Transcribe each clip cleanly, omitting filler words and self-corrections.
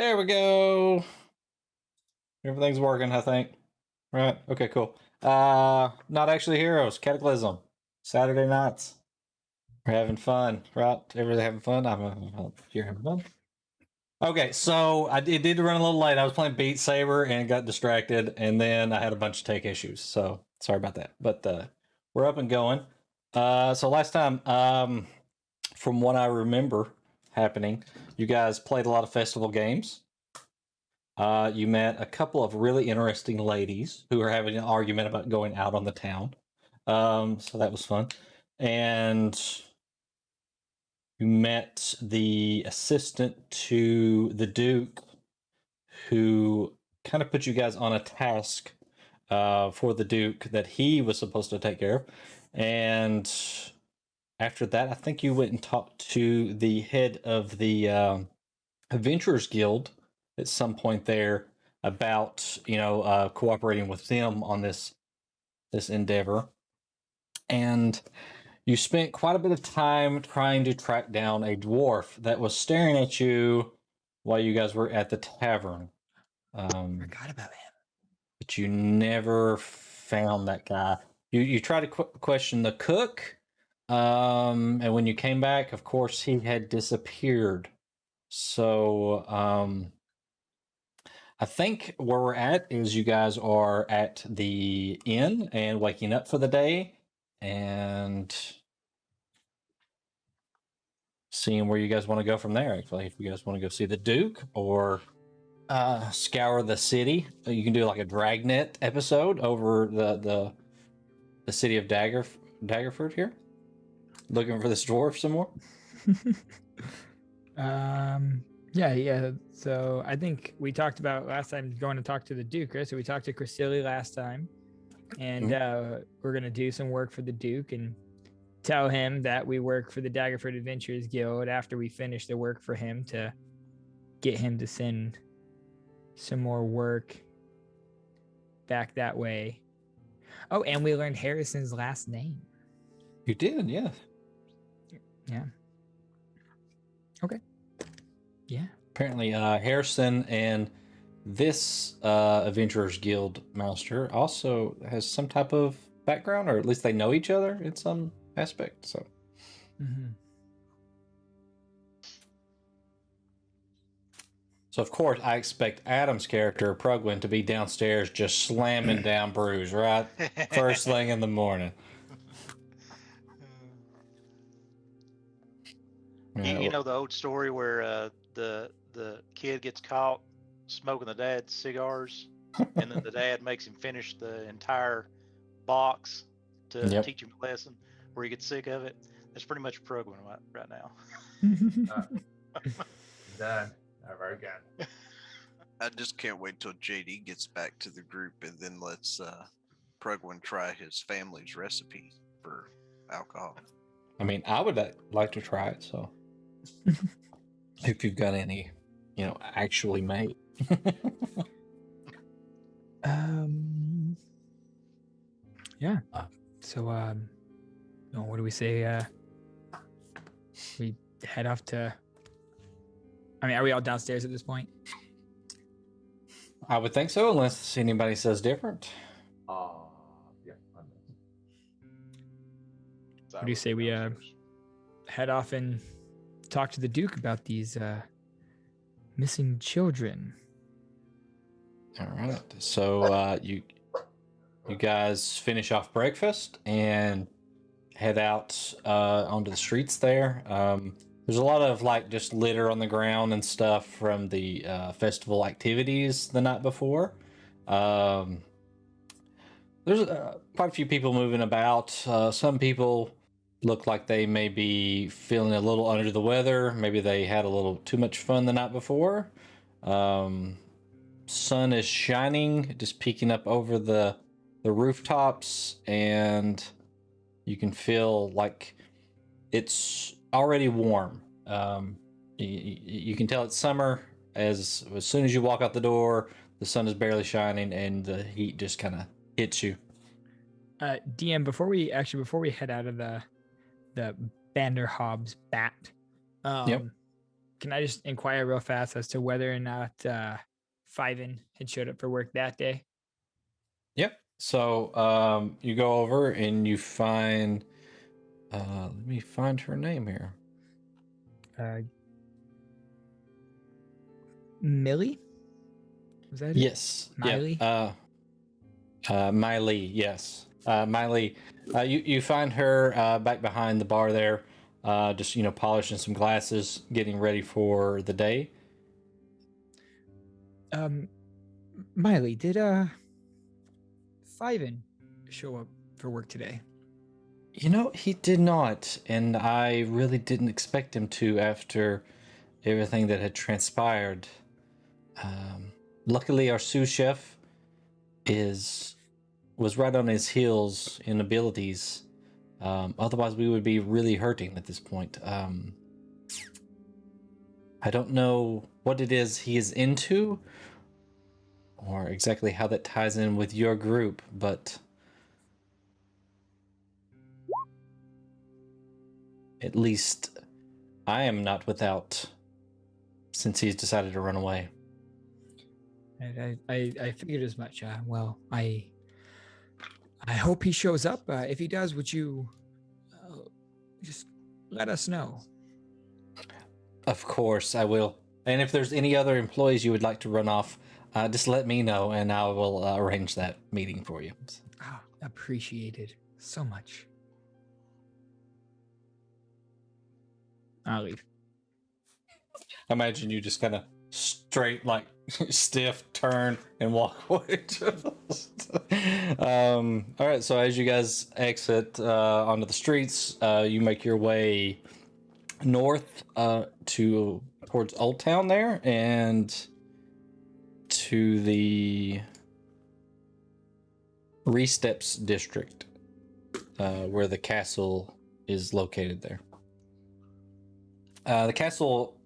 There we go. Everything's working, I think. Right. Okay, cool. Not actually heroes. Cataclysm. Saturday nights. We're having fun, right? Everybody having fun? You're having fun. Okay, so it did run a little late. I was playing Beat Saber and got distracted, and then I had a bunch of tech issues. So sorry about that. But we're up and going. So last time, from what I remember happening, you guys played a lot of festival games. You met a couple of really interesting ladies who were having an argument about going out on the town. So that was fun. And you met the assistant to the Duke, who kind of put you guys on a task for the Duke that he was supposed to take care of. And after that, I think you went and talked to the head of the Adventurers Guild at some point there about cooperating with them on this endeavor. And you spent quite a bit of time trying to track down a dwarf that was staring at you while you guys were at the tavern. Forgot about him. But you never found that guy. You tried to question the cook, and when you came back, of course, he had disappeared. So I think where we're at is you guys are at the inn and waking up for the day and seeing where you guys want to go from there. Actually, if you guys want to go see the Duke or scour the city, you can do like a Dragnet episode over the city of Daggerford here, looking for this dwarf some more. Yeah. So I think we talked about last time going to talk to the Duke, right? So we talked to Crisili last time, and we're gonna do some work for the Duke and tell him that we work for the Daggerford Adventurers Guild after we finish the work for him to get him to send some more work back that way. Oh, and we learned Harrison's last name. You did, yeah. Yeah. Okay. Yeah. Apparently, Harrison and this Adventurers Guild master also has some type of background, or at least they know each other in some aspect. So, So of course, I expect Adam's character, Prugwin, to be downstairs just slamming down brews, right? First thing in the morning. You know the old story where the kid gets caught smoking the dad's cigars, and then the dad makes him finish the entire box to teach him a lesson, where he gets sick of it. That's pretty much Prugwin right now. Done. Very good. I just can't wait till JD gets back to the group and then lets Prugwin try his family's recipe for alcohol. I mean, I would like to try it, so if you've got any, actually made. Yeah. So what do we say? We head off to. I mean, are we all downstairs at this point? I would think so, unless anybody says different. Yeah. What do you say we head off and talk to the Duke about these missing children? All right. So you guys finish off breakfast and head out onto the streets there. There's a lot of just litter on the ground and stuff from the festival activities the night before. There's quite a few people moving about. Some people look like they may be feeling a little under the weather. Maybe they had a little too much fun the night before. Sun is shining, just peeking up over the rooftops, and you can feel like it's already warm. You can tell it's summer as soon as you walk out the door, the sun is barely shining and the heat just kind of hits you. DM, before we head out of the Banderhobbs bat, can I just inquire real fast as to whether or not Fiven had showed up for work that day? Yep. So you go over and you find. Let me find her name here. Millie? Was that it? Yes. Miley? Yeah. Miley. Yes. Miley. You find her back behind the bar there, just polishing some glasses, getting ready for the day. Miley, did Fiven show up for work today? He did not, and I really didn't expect him to after everything that had transpired. Luckily, our sous chef was right on his heels in abilities. Otherwise, we would be really hurting at this point. I don't know what it is he is into, or exactly how that ties in with your group, but at least I am not without, since he's decided to run away. I figured as much. Well, I hope he shows up. If he does, would you just let us know? Of course, I will. And if there's any other employees you would like to run off, just let me know, and I will arrange that meeting for you. Appreciated so much. I'll leave. Imagine you just kind of straight, like stiff turn and walk away. All right, so as you guys exit onto the streets, you make your way north towards Old Town there, and to the Resteps district, where the castle is located there. The castle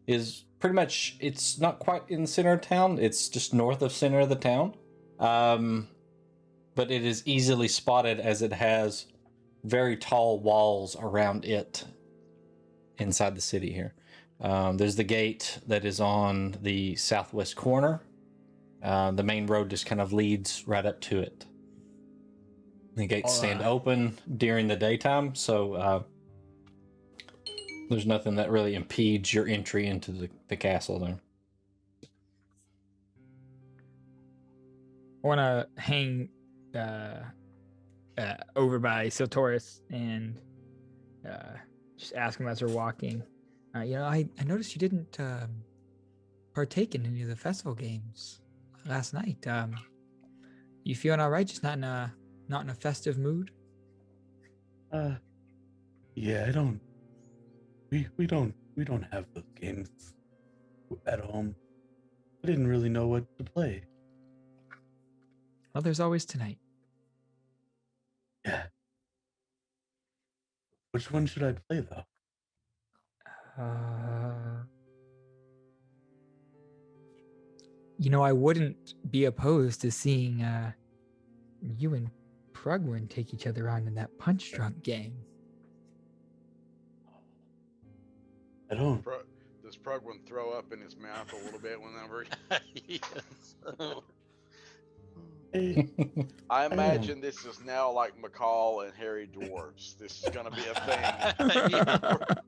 is pretty much, it's not quite in the center of town, it's just north of center of the town. But it is easily spotted as it has very tall walls around it inside the city here. There's the gate that is on the southwest corner. The main road just kind of leads right up to it. The gates stand open during the daytime, so there's nothing that really impedes your entry into the castle there. I want to hang over by Siltoris and just ask him as we're walking. I noticed you didn't partake in any of the festival games last night. You feeling all right? Just not in a festive mood? Yeah, I don't. We don't have those games at home. I didn't really know what to play. Well, there's always tonight. Yeah. Which one should I play though? I wouldn't be opposed to seeing you and Prugwin take each other on in that punch drunk game. I don't. Does Prugwin throw up in his mouth a little bit whenever? Yes. I imagine this is now like McCall and Harry Dwarfs. This is going to be a thing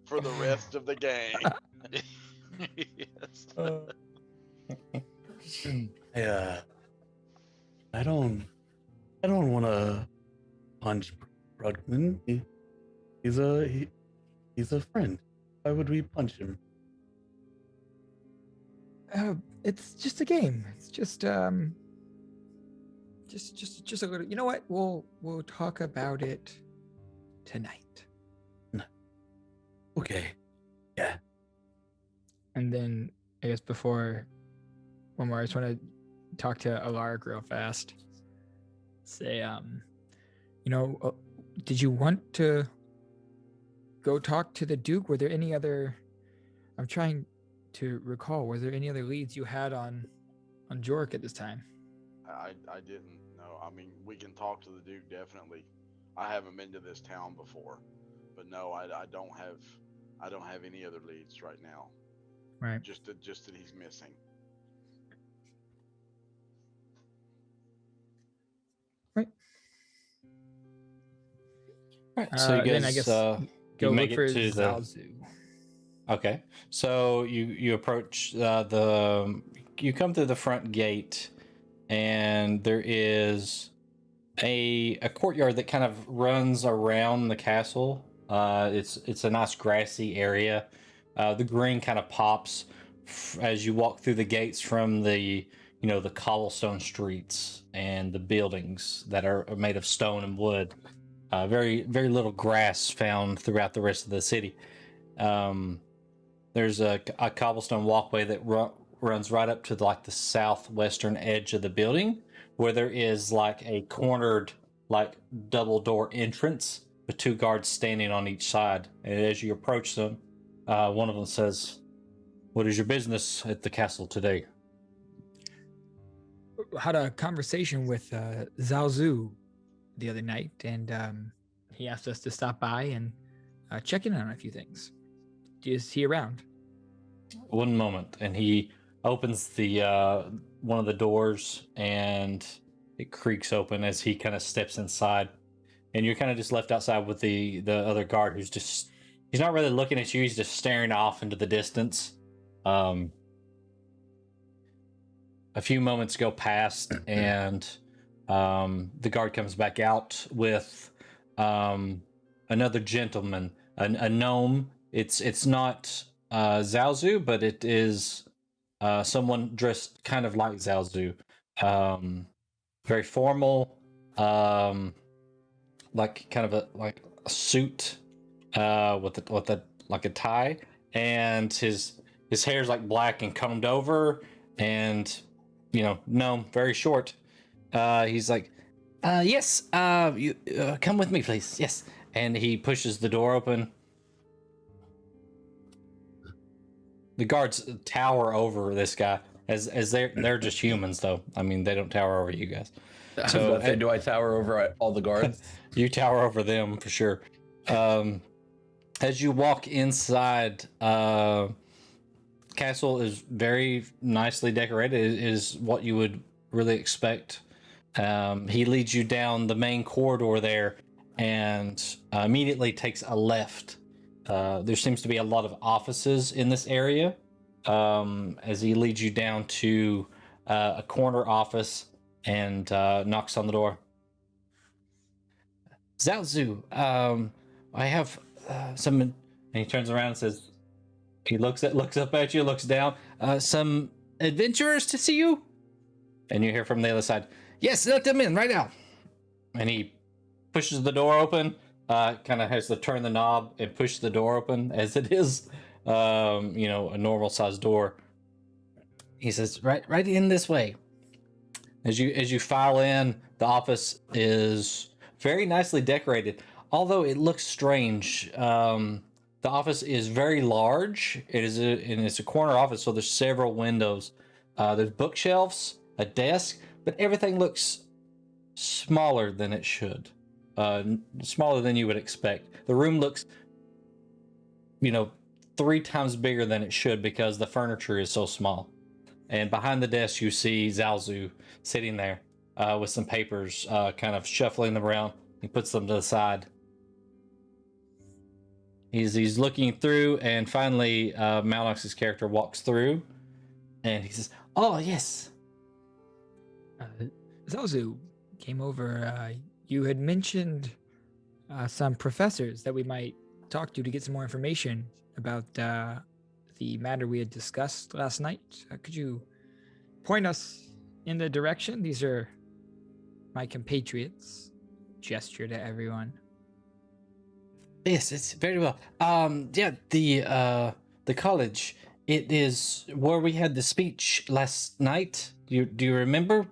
for the rest of the game. Yes. I don't want to punch Brugman. He's a friend. Why would we punch him? It's just a game. It's just a little. You know what? We'll talk about it tonight. Okay. Yeah. And then I guess before one more, I just want to talk to Alaric real fast. Say, did you want to go talk to the Duke? Were there any other? I'm trying to recall. Were there any other leads you had on Jork at this time? I didn't know. I mean, we can talk to the Duke definitely. I haven't been to this town before, but no, I don't have any other leads right now. Right. Just that he's missing. Right. All right, so you guys, then I guess you go make look for it to the. Zalzu. Okay, so you approach you come through the front gate, and there is a courtyard that kind of runs around the castle. It's a nice grassy area. The green kind of pops as you walk through the gates from the the cobblestone streets and the buildings that are made of stone and wood. Very little grass found throughout the rest of the city. There's a cobblestone walkway that runs right up to like the southwestern edge of the building, where there is like a cornered like double door entrance with 2 guards standing on each side. And as you approach them, one of them says, "What is your business at the castle today?" Had a conversation with Zalzu the other night, and he asked us to stop by and check in on a few things. Is he around? One moment, and he opens the one of the doors, and it creaks open as he kind of steps inside, and you're kind of just left outside with the other guard, who's just he's not really looking at you, he's just staring off into the distance. A few moments go past, and the guard comes back out with another gentleman, a gnome. It's not Zalzu, but it is someone dressed kind of like Zalzu. Very formal, like kind of a suit with a like a tie, and his hair's like black and combed over, and gnome, very short. He's like, yes, you come with me, please. Yes. And he pushes the door open. The guards tower over this guy as they're just humans, though. I mean, they don't tower over you guys. So do I tower over all the guards? You tower over them for sure. As you walk inside, castle is very nicely decorated. It is what you would really expect. He leads you down the main corridor there, and immediately takes a left. There seems to be a lot of offices in this area, as he leads you down to a corner office and knocks on the door. Zalzu, I have some, and he turns around and says, he looks up at you, looks down, some adventurers to see you. And you hear from the other side, yes, let them in right now. And he pushes the door open, kind of has to turn the knob and push the door open as it is, a normal sized door. He says, right in this way. As you file in, the office is very nicely decorated, although it looks strange. The office is very large. It's a corner office, so there's several windows. There's bookshelves, a desk, but everything looks smaller than it should. Smaller than you would expect. The room looks, 3 times bigger than it should because the furniture is so small. And behind the desk, you see Zalzu sitting there with some papers, kind of shuffling them around. He puts them to the side. He's looking through, and finally, Malnox's character walks through, and he says, "Oh yes." Zalzu came over. You had mentioned some professors that we might talk to get some more information about the matter we had discussed last night. Could you point us in the direction? These are my compatriots. Gesture to everyone. Yes, it's very well. Yeah, the college. It is where we had the speech last night. Do you remember?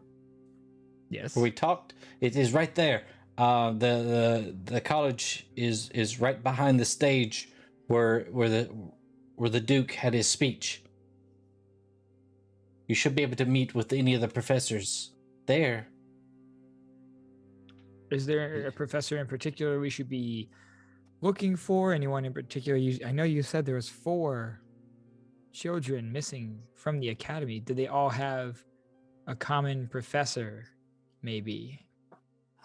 Yes. Where we talked? It is right there. The college is right behind the stage where the Duke had his speech. You should be able to meet with any of the professors there. Is there a professor in particular we should be looking for? Anyone in particular? I know you said there was 4 children missing from the academy, did they all have a common professor, maybe?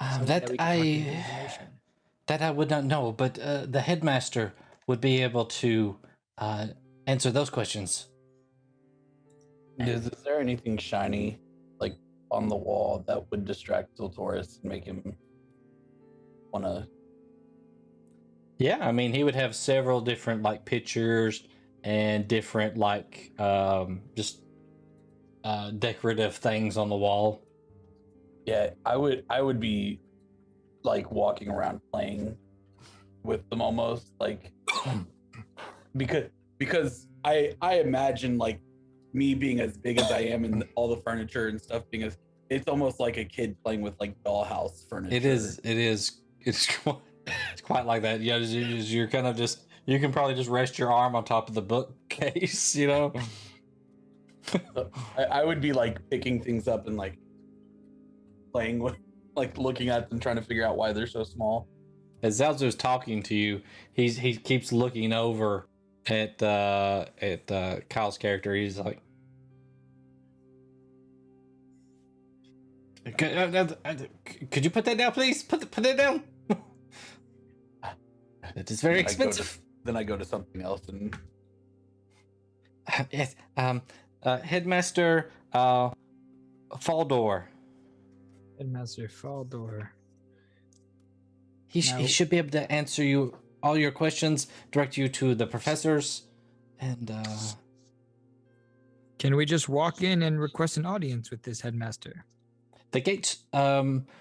Someone That we can talk to get I information? that I would not know, but the headmaster would be able to answer those questions. Is there anything shiny, like on the wall, that would distract Zoltoris and make him wanna? Yeah, I mean, he would have several different like pictures and different like just decorative things on the wall. Yeah, I would be like walking around playing with them almost like because I imagine like me being as big as I am and all the furniture and stuff being as it's almost like a kid playing with like dollhouse furniture. It's quite like that. Yeah, you're kind of just you can probably just rest your arm on top of the bookcase, you know. I would be like picking things up and like playing with, like looking at them, trying to figure out why they're so small. As Zalzo's talking to you, he keeps looking over at Kyle's character. He's like, could you put that down, please? Put that down. That is very expensive. Then I go to something else and yes. Headmaster Faldor. Headmaster Faldor. He should be able to answer you all your questions, direct you to the professors, and Can we just walk in and request an audience with this headmaster? the gates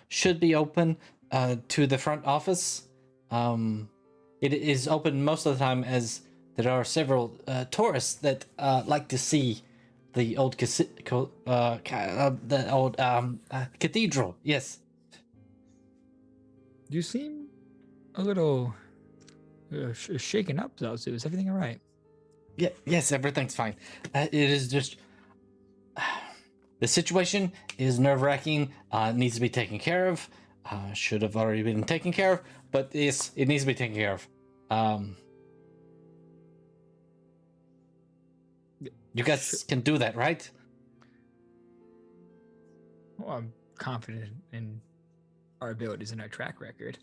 should be open to the front office. It is open most of the time, as there are several tourists that like to see the old cathedral. Yes. You seem a little shaken up, though. So is everything all right? Yeah. Yes, everything's fine. It is just the situation is nerve-wracking. Needs to be taken care of. Should have already been taken care of, but yes, it needs to be taken care of. You guys can do that, right? Well, I'm confident in our abilities and our track record.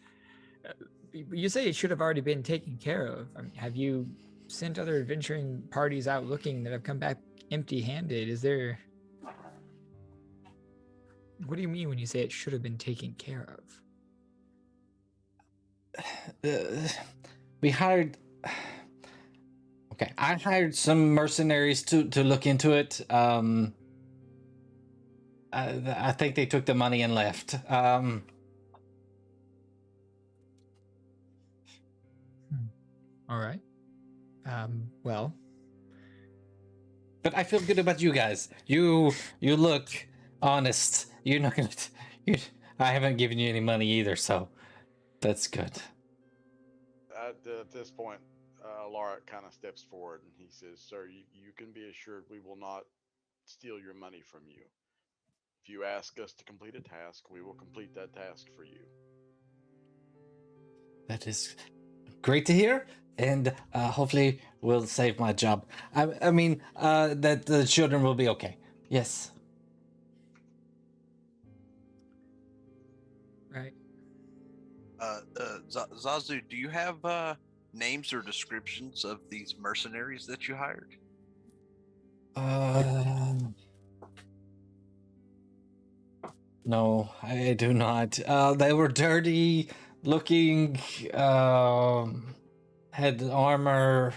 You say it should have already been taken care of. I mean, have you sent other adventuring parties out looking that have come back empty-handed? Is there... What do you mean when you say it should have been taken care of? We hired... Okay, I hired some mercenaries to look into it. I think they took the money and left. All right. Well... But I feel good about you guys. You look honest. You're not gonna... I haven't given you any money either, so that's good. At this point, Laura kind of steps forward and he says, "Sir, you can be assured we will not steal your money from you. If you ask us to complete a task, we will complete that task for you." That is great to hear, and hopefully will save my job. I mean, that the children will be okay. Yes. Right. Zazu, do you have names or descriptions of these mercenaries that you hired? No, I do not. They were dirty looking, had armor.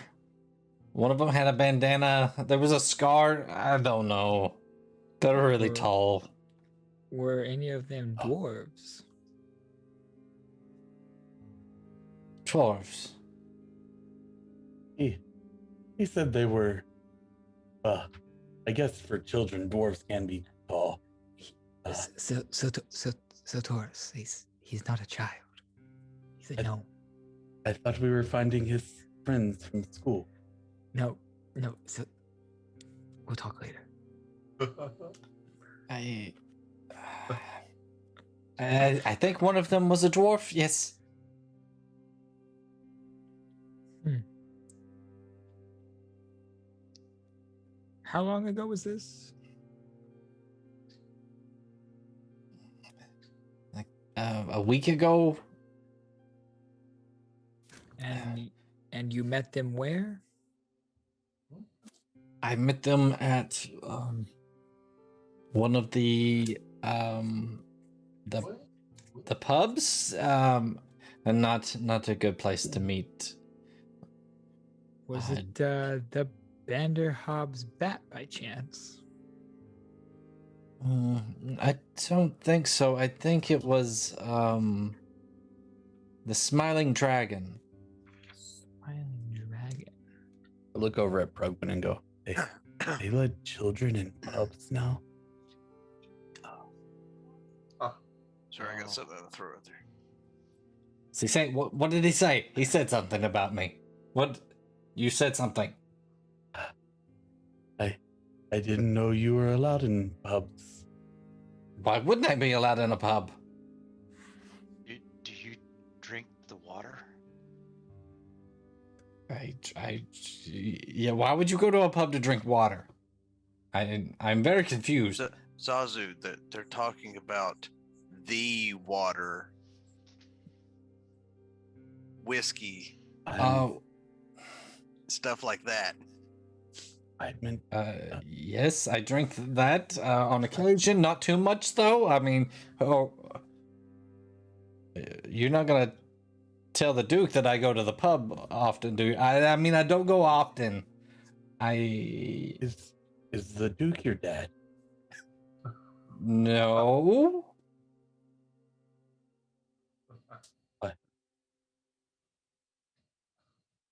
One of them had a bandana. There was a scar. I don't know. They were really tall. Were any of them dwarves? Dwarves. he said they were I guess for children dwarves can be tall. So Taurus, he's not a child. He's a gnome. I thought we were finding his friends from school. No. So we'll talk later. I think one of them was a dwarf. Yes. How long ago was this? A week ago. And you met them where? I met them at one of the pubs. And not a good place to meet. Was it the Bander Hobbs Bat by chance? I don't think so. I think it was the Smiling Dragon. Smiling Dragon. I look over at Prugman and go, they let children in pubs now? Sorry, I got something to throw out there. Does he say what did he say? He said something about me. What? You said something. I didn't know you were allowed in pubs. Why wouldn't I be allowed in a pub? Do you drink the water? Yeah. Why would you go to a pub to drink water? I'm very confused. Zazu, that they're talking about the water, whiskey, Oh, stuff like that. I meant yes, I drink that on occasion. Not too much, though. I mean, you're not gonna tell the Duke that I go to the pub often, do you? I mean, I don't go often. is the Duke your dad? No.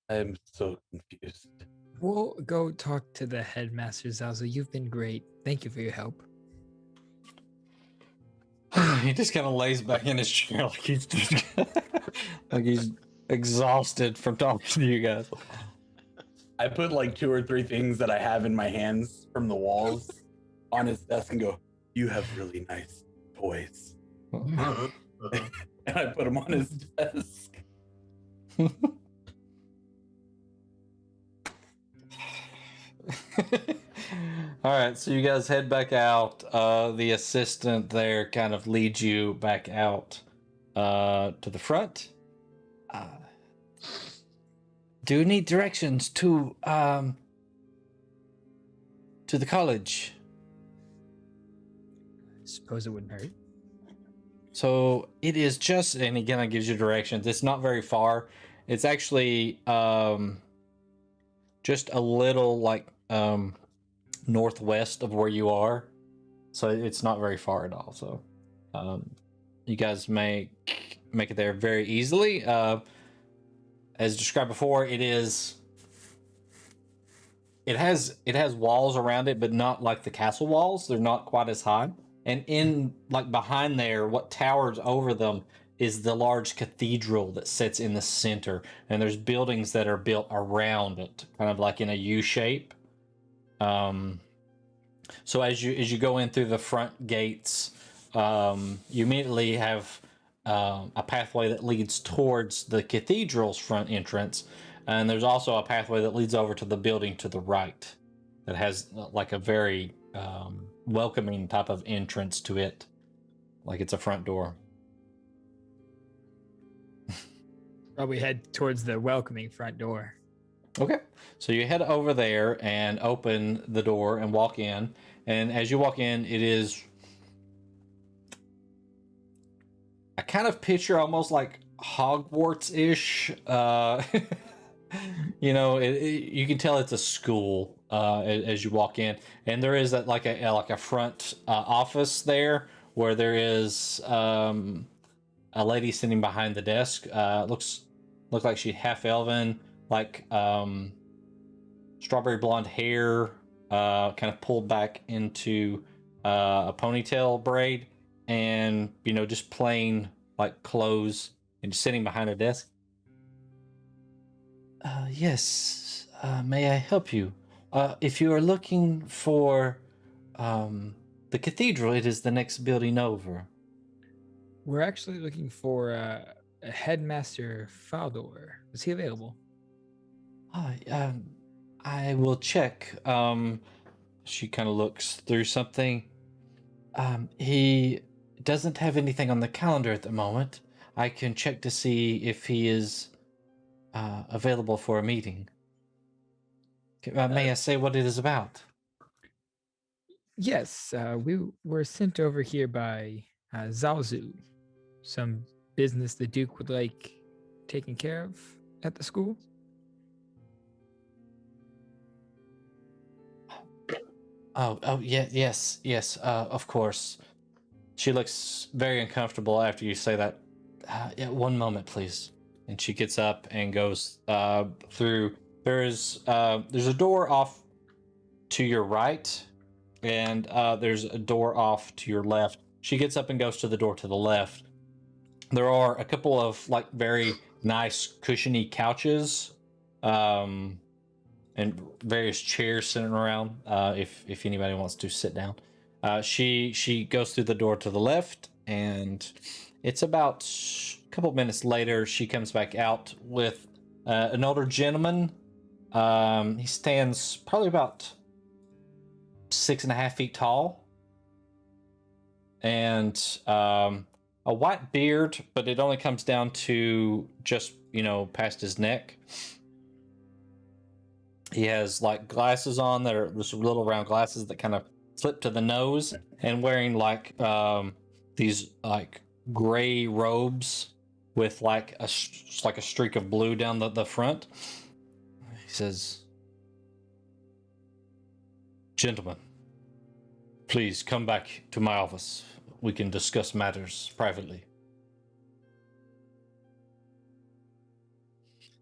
I'm so confused. We'll go talk to the headmaster, Zazu. You've been great. Thank you for your help. He just kind of lays back in his chair like he's just like he's exhausted from talking to you guys. I put like 2 or 3 things that I have in my hands from the walls on his desk and go, you have really nice toys. And I put them on his desk. All right, so you guys head back out. The assistant there kind of leads you back out to the front. Do you need directions to the college? Suppose it wouldn't hurt. So it is just, and again, it gives you directions. It's not very far. It's actually just a little like northwest of where you are, so it's not very far at all. So you guys make it there very easily. As described before, it has walls around it, but not like the castle walls. They're not quite as high. And in like behind there, what towers over them is the large cathedral that sits in the center, and there's buildings that are built around it, kind of like in a U shape. So as you go in through the front gates, you immediately have a pathway that leads towards the cathedral's front entrance, and there's also a pathway that leads over to the building to the right that has like a very welcoming type of entrance to it, like it's a front door. Probably head towards the welcoming front door. Okay, so you head over there and open the door and walk in, and as you walk in, it is, I kind of picture almost like Hogwarts-ish. You know, you can tell it's a school as you walk in, and there is like a front office there where there is a lady sitting behind the desk. Looks like she's half elven, like strawberry blonde hair, kind of pulled back into a ponytail braid, and just plain like clothes, and just sitting behind a desk. Yes, may I help you? If you are looking for the cathedral, it is the next building over. We're actually looking for a headmaster Faldor. Is he available? I will check. She kind of looks through something. He doesn't have anything on the calendar at the moment. I can check to see if he is available for a meeting. May I say what it is about? Yes, we were sent over here by Zalzu, some business the Duke would like taken care of at the school. Oh, yeah, yes, of course. She looks very uncomfortable after you say that. Yeah, one moment, please. And she gets up and goes through. There's a door off to your right, and there's a door off to your left. She gets up and goes to the door to the left. There are a couple of like very nice cushiony couches, and various chairs sitting around. If anybody wants to sit down, she goes through the door to the left, and it's about a couple minutes later. She comes back out with an older gentleman. He stands probably about 6.5 feet tall, and a white beard, but it only comes down to just past his neck. He has like glasses on that are just little round glasses that kind of slip to the nose, and wearing like these like gray robes with like a streak of blue down the front. He says, "Gentlemen, please come back to my office. We can discuss matters privately."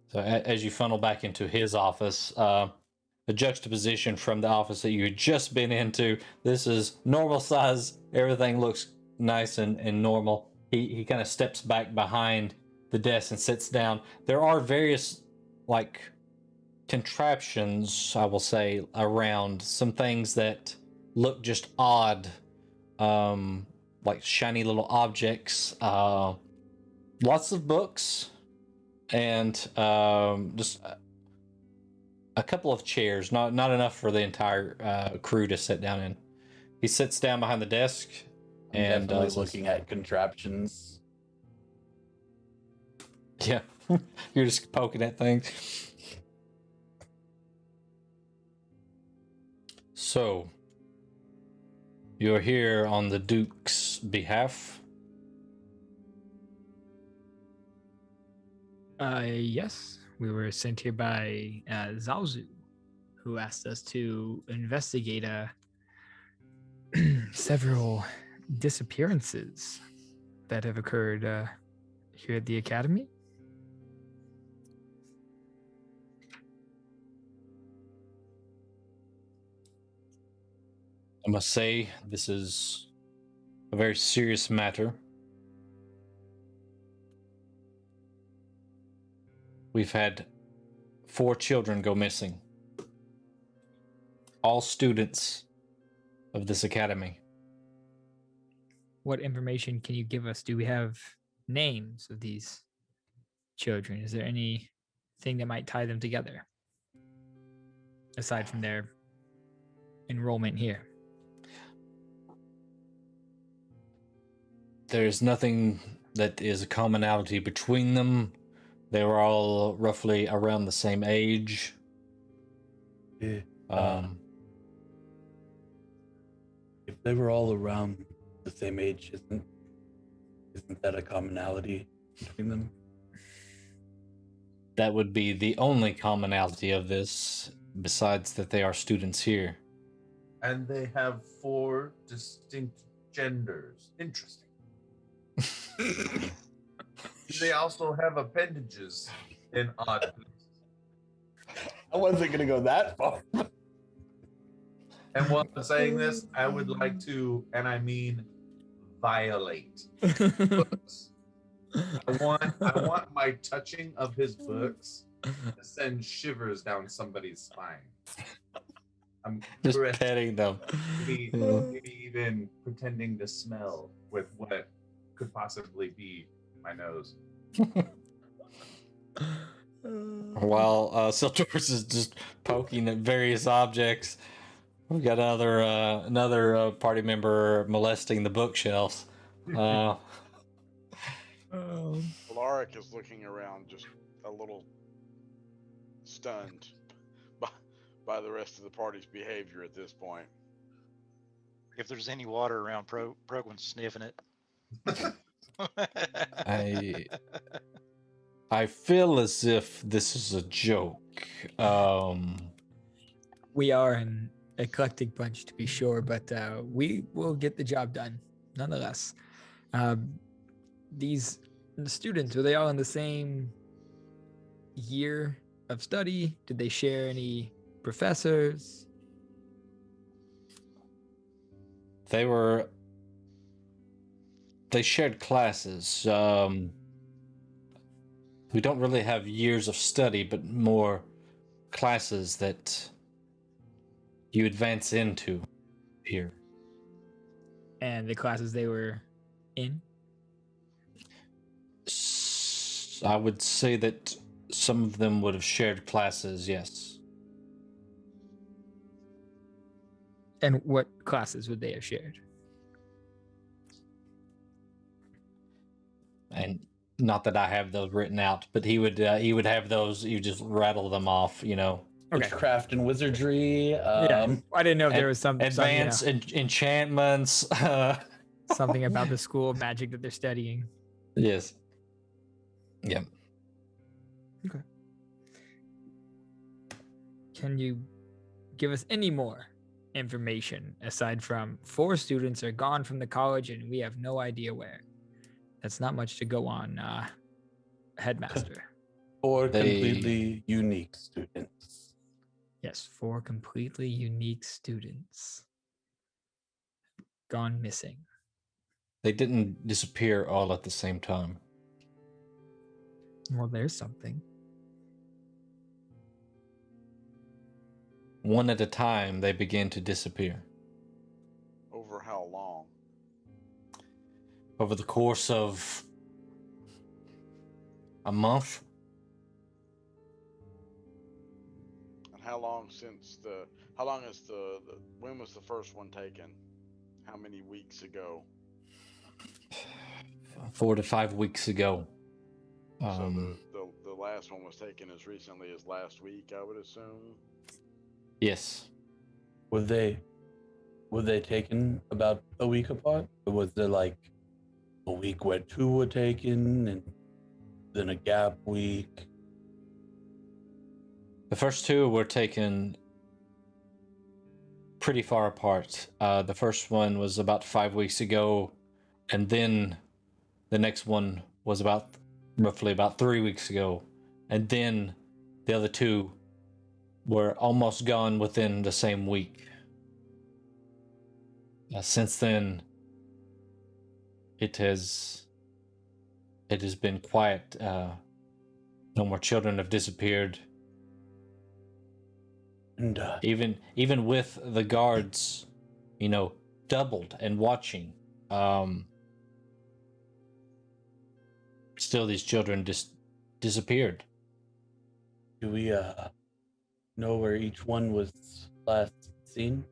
So as you funnel back into his office, a juxtaposition from the office that you had just been into. This is normal size. Everything looks nice and normal. He kind of steps back behind the desk and sits down. There are various like contraptions, I will say, around, some things that look just odd, like shiny little objects, lots of books, and just a couple of chairs, not enough for the entire crew to sit down in. He sits down behind the desk and definitely looking at contraptions. Yeah, you're just poking at things. So, you're here on the Duke's behalf? Yes, we were sent here by Zalzu, who asked us to investigate several disappearances that have occurred here at the academy. I must say, this is a very serious matter. We've had 4 children go missing. All students of this academy. What information can you give us? Do we have names of these children? Is there anything that might tie them together aside from their enrollment here? There's nothing that is a commonality between them. They were all roughly around the same age. Yeah. If they were all around the same age, isn't that a commonality between them? That would be the only commonality of this, besides that they are students here. And they have 4 distinct genders. Interesting. They also have appendages in odd places. I wasn't gonna go that far. And while I'm saying this, I would like to, and I mean violate books. I want my touching of his books to send shivers down somebody's spine. I'm Just caressing, petting them. maybe even pretending to smell with what could possibly be my nose. While Siltorus is just poking at various objects. We got another party member molesting the bookshelves. Alaric is looking around, just a little stunned by the rest of the party's behavior at this point. If there's any water around, Progwin's sniffing it. I feel as if this is a joke. We are an eclectic bunch, to be sure, but we will get the job done nonetheless. These students, were they all in the same year of study? Did they share any professors? They shared classes. We don't really have years of study, but more classes that you advance into here. And the classes they were in? I would say that some of them would have shared classes, yes. And what classes would they have shared? And not that I have those written out, but he would have those. You just rattle them off, you know. Okay. Witchcraft and wizardry. Yeah, I didn't know if there was some advanced enchantments. something about the school of magic that they're studying. Yes. Yep. Okay. Can you give us any more information aside from 4 students are gone from the college and we have no idea where? That's not much to go on, headmaster. 4 completely unique students. Yes, 4 completely unique students gone missing. They didn't disappear all at the same time. Well, there's something. One at a time, they began to disappear. Over how long? Over the course of a month. And how long is when was the first one taken? How many weeks ago? 4 to 5 weeks ago. So the last one was taken as recently as last week, I would assume. Yes. Were they taken about a week apart? Or was there like a week where 2 were taken and then a gap week? The first 2 were taken pretty far apart. The first one was about 5 weeks ago, and then the next one was roughly about 3 weeks ago, and then the other 2 were almost gone within the same week. Since then, it has been quiet. No more children have disappeared. And Even with the guards, doubled and watching, still these children just disappeared. do we know where each one was last seen?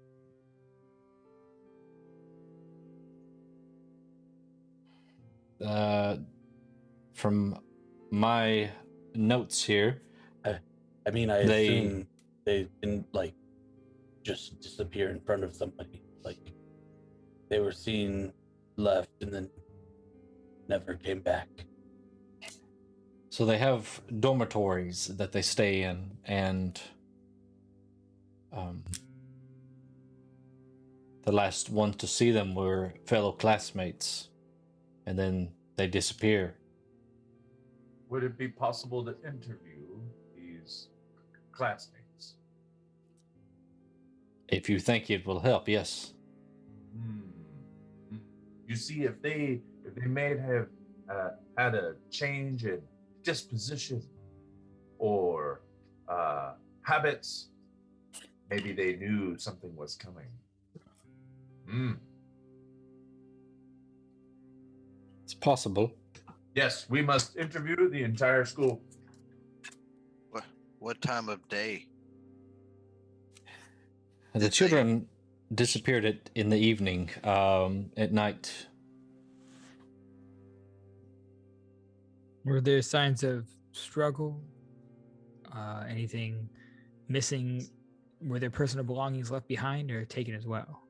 From my notes here, I mean, I assume they didn't just disappear in front of somebody. Like they were seen, left, and then never came back. so they have dormitories that they stay in, and the last ones to see them were fellow classmates, and then they disappear. Would it be possible to interview these classmates? If you think it will help, yes. You see, if they may have had a change in disposition or habits, maybe they knew something was coming. It's possible. Yes, we must interview the entire school. What time of day? The children disappeared in the evening, at night. Were there signs of struggle? Anything missing? Were there personal belongings left behind or taken as well?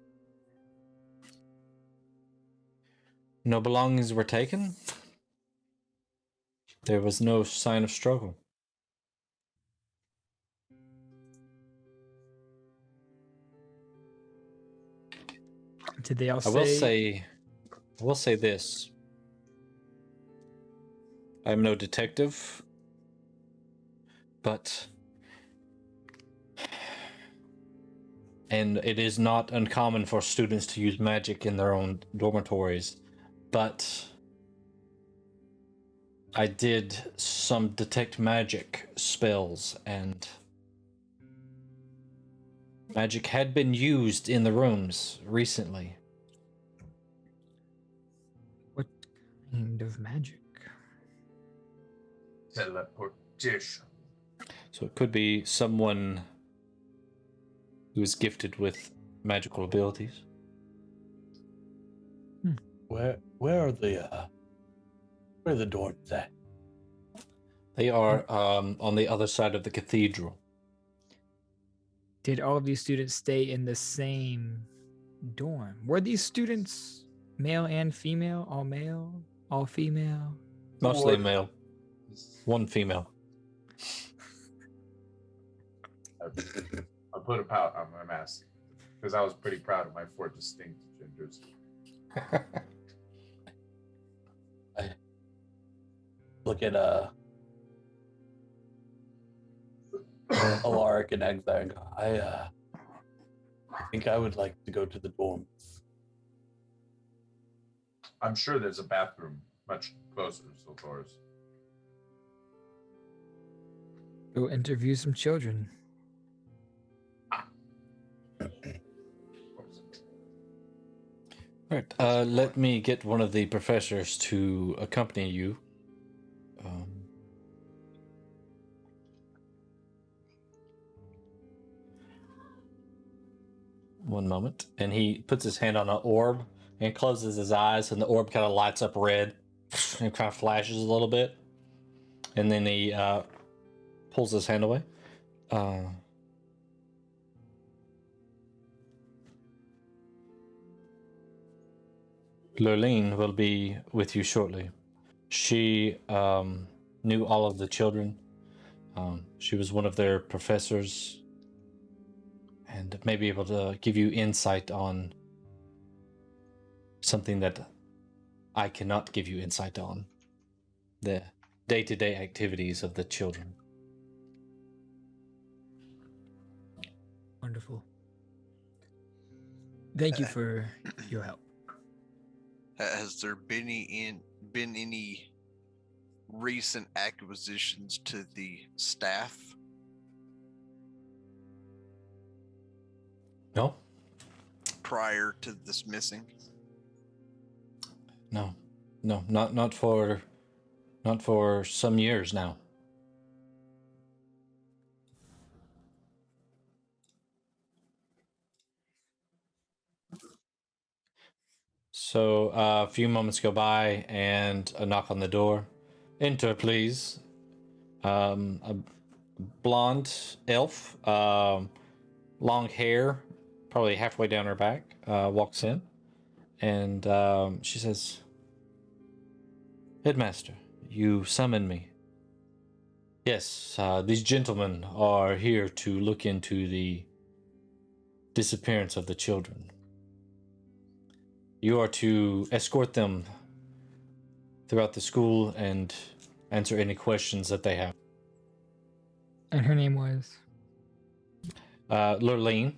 No belongings were taken. There was no sign of struggle. Did they all I will say this. I'm no detective, but and it is not uncommon for students to use magic in their own dormitories, but I did some detect magic spells, and magic had been used in the rooms recently. What kind of magic? Teleportation. So it could be someone who is gifted with magical abilities. Where are the dorms at? They are on the other side of the cathedral. Did all of these students stay in the same dorm? Were these students male and female? All male? All female? Mostly Or- male. One female. I put a pout on my mask because I was pretty proud of my 4 distinct genders. Look at Alaric and Exile and go, I think I would like to go to the dorms. I'm sure there's a bathroom much closer to Thor's. Go interview some children. Right. Let me get one of the professors to accompany you. One moment. And he puts his hand on an orb and closes his eyes, and the orb kind of lights up red and kind of flashes a little bit. And then he pulls his hand away. Lurleen will be with you shortly. She knew all of the children. She was one of their professors and may be able to give you insight on something that I cannot give you insight on. The day-to-day activities of the children. Wonderful. Thank you for your help. Has there been any recent acquisitions to the staff? No? Prior to this missing? No, not for some years now. So a few moments go by, and a knock on the door. Enter, please. A blonde elf, long hair, probably halfway down her back, walks in, and she says, "Headmaster, you summoned me." "Yes, these gentlemen are here to look into the disappearance of the children. You are to escort them throughout the school and answer any questions that they have." And her name was? Lurleen.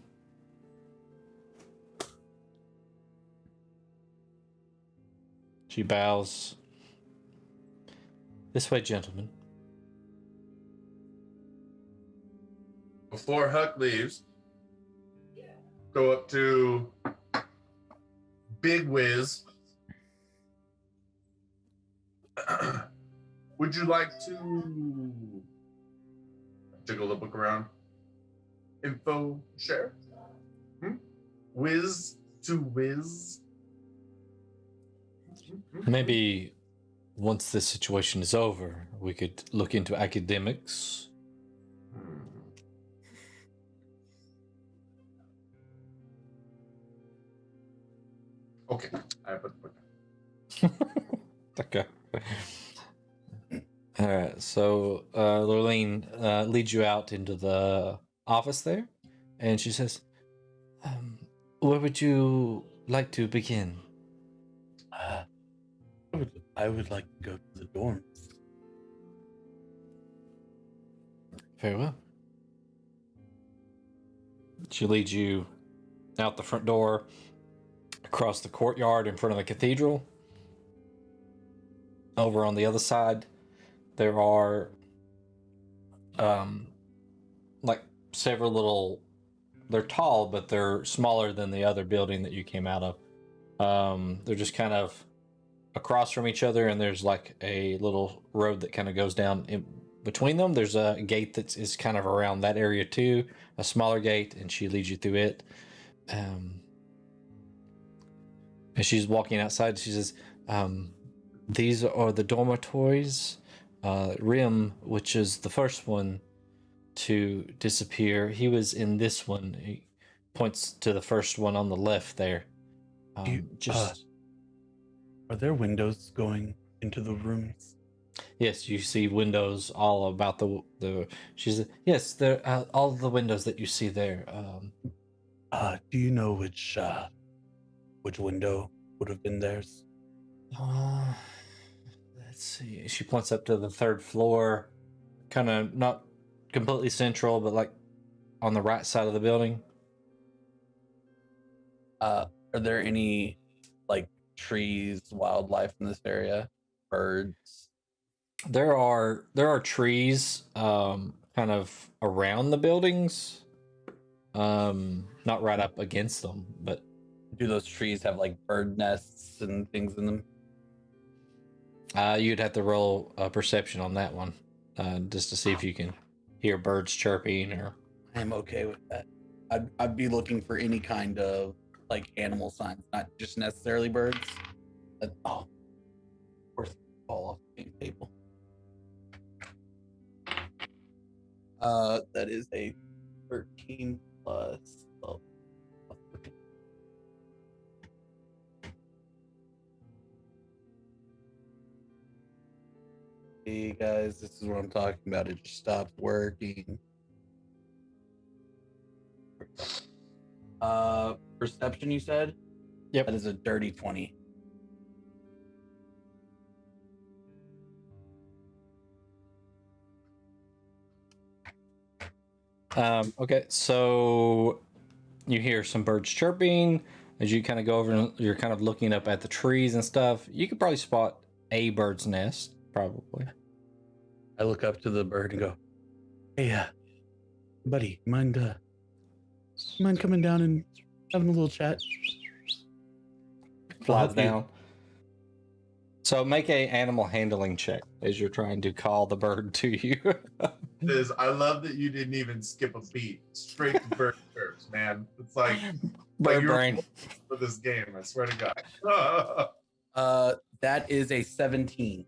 She bows. "This way, gentlemen." Before Huck leaves, go up to Big Wiz. Would you like to jiggle the book around? Info share? whiz to whiz. Maybe once this situation is over, we could look into academics. Okay, I put Okay. All right. So Lurleen leads you out into the office there, and she says, "Where would you like to begin?" I would like to go to the dorms. Very well. She leads you out the front door, across the courtyard in front of the cathedral. Over on the other side, there are like several little, they're tall, but they're smaller than the other building that you came out of. They're just kind of across from each other, and there's like a little road that kind of goes down in between them. There's a gate that is kind of around that area too, a smaller gate, and she leads you through it. And she's walking outside. She says, "These are the dormitories. Rim, which is the first one to disappear, he was in this one." He points to the first one on the left there. Are there windows going into the rooms? Yes, you see windows all about the. She said, "Yes, there all the windows that you see there." Do you know which window would have been theirs? Let's see. She points up to the third floor, kind of not completely central, but like on the right side of the building. Are there any like trees, wildlife in this area? Birds? There are trees kind of around the buildings. Not right up against them, but Do those trees have like bird nests and things in them? you'd have to roll a perception on that one, just to see if you can hear birds chirping or. I'm okay with that. I'd be looking for any kind of like animal signs, not just necessarily birds. Of course, fall off the table. That is a 13 plus 12. Hey guys, this is what I'm talking about. It just stopped working. Perception, you said? Yep. That is a dirty 20. Okay, so you hear some birds chirping as you kind of go over and you're kind of looking up at the trees and stuff. You could probably spot a bird's nest, probably. I look up to the bird and go, "Hey, buddy, mind coming down and having a little chat?" Flies down. So make a animal handling check as you're trying to call the bird to you. I love that you didn't even skip a beat. Straight to bird chirps, man. It's like Bird you're brain. for this game. I swear to God. That is a 17.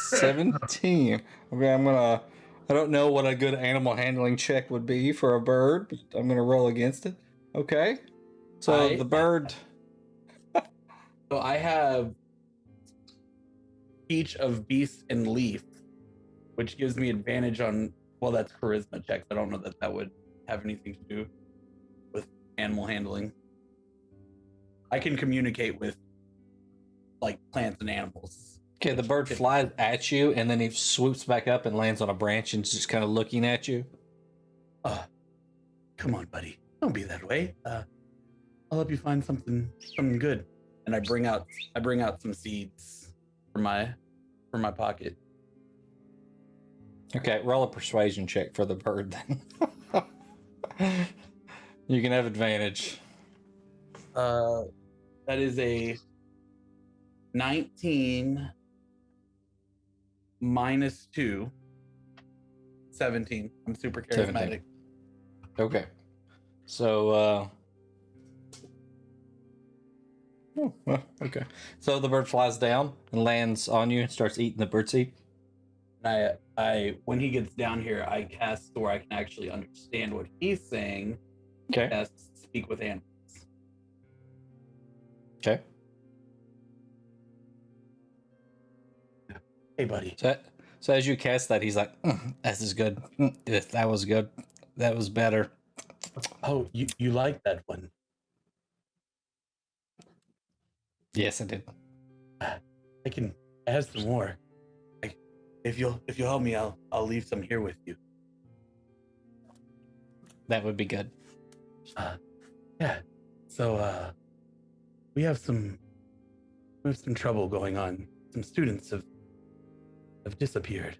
17. Okay, I don't know what a good animal handling check would be for a bird, but I'm gonna roll against it. Okay. So the bird. So I have speech of beast and leaf, which gives me advantage on, well, that's charisma checks. I don't know that would have anything to do with animal handling. I can communicate with like plants and animals. Okay, the bird flies at you, and then he swoops back up and lands on a branch and is just kind of looking at you. Come on, buddy. Don't be that way. I'll help you find something good. And I bring out some seeds from my pocket. Okay, roll a persuasion check for the bird then. You can have advantage. That is a 19 minus 2, 17. I'm super charismatic. 17. Okay. So Oh, well, okay. So the bird flies down and lands on you and starts eating the birdseed. I when he gets down here, I cast so where I can actually understand what he's saying. Okay. Cast speak with animals. Okay. Hey, buddy. So as you cast that, he's like, "This is good. That was good. That was better." Oh, you like that one? Yes, I did. I have some more. If you'll help me, I'll leave some here with you. That would be good. Yeah. So we have some trouble going on. Some students have disappeared.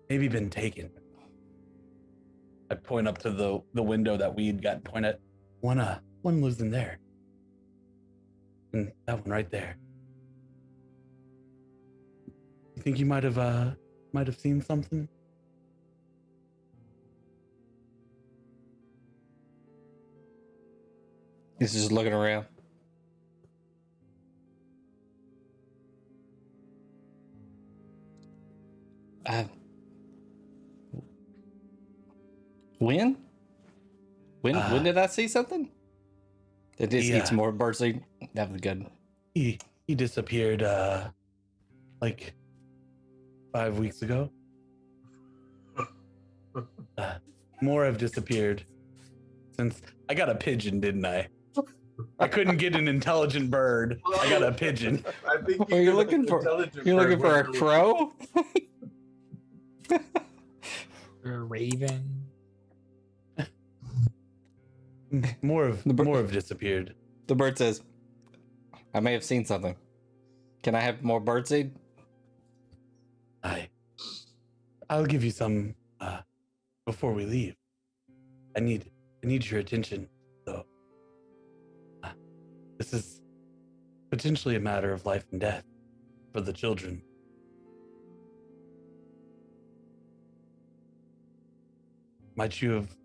Maybe been taken. I point up to the window that we'd got point at. One lives in there. And that one right there. You think you might have seen something? He's just looking around. When? When did I see something? It just eats more birdseed. That was good. He disappeared like 5 weeks ago. More have disappeared since I got a pigeon, didn't I? I couldn't get an intelligent bird. I got a pigeon. I think Are you looking for? You're looking for a crow? Or a raven. More have disappeared. The bird says, "I may have seen something. Can I have more birdseed?" I'll give you some before we leave. I need your attention, though. This is potentially a matter of life and death for the children. Might you have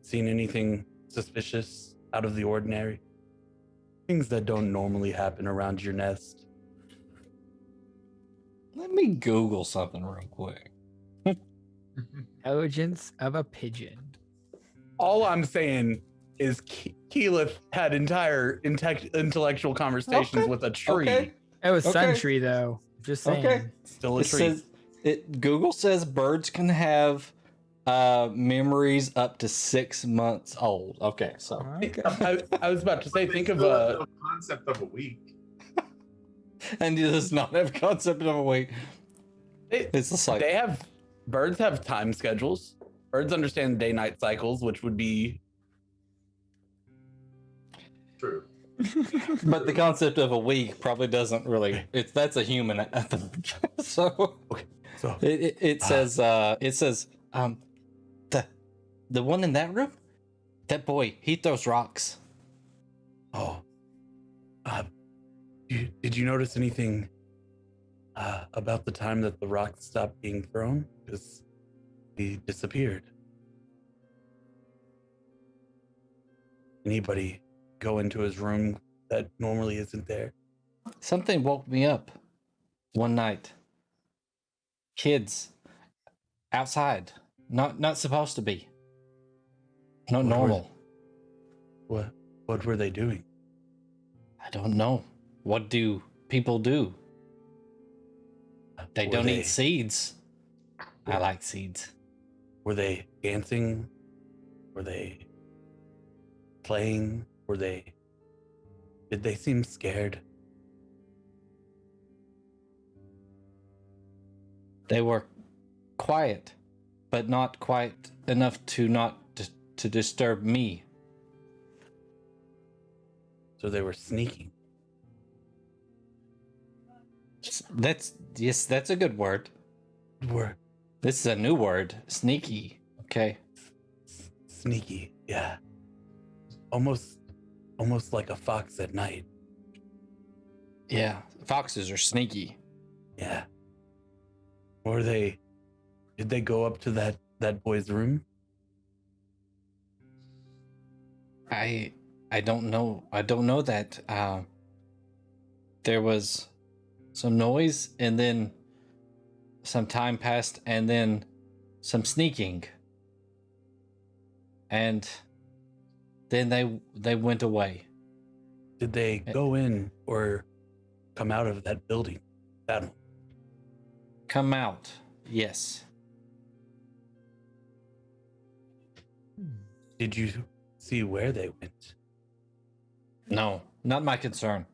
seen anything suspicious, out of the ordinary? Things that don't normally happen around your nest? Let me Google something real quick. Intelligence of a pigeon. All I'm saying is Keyleth had entire intellectual conversations with a tree. Okay. It was Okay. Suntree though. Just saying. Okay. Still a It tree. says Google says birds can have memories up to 6 months old. Okay, so Okay. I was about to say, think of the concept of a week. and it does not have concept of a week. It's just like birds have time schedules. Birds understand day-night cycles, which would be True. but the concept of a week probably doesn't really. That's a human. So okay. So it says the one in that room, that boy, he throws rocks. oh, did you notice anything about the time that the rocks stopped being thrown? Because he disappeared. Anybody go into his room that normally isn't there? Something woke me up one night. Kids outside, not supposed to be. Not normal. What were they doing? I don't know. What do people do? They don't eat seeds. I like seeds. Were they dancing? Were they playing? Did they seem scared? They were quiet, but not quiet enough to disturb me. So they were sneaking. That's a good word. Were This is a new word, sneaky. Okay. sneaky, yeah. Almost like a fox at night. Yeah, foxes are sneaky. Yeah. Did they go up to that boy's room? I I don't know. I don't know that. There was some noise, and then some time passed, and then some sneaking, and then they went away. Did they go in or come out of that building? That one. Come out. Yes. Did you see where they went? No, not my concern.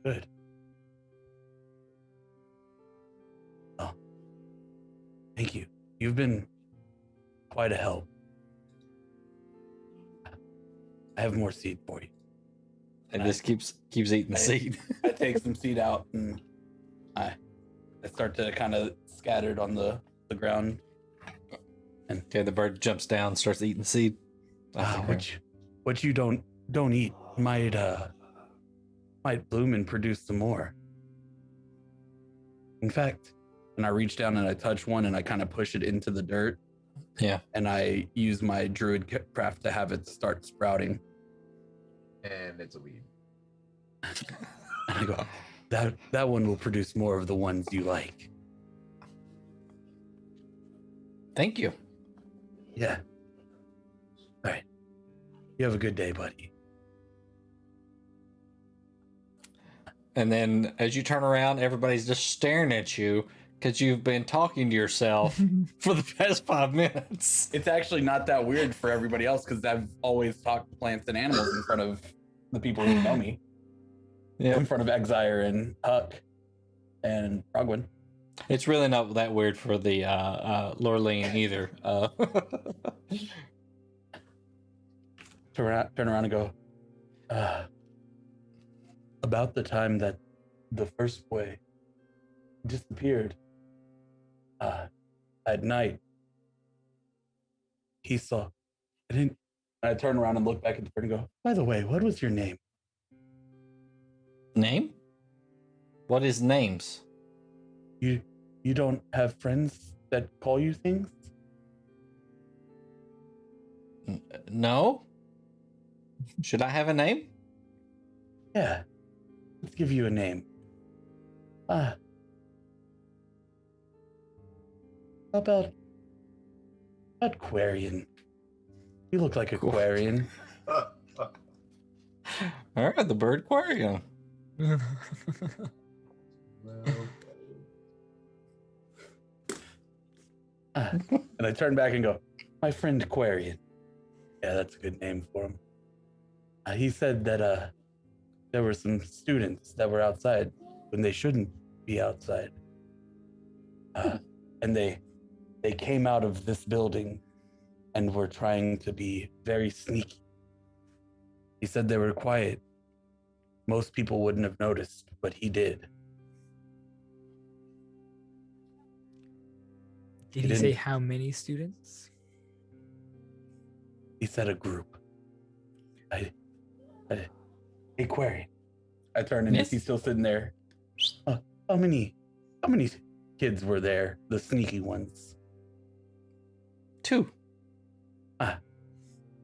Good. Oh, thank you. You've been quite a help. I have more seed for you. And this keeps eating the seed. I take some seed out and I start to kind of scattered on the ground. And Okay, the bird jumps down, starts eating the seed. what you don't eat might bloom and produce some more. In fact, and I reach down and I touch one and I kind of push it into the dirt. Yeah. And I use my druid craft to have it start sprouting. And it's a weed. And I go, that one will produce more of the ones you like. Thank you. Yeah. All right. You have a good day, buddy. And then as you turn around, everybody's just staring at you because you've been talking to yourself for the past 5 minutes. It's actually not that weird for everybody else because I've always talked to plants and animals in front of the people who know me. Yeah. In front of Exire and Huck and Frogwin. It's really not that weird for the Lorleen either. Turn around and go, about the time that the first boy disappeared, at night, he saw, I turn around and look back at the bird and go, by the way, what was your name? Name? What is names? You don't have friends that call you things? No? Should I have a name? Yeah. Let's give you a name. How about Quarian? You look like a Quarian. All right, the bird aquarium. And I turn back and go, my friend Quarian. Yeah, that's a good name for him. He said that there were some students that were outside when they shouldn't be outside. And they came out of this building and were trying to be very sneaky. He said they were quiet. Most people wouldn't have noticed, but he did. Did he say how many students? He said a group. Hey, Quarian. I turn and Yes? he's still sitting there. How many kids were there? The sneaky ones. 2.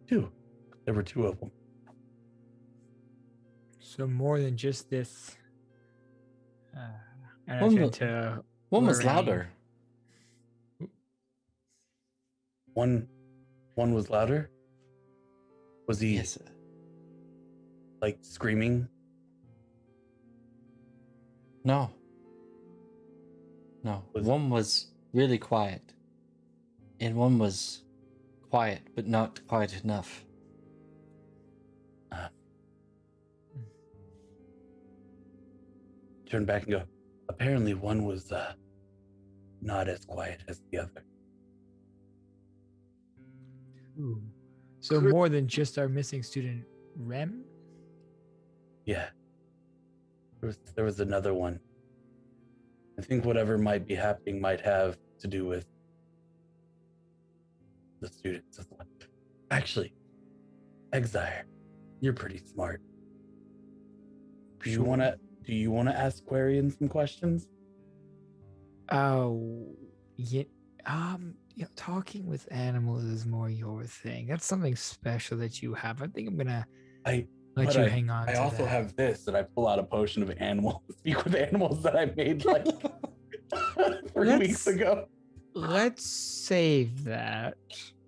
2. There were 2 of them. So more than just this. And I One turn wa- to One was Lorraine. louder. One was louder. Was he Yes. like screaming? No. No. One was really quiet. And one was quiet, but not quiet enough. Turn back and go. Apparently, one was not as quiet as the other. Ooh. So more than just our missing student, Rem? Yeah. There was another one. I think whatever might be happening might have to do with the students as well. Actually, Exire, you're pretty smart. Do you wanna ask Quarian some questions? Oh, yeah. talking with animals is more your thing. That's something special that you have. I think I'm gonna let But you hang on I to also that. have this, and I pull out a potion of animal speak with animals that I made like 3 weeks ago. Let's save that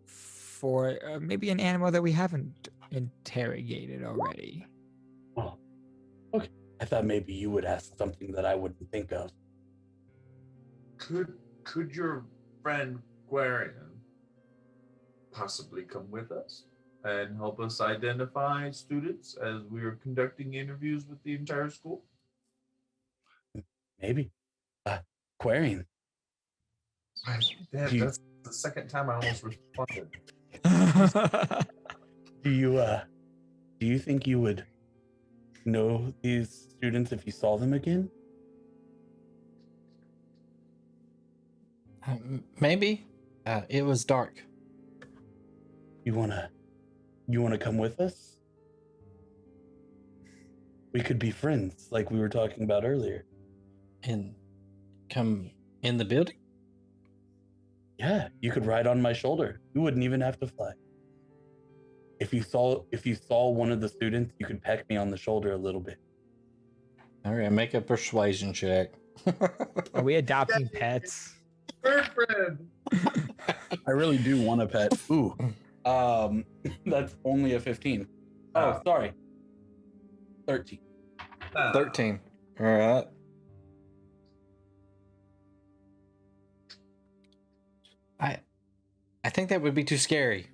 for maybe an animal that we haven't interrogated already. Oh, okay. I thought maybe you would ask something that I wouldn't think of. Could your friend Quarian possibly come with us and help us identify students as we are conducting interviews with the entire school? Maybe. Quarian. Damn, that's the second time I almost responded. Do you think you would know these students if you saw them again? Maybe. It was dark. You wanna come with us? We could be friends, like we were talking about earlier. And come in the building? Yeah, you could ride on my shoulder. You wouldn't even have to fly. If you saw one of the students, you could peck me on the shoulder a little bit. All right, make a persuasion check. Are we adopting pets? Bird friend. I really do want a pet. Ooh. That's only a 15. Oh, sorry. 13. 13. All right. I think that would be too scary.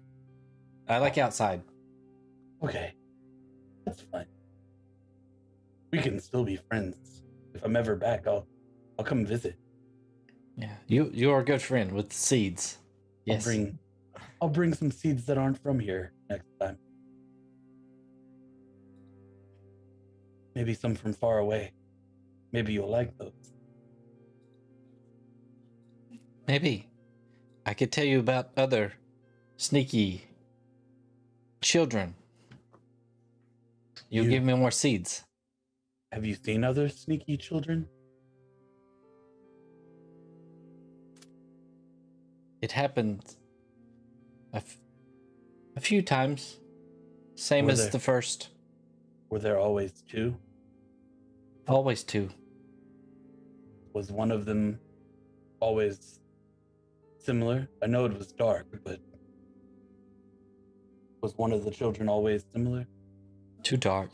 I like outside. Okay. That's fine. We can still be friends. If I'm ever back, I'll come visit. Yeah. You are a good friend with seeds. Yes. I'll bring some seeds that aren't from here next time. Maybe some from far away. Maybe you'll like those. Maybe. I could tell you about other sneaky children. You'll give me more seeds. Have you seen other sneaky children? It happened a few times. Same as the first. Were there always two? Always two. Was one of them always similar? I know it was dark, but was one of the children always similar? Too dark.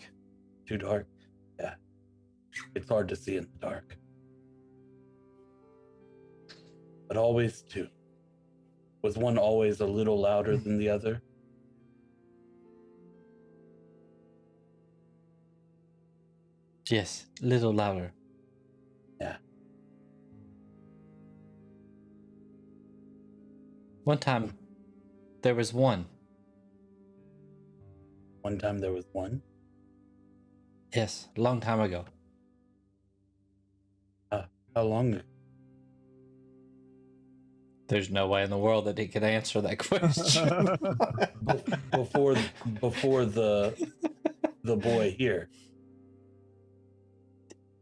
Too dark? Yeah. It's hard to see in the dark. But always two. Was one always a little louder than the other? Yes, a little louder. Yeah. One time, there was one. One time there was one? Yes, a long time ago. How long ago? There's no way in the world that he could answer that question. Before the boy here.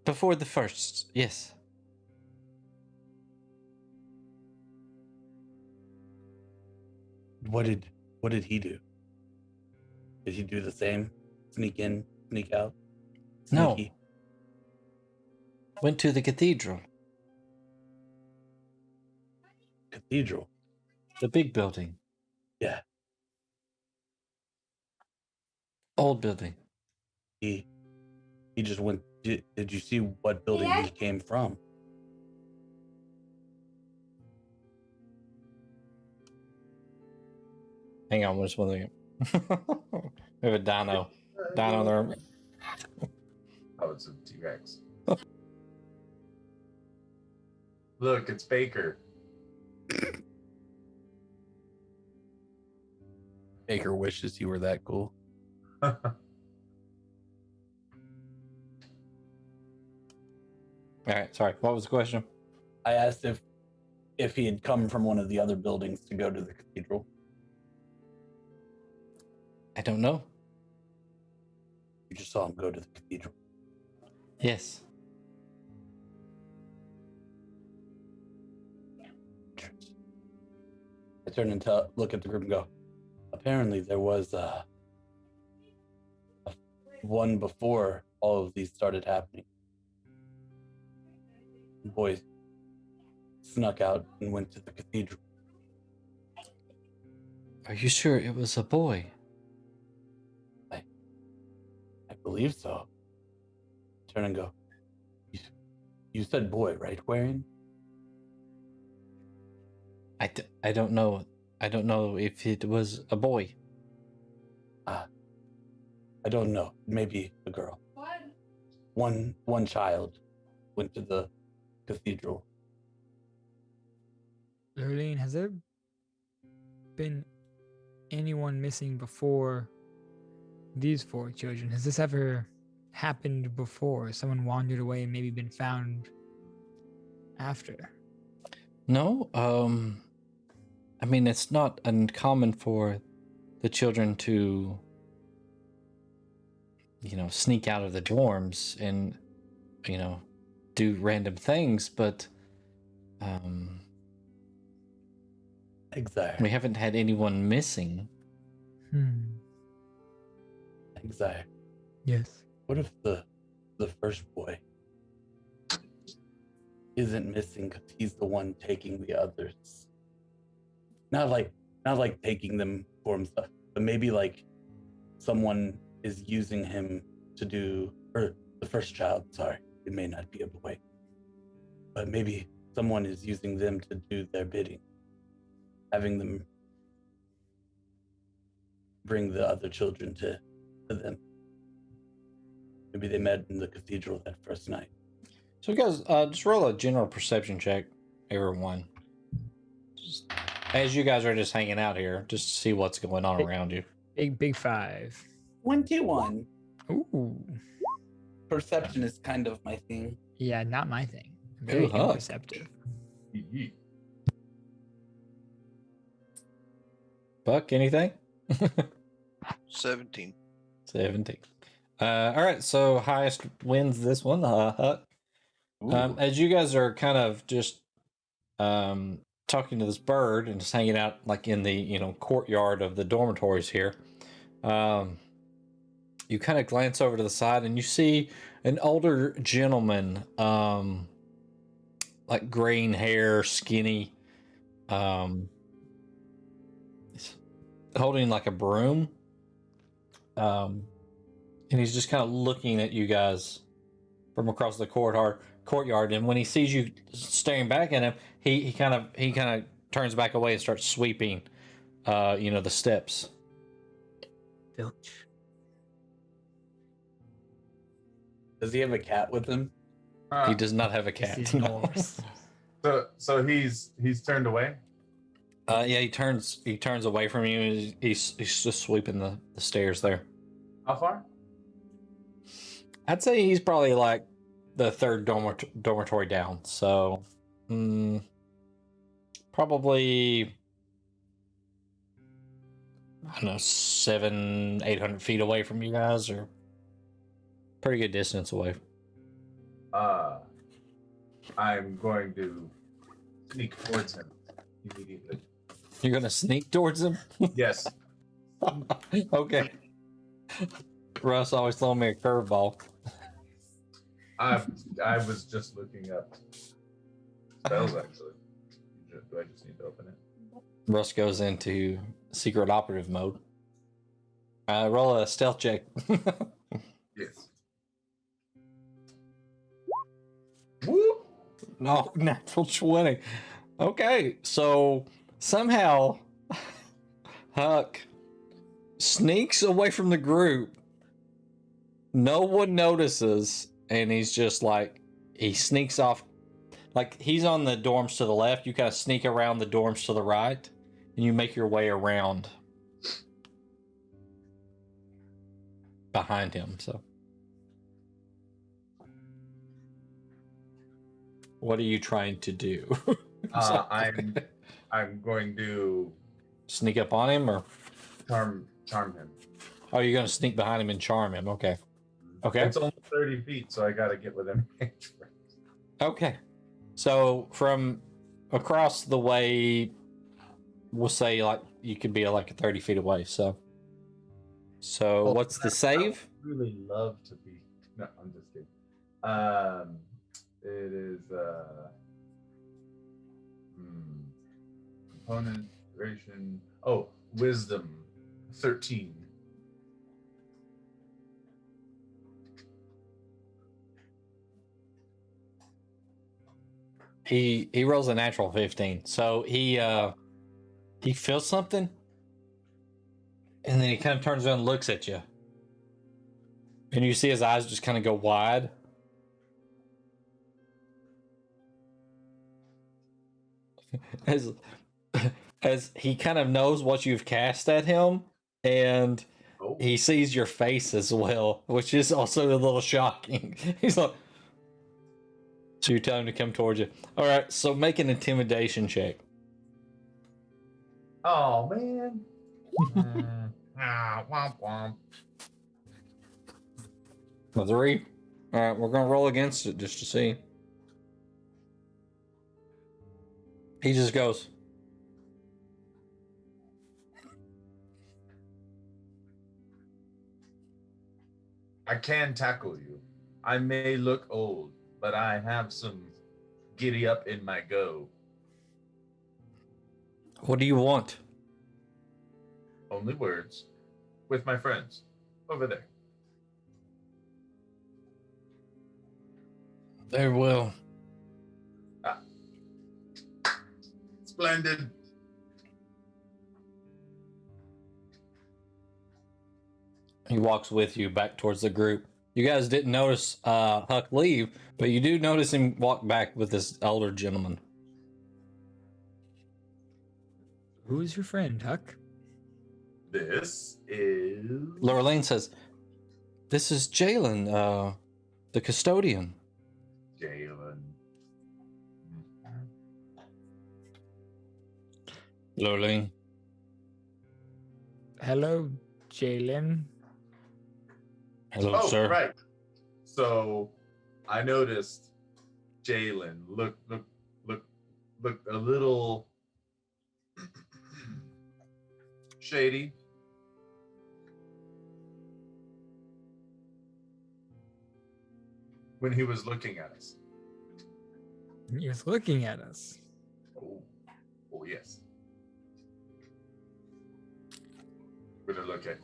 Before the first, yes. What did he do? Did he do the same? Sneak in, sneak out? No. Sneaky? Went to the cathedral. Cathedral? The big building. Yeah. Old building. He just went. Did you see what building he came from? Hang on, just one second. We have a dino. Dino there. Oh, it's a T-Rex. Look, it's Baker. Baker wishes you were that cool. All right, sorry. What was the question? I asked if he had come from one of the other buildings to go to the cathedral. I don't know. You just saw him go to the cathedral. Yes. turn and look at the group and go, apparently there was a one before all of these started happening. The boy snuck out and went to the cathedral. Are you sure it was a boy? I believe so. Turn and go, you said boy, right, Warian? I don't know. I don't know if it was a boy. I don't know. Maybe a girl. What? One child went to the cathedral. Lurleen, has there been anyone missing before these 4 children? Has this ever happened before? Someone wandered away and maybe been found after? No, I mean, it's not uncommon for the children to, sneak out of the dorms and, do random things, but Exactly. we haven't had anyone missing. Exactly. Yes. What if the first boy isn't missing because he's the one taking the others? Not like taking them for himself, but maybe like someone is using him to do, or the first child, sorry, it may not be a boy, but maybe someone is using them to do their bidding, having them bring the other children to them. Maybe they met in the cathedral that first night. So you guys, just roll a general perception check, everyone. Just, as you guys are just hanging out here, just to see what's going on around you. Big 5. 21. Ooh. Perception is kind of my thing. Yeah, not my thing. Very Huck. imperceptive. Buck, anything? 17. 17. All right, so highest wins this one. Huck. As you guys are kind of just talking to this bird and just hanging out like in the courtyard of the dormitories here, you kind of glance over to the side and you see an older gentleman, like green hair, skinny, holding like a broom, and he's just kind of looking at you guys from across the courtyard. And when he sees you staring back at him, he kind of turns back away and starts sweeping, the steps. Filch. Does he have a cat with him? He does not have a cat. This is No. Norse. So he's turned away. Yeah, he turns away from you. And he's just sweeping the stairs there. How far? I'd say he's probably like the third dormitory down. So, probably, I don't know, 700-800 feet away from you guys, or pretty good distance away. I'm going to sneak towards him immediately. You're gonna sneak towards him? Yes. Okay. Russ always throwing me a curveball. I was just looking up spells actually. Do I just need to open it? Russ goes into secret operative mode. Roll a stealth check. Yes. Whoop! No, natural 20. Okay, so somehow Huck sneaks away from the group. No one notices, and he's just like, he sneaks off. Like, he's on the dorms to the left. You kind of sneak around the dorms to the right, and you make your way around behind him. So, what are you trying to do? I'm going to Sneak up on him, or charm him. oh, you're gonna sneak behind him and charm him? Okay. Okay. It's only 30 feet, so I gotta get within range first. Okay. So from across the way we'll say like you could be like 30 feet away. So Oh, what's the I save? would really love to be. No, I'm just kidding. It is component duration. Oh, wisdom, 13. He rolls a natural 15. So he feels something, and then he kind of turns around and looks at you. And you see his eyes just kind of go wide. As he kind of knows what you've cast at him, and Oh, he sees your face as well, which is also a little shocking. He's like, so you tell him to come towards you. All right, so make an intimidation check. oh man. Womp womp. A 3. All right, we're gonna roll against it just to see. He just goes, I can tackle you. I may look old, but I have some giddy up in my go. "What do you want?" Only words. With my friends. Over there. Very well. Splendid. He walks with you back towards the group. You guys didn't notice Huck leave, but you do notice him walk back with this older gentleman. Who is your friend, Huck? This is Lorraine says, "This is Jalen, the custodian." Jalen. Lorraine. Hello, Jalen. Hello, Oh, sir. right. So I noticed Jalen looked a little shady. When he was looking at us. He was looking at us. Oh yes. We're gonna look at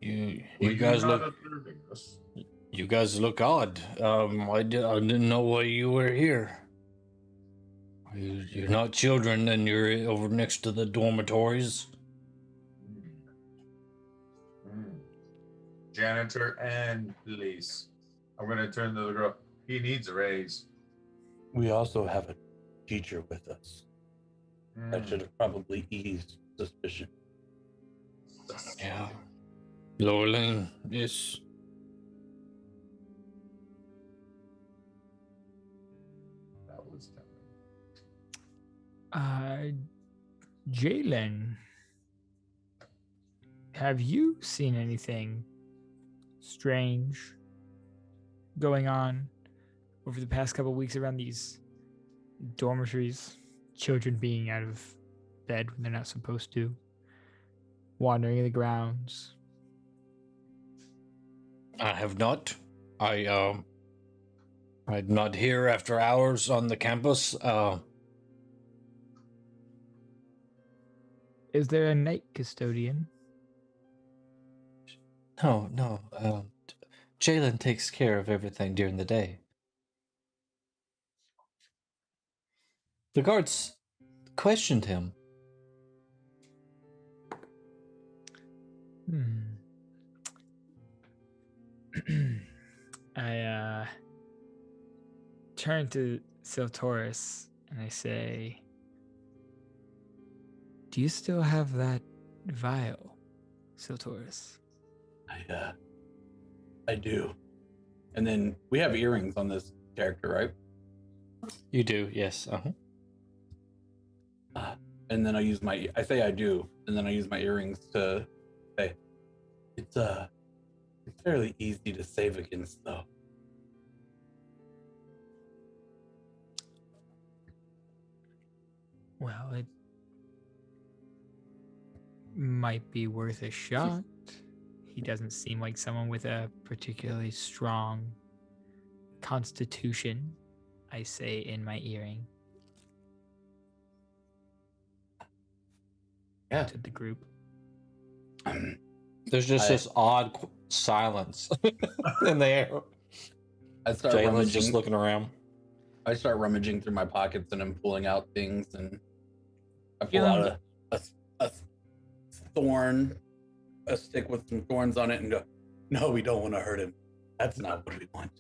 You Were guys not look. observing us? You guys look odd. I didn't know why you were here. You're not children, and you're over next to the dormitories. Janitor and police. I'm gonna turn to the girl. He needs a raise. We also have a teacher with us. That should have probably eased suspicion. Yeah. Lorraine, yes. That was tempting. Jalen, have you seen anything strange going on over the past couple of weeks around these dormitories? Children being out of bed when they're not supposed to, wandering in the grounds. I have not. I'm not here after hours on the campus. Is there a night custodian? No. Jalen takes care of everything during the day. The guards questioned him. I turn to Siltoris and I say, "Do you still have that vial, Siltoris?" I do. And then we have earrings on this character, right? You do, yes. And then I say I do, and then I use my earrings to say, it's fairly easy to save against, though. Well, might be worth a shot. He doesn't seem like someone with a particularly strong constitution, I say in my earring. Yeah. To the group. There's just this odd silence in the air. I start Jalen's rummaging. just looking around. I start rummaging through my pockets and I'm pulling out things, and I pull Feeling- out a thorn, a stick with some thorns on it, and go, "No, we don't want to hurt him. That's not what we want."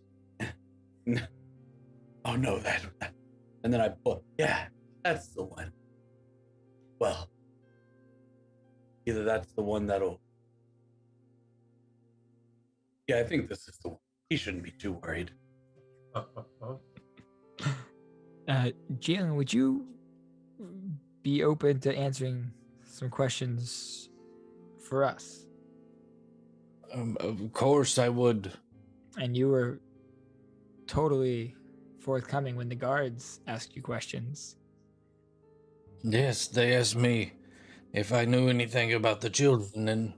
Oh no, that. And then I pull. Yeah, that's the one. Well, either that's the one that'll. Yeah, I think this is the one. He shouldn't be too worried. Jalen, would you be open to answering some questions for us? Of course I would. And you were totally forthcoming when the guards asked you questions. Yes, they asked me if I knew anything about the children, and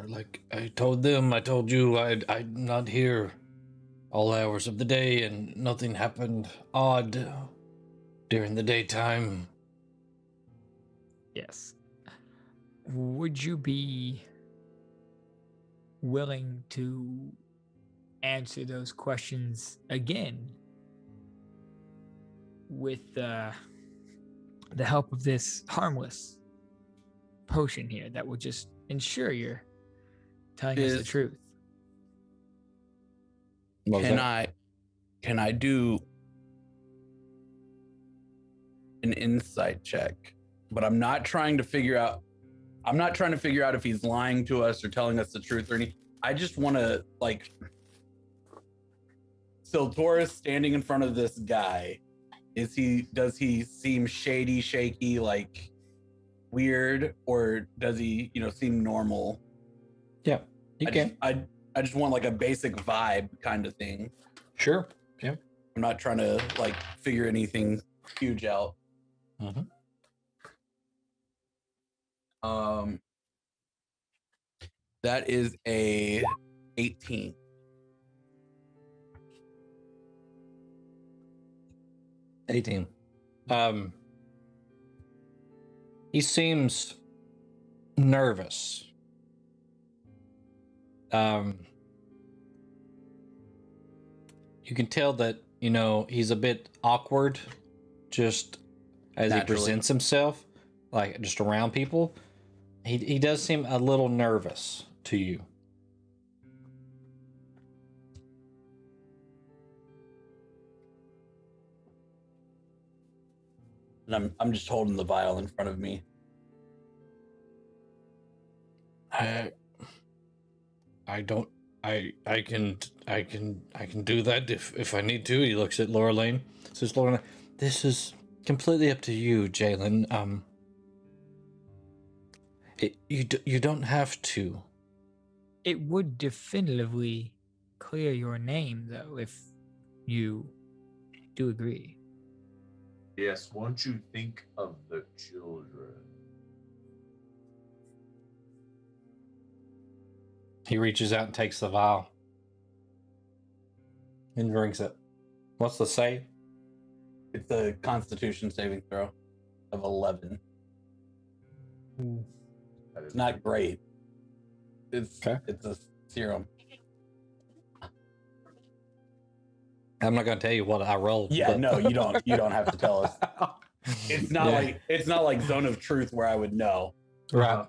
like I told you, I'm not here all hours of the day, and nothing happened odd during the daytime. Yes. Would you be willing to answer those questions again with the help of this harmless potion here that will just ensure you're telling us the truth? Can I do an insight check? But I'm not trying to figure out if he's lying to us or telling us the truth or anything. I just want to, like, so Taurus standing in front of this guy, does he seem shady, shaky, like weird, or does he, seem normal? Yeah, you can. I just want like a basic vibe kind of thing. Sure. Yeah. I'm not trying to like figure anything huge out. Mm-hmm. That is a 18. He seems nervous. You can tell that, he's a bit awkward just as Naturally. he presents himself, like just around people. He does seem a little nervous to you. And I'm just holding the vial in front of me. I can do that if I need to. He looks at Laureline. Says, Laureline, this is completely up to you, Jalen. You don't have to. It would definitively clear your name, though, if you do agree. Yes, won't you think of the children? He reaches out and takes the vial and drinks it. What's the save? It's a Constitution saving throw of 11. It's not great. It's a serum. I'm not going to tell you what I rolled. Yeah, but... no, you don't have to tell us. It's not like Zone of Truth where I would know. Right.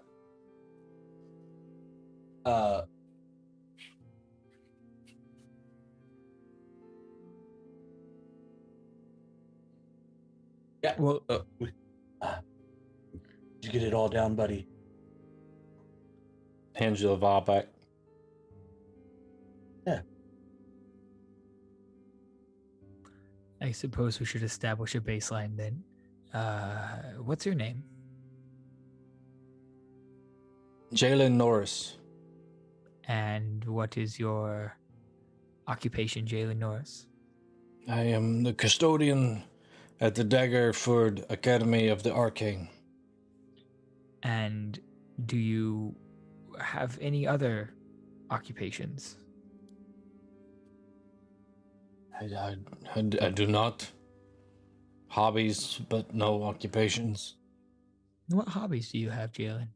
Yeah. Well, did you get it all down, buddy? Hands you the vial back. Yeah. I suppose we should establish a baseline then. What's your name? Jalen Norris. And what is your occupation, Jalen Norris? I am the custodian at the Daggerford Academy of the Arcane. And do you have any other occupations? I do not. Hobbies, but no occupations. What hobbies do you have, Jalen?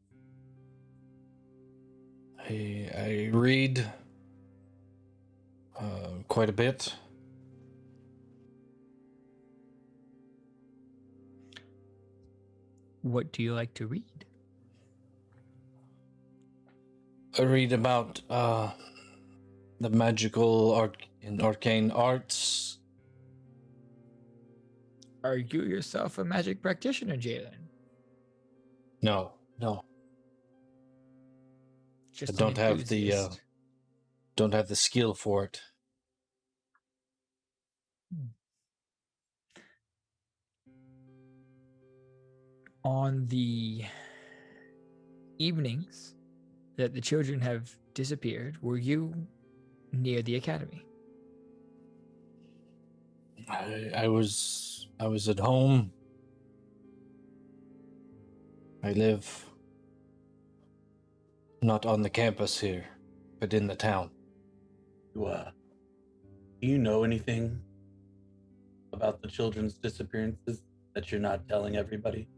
I read quite a bit. What do you like to read? I read about the magical and arcane arts. Are you yourself a magic practitioner, Jalen? No. Just I don't an have the enthusiast. don't have the skill for it. On the evenings that the children have disappeared, were you near the academy? I was at home. I live not on the campus here, but in the town. Do you know anything about the children's disappearances that you're not telling everybody?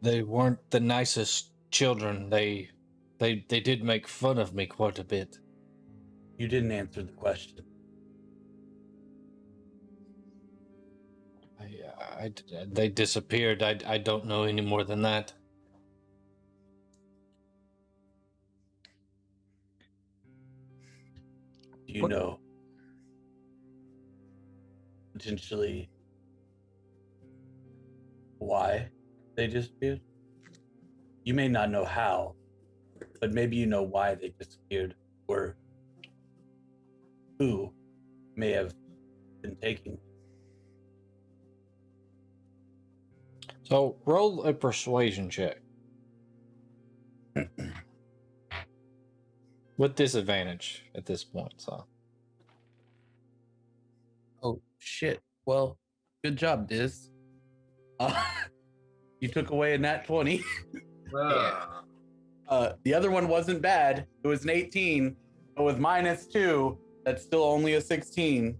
They weren't the nicest children. They did make fun of me quite a bit. You didn't answer the question. They disappeared. I don't know any more than that. Do you What- know potentially why they disappeared? You may not know how, but maybe you know why they disappeared, or who may have been taking. So roll a persuasion check. With disadvantage at this point, so. Oh shit! Well, good job, Diz. You took away a nat 20. The other one wasn't bad. It was an 18, but with -2, that's still only a 16.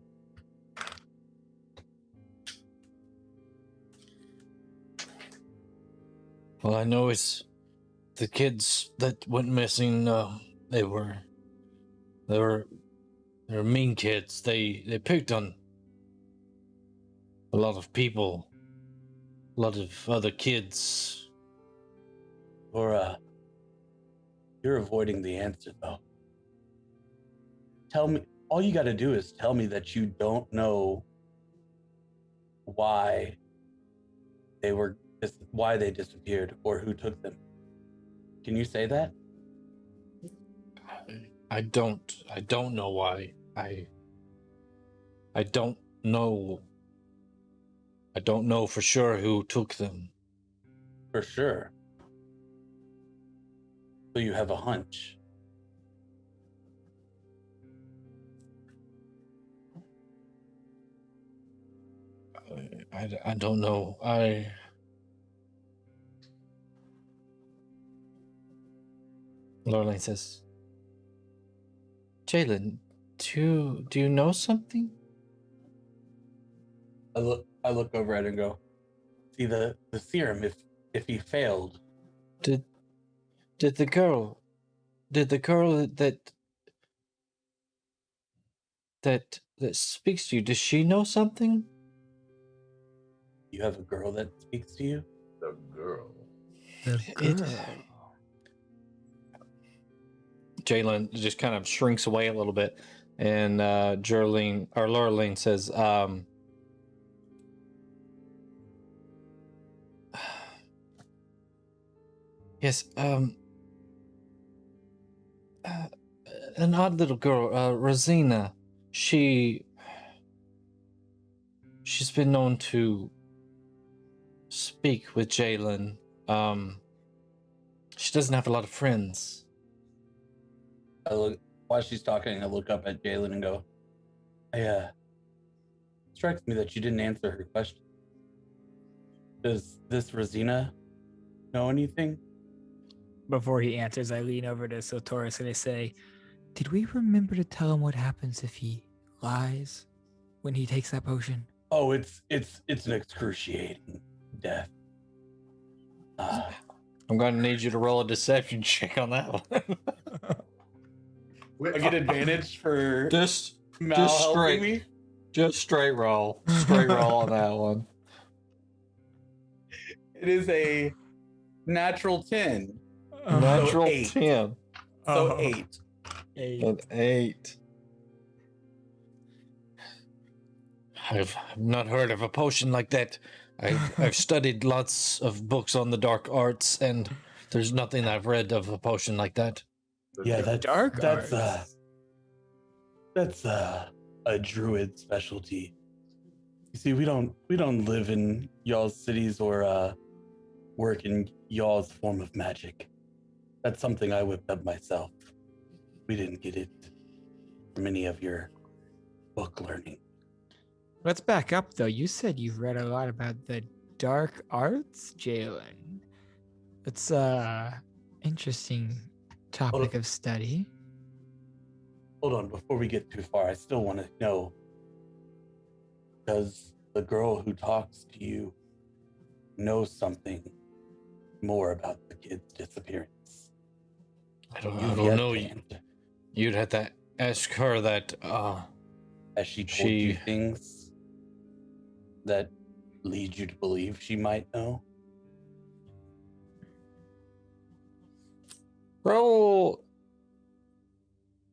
Well, I know it's the kids that went missing. They were mean kids. They picked on a lot of people, a lot of other kids. Or you're avoiding the answer though. Tell me. All you got to do is tell me that you don't know why they disappeared or who took them. Can you say that? I don't know why. I don't know. I don't know for sure who took them. For sure. So you have a hunch. I don't know. Lorraine says, Jalen, do you know something? I look over at it and go, see the serum, if he failed. Did the girl that speaks to you, does she know something? You have a girl that speaks to you? The girl. Jalen just kind of shrinks away a little bit, and Lorraine says, yes, an odd little girl, Rosina. She's been known to speak with Jalen. She doesn't have a lot of friends. I While she's talking, I look up at Jalen and go, strikes me that you didn't answer her question. Does this Rosina know anything? Before he answers, I lean over to Sotoris and I say, "Did we remember to tell him what happens if he lies when he takes that potion?" Oh, it's an excruciating death. I'm going to need you to roll a deception check on that one. I get advantage for just Mal helping straight. me. Just straight roll. Straight roll on that one. It is a natural 10. Natural 8. 10. So 8. An 8. I've not heard of a potion like that. I've studied lots of books on the dark arts, and there's nothing I've read of a potion like that. Yeah, that's a druid specialty. You see, we don't live in y'all's cities or work in y'all's form of magic. That's something I whipped up myself. We didn't get it from any of your book learning. Let's back up, though. You said you've read a lot about the dark arts, Jalen. It's interesting topic of study. Hold on, before we get too far, I still want to know, does the girl who talks to you know something more about the kid's disappearance? I don't know. You'd have to ask her that. Has she told you things that lead you to believe she might know? Roll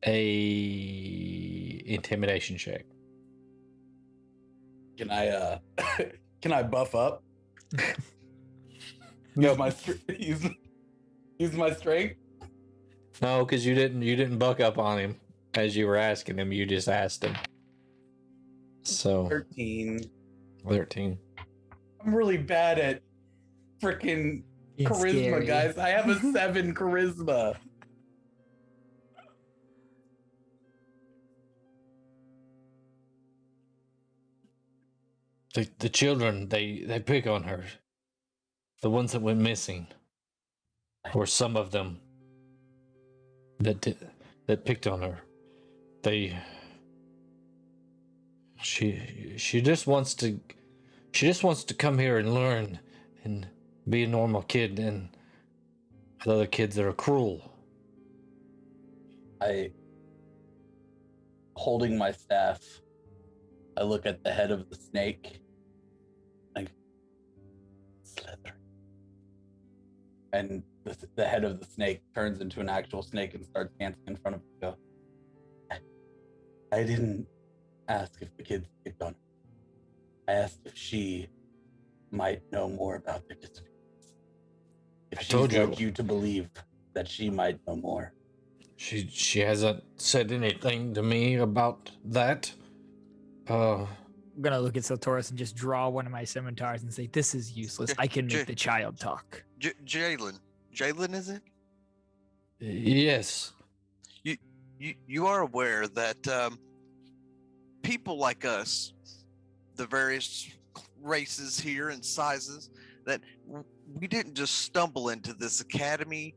a intimidation check. Can I can I buff up? No. Use my strength? No, because you didn't buck up on him as you were asking him. You just asked him. So 13. 13. I'm really bad at freaking charisma, scary. guys. I have a 7 charisma. The children, they pick on her. The ones that went missing, or some of them that picked on her. She just wants to come here and learn and be a normal kid, and the other kids that are cruel. Holding my staff, I look at the head of the snake, like, slither. And the head of the snake turns into an actual snake and starts dancing in front of me. Go, I didn't ask if the kids picked on her. I asked if she might know more about their disappearance. If she led you to believe that she might know more. She hasn't said anything to me about that. I'm gonna look at Sotoris and just draw one of my scimitars and say, "This is useless. I can make the child talk." Jalen, is it? Yes. You are aware that people like us, the various races here and sizes, that we didn't just stumble into this academy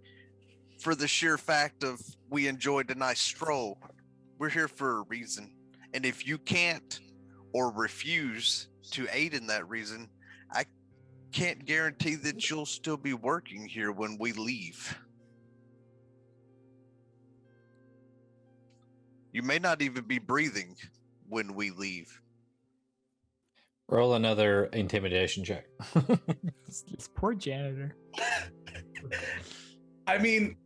for the sheer fact of we enjoyed a nice stroll. We're here for a reason. And if you can't or refuse to aid in that reason, I can't guarantee that you'll still be working here when we leave. You may not even be breathing when we leave. Roll another intimidation check. This poor janitor. I mean,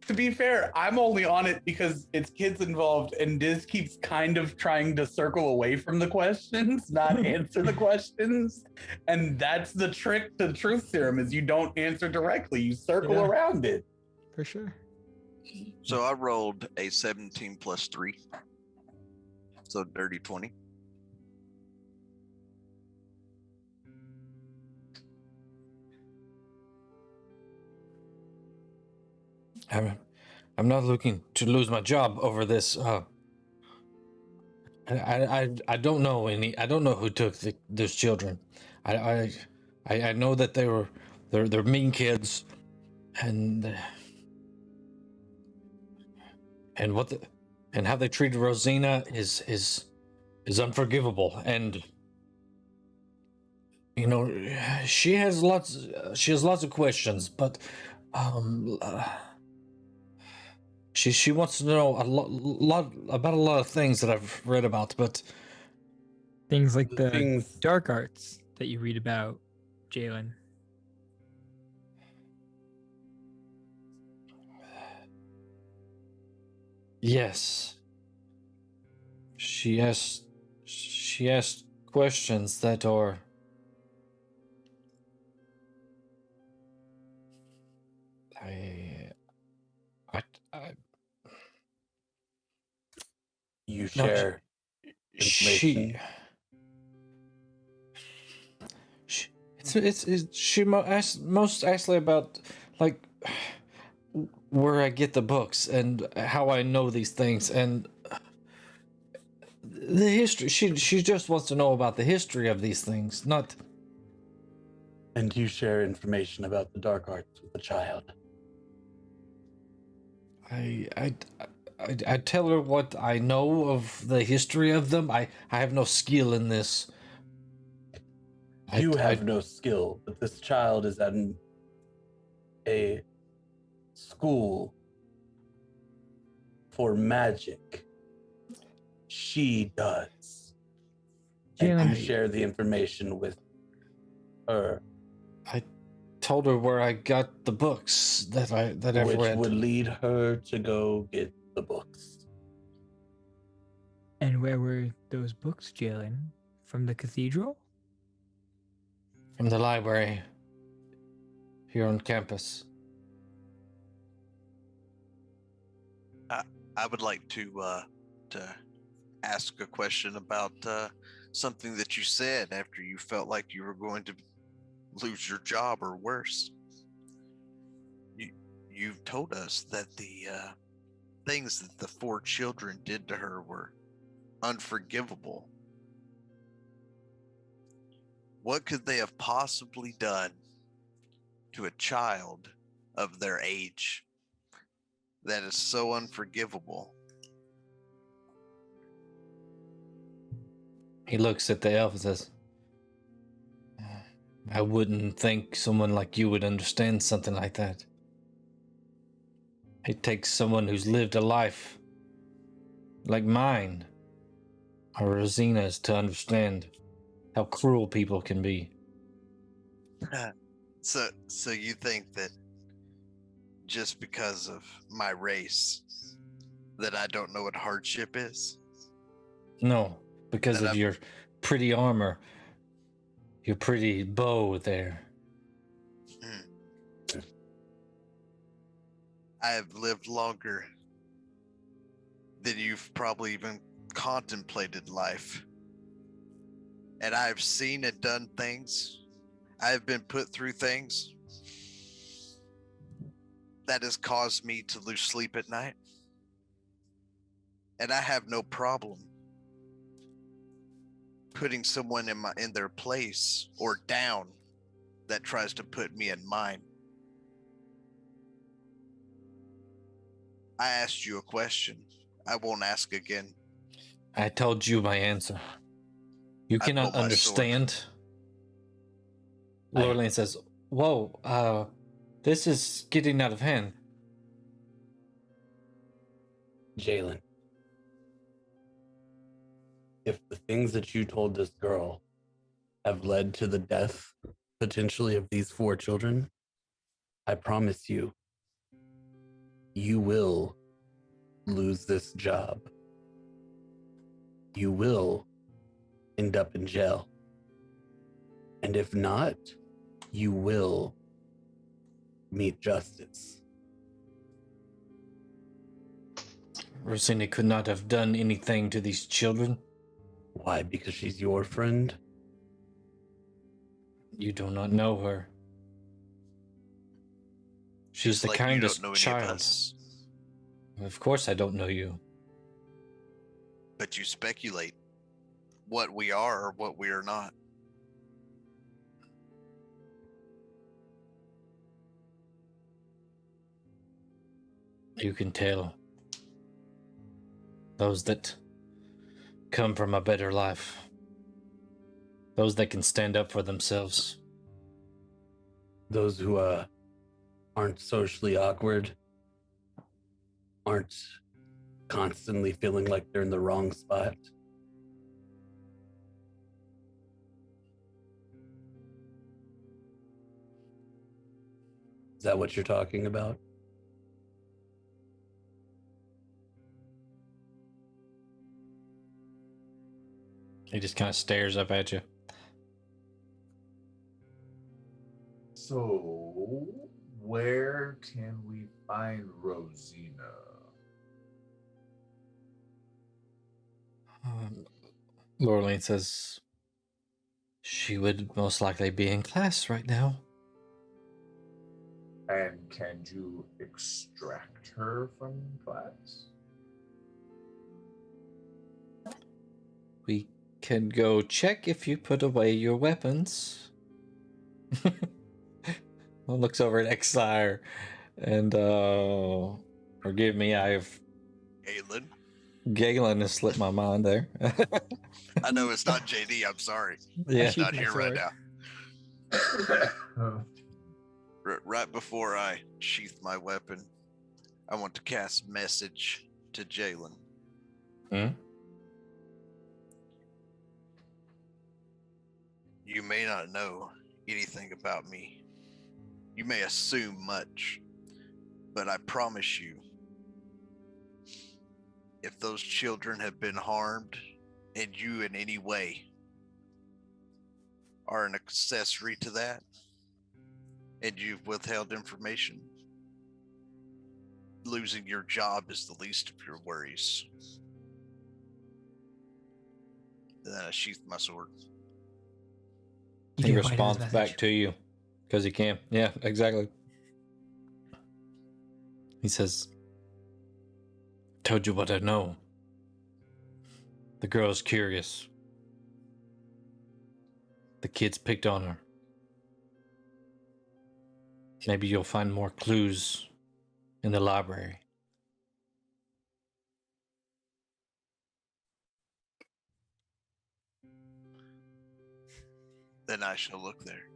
to be fair, I'm only on it because it's kids involved, and Diz keeps kind of trying to circle away from the questions, not answer the questions. And that's the trick to truth serum, is you don't answer directly, you circle around it. For sure. So I rolled a 17 plus 3. So dirty 20. I'm not looking to lose my job over this. I don't know any. I don't know who took those children. I know that they're mean kids, and what and how they treated Rosina is unforgivable. And you know, she has lots of questions, but she wants to know a lot about a lot of things that I've read about, but Things like The the things dark arts that you read about, Jalen. yes, she asked questions that are I I you no, share she information. it's she most actually about like where I get the books and how I know these things and the history. She just wants to know about the history of these things, not. And you share information about the dark arts with the child. I tell her what I know of the history of them. I have no skill in this. You have no skill, but this child is at a school for magic. She does. And you share the information with her. I told her where I got the books that I've read. Which would lead her to go get the books. And where were those books, Jalen? From the cathedral? From the library here on campus. I would like to ask a question about something that you said after you felt like you were going to lose your job or worse. You've told us that the things that the 4 children did to her were unforgivable. What could they have possibly done to a child of their age that is so unforgivable? He looks at the elf and says, I wouldn't think someone like you would understand something like that. It takes someone who's lived a life like mine or Rosina's to understand how cruel people can be. So you think that just because of my race that I don't know what hardship is? No, because That of your pretty armor, your pretty bow there. I have lived longer than you've probably even contemplated life. And I've seen and done things. I've been put through things that has caused me to lose sleep at night. And I have no problem putting someone in their place or down that tries to put me in mine. I asked you a question. I won't ask again. I told you my answer. You cannot understand. Lorelaine says, whoa, this is getting out of hand. Jalen, if the things that you told this girl have led to the death, potentially, of these 4 children, I promise you, you will lose this job. You will end up in jail. And if not, you will meet justice. Rosina could not have done anything to these children. Why? Because she's your friend? You do not know her. She's Just the like kindest you don't know child. any of us. Of course I don't know you. But you speculate what we are or what we are not. You can tell those that come from a better life, those that can stand up for themselves. Those who aren't socially awkward, aren't constantly feeling like they're in the wrong spot. Is that what you're talking about? He just kind of stares up at you. So, where can we find Rosina? Laureline says she would most likely be in class right now. And can you extract her from class? We can go check if you put away your weapons. One looks over at Exire and forgive me, Galen has slipped my mind there. I know it's not JD. I'm sorry. Yeah. He's not my here right sword. now. Right before I sheath my weapon, I want to cast message to Jalen. Hmm? You may not know anything about me. You may assume much, but I promise you, if those children have been harmed and you in any way are an accessory to that, and you've withheld information, losing your job is the least of your worries. And then I sheathed my sword. You He do abide his responds back message. to you because he can. Yeah, exactly. He says, told you what I know. The girl's curious. The kids picked on her. Maybe you'll find more clues in the library. Then I shall look there.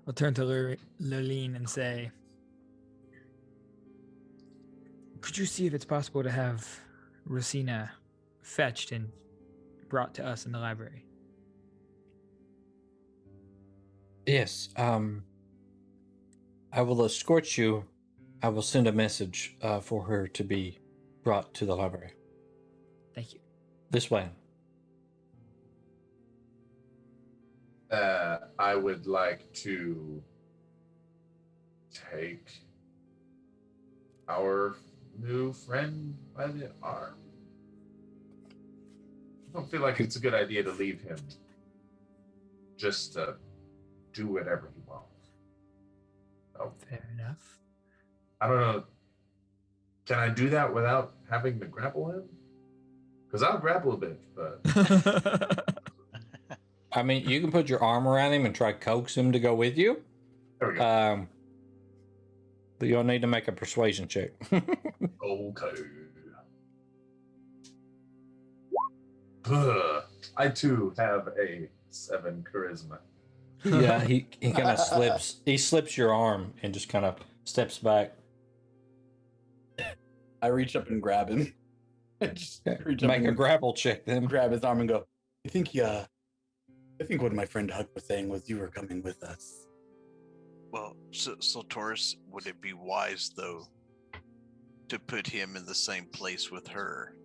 I'll turn to Lurleen and say, could you see if it's possible to have Rosina fetched and brought to us in the library? Yes, I will escort you. I will send a message for her to be brought to the library. Thank you. This way. I would like to take our new friend by the arm. I don't feel like it's a good idea to leave him just to do whatever he wants. Oh, Fair enough. I don't know. Can I do that without having to grapple him? Because I'll grapple a bit, but I mean, you can put your arm around him and try to coax him to go with you. there we go. But you'll need to make a persuasion check. Okay. I too have a 7 charisma. Yeah, he kind of slips. He slips your arm and just kind of steps back. I reach up and grab him. Just reach up Make a and grapple check then. grab his arm and go, I think what my friend Huck was saying was you were coming with us. Well, so Taurus, would it be wise though to put him in the same place with her?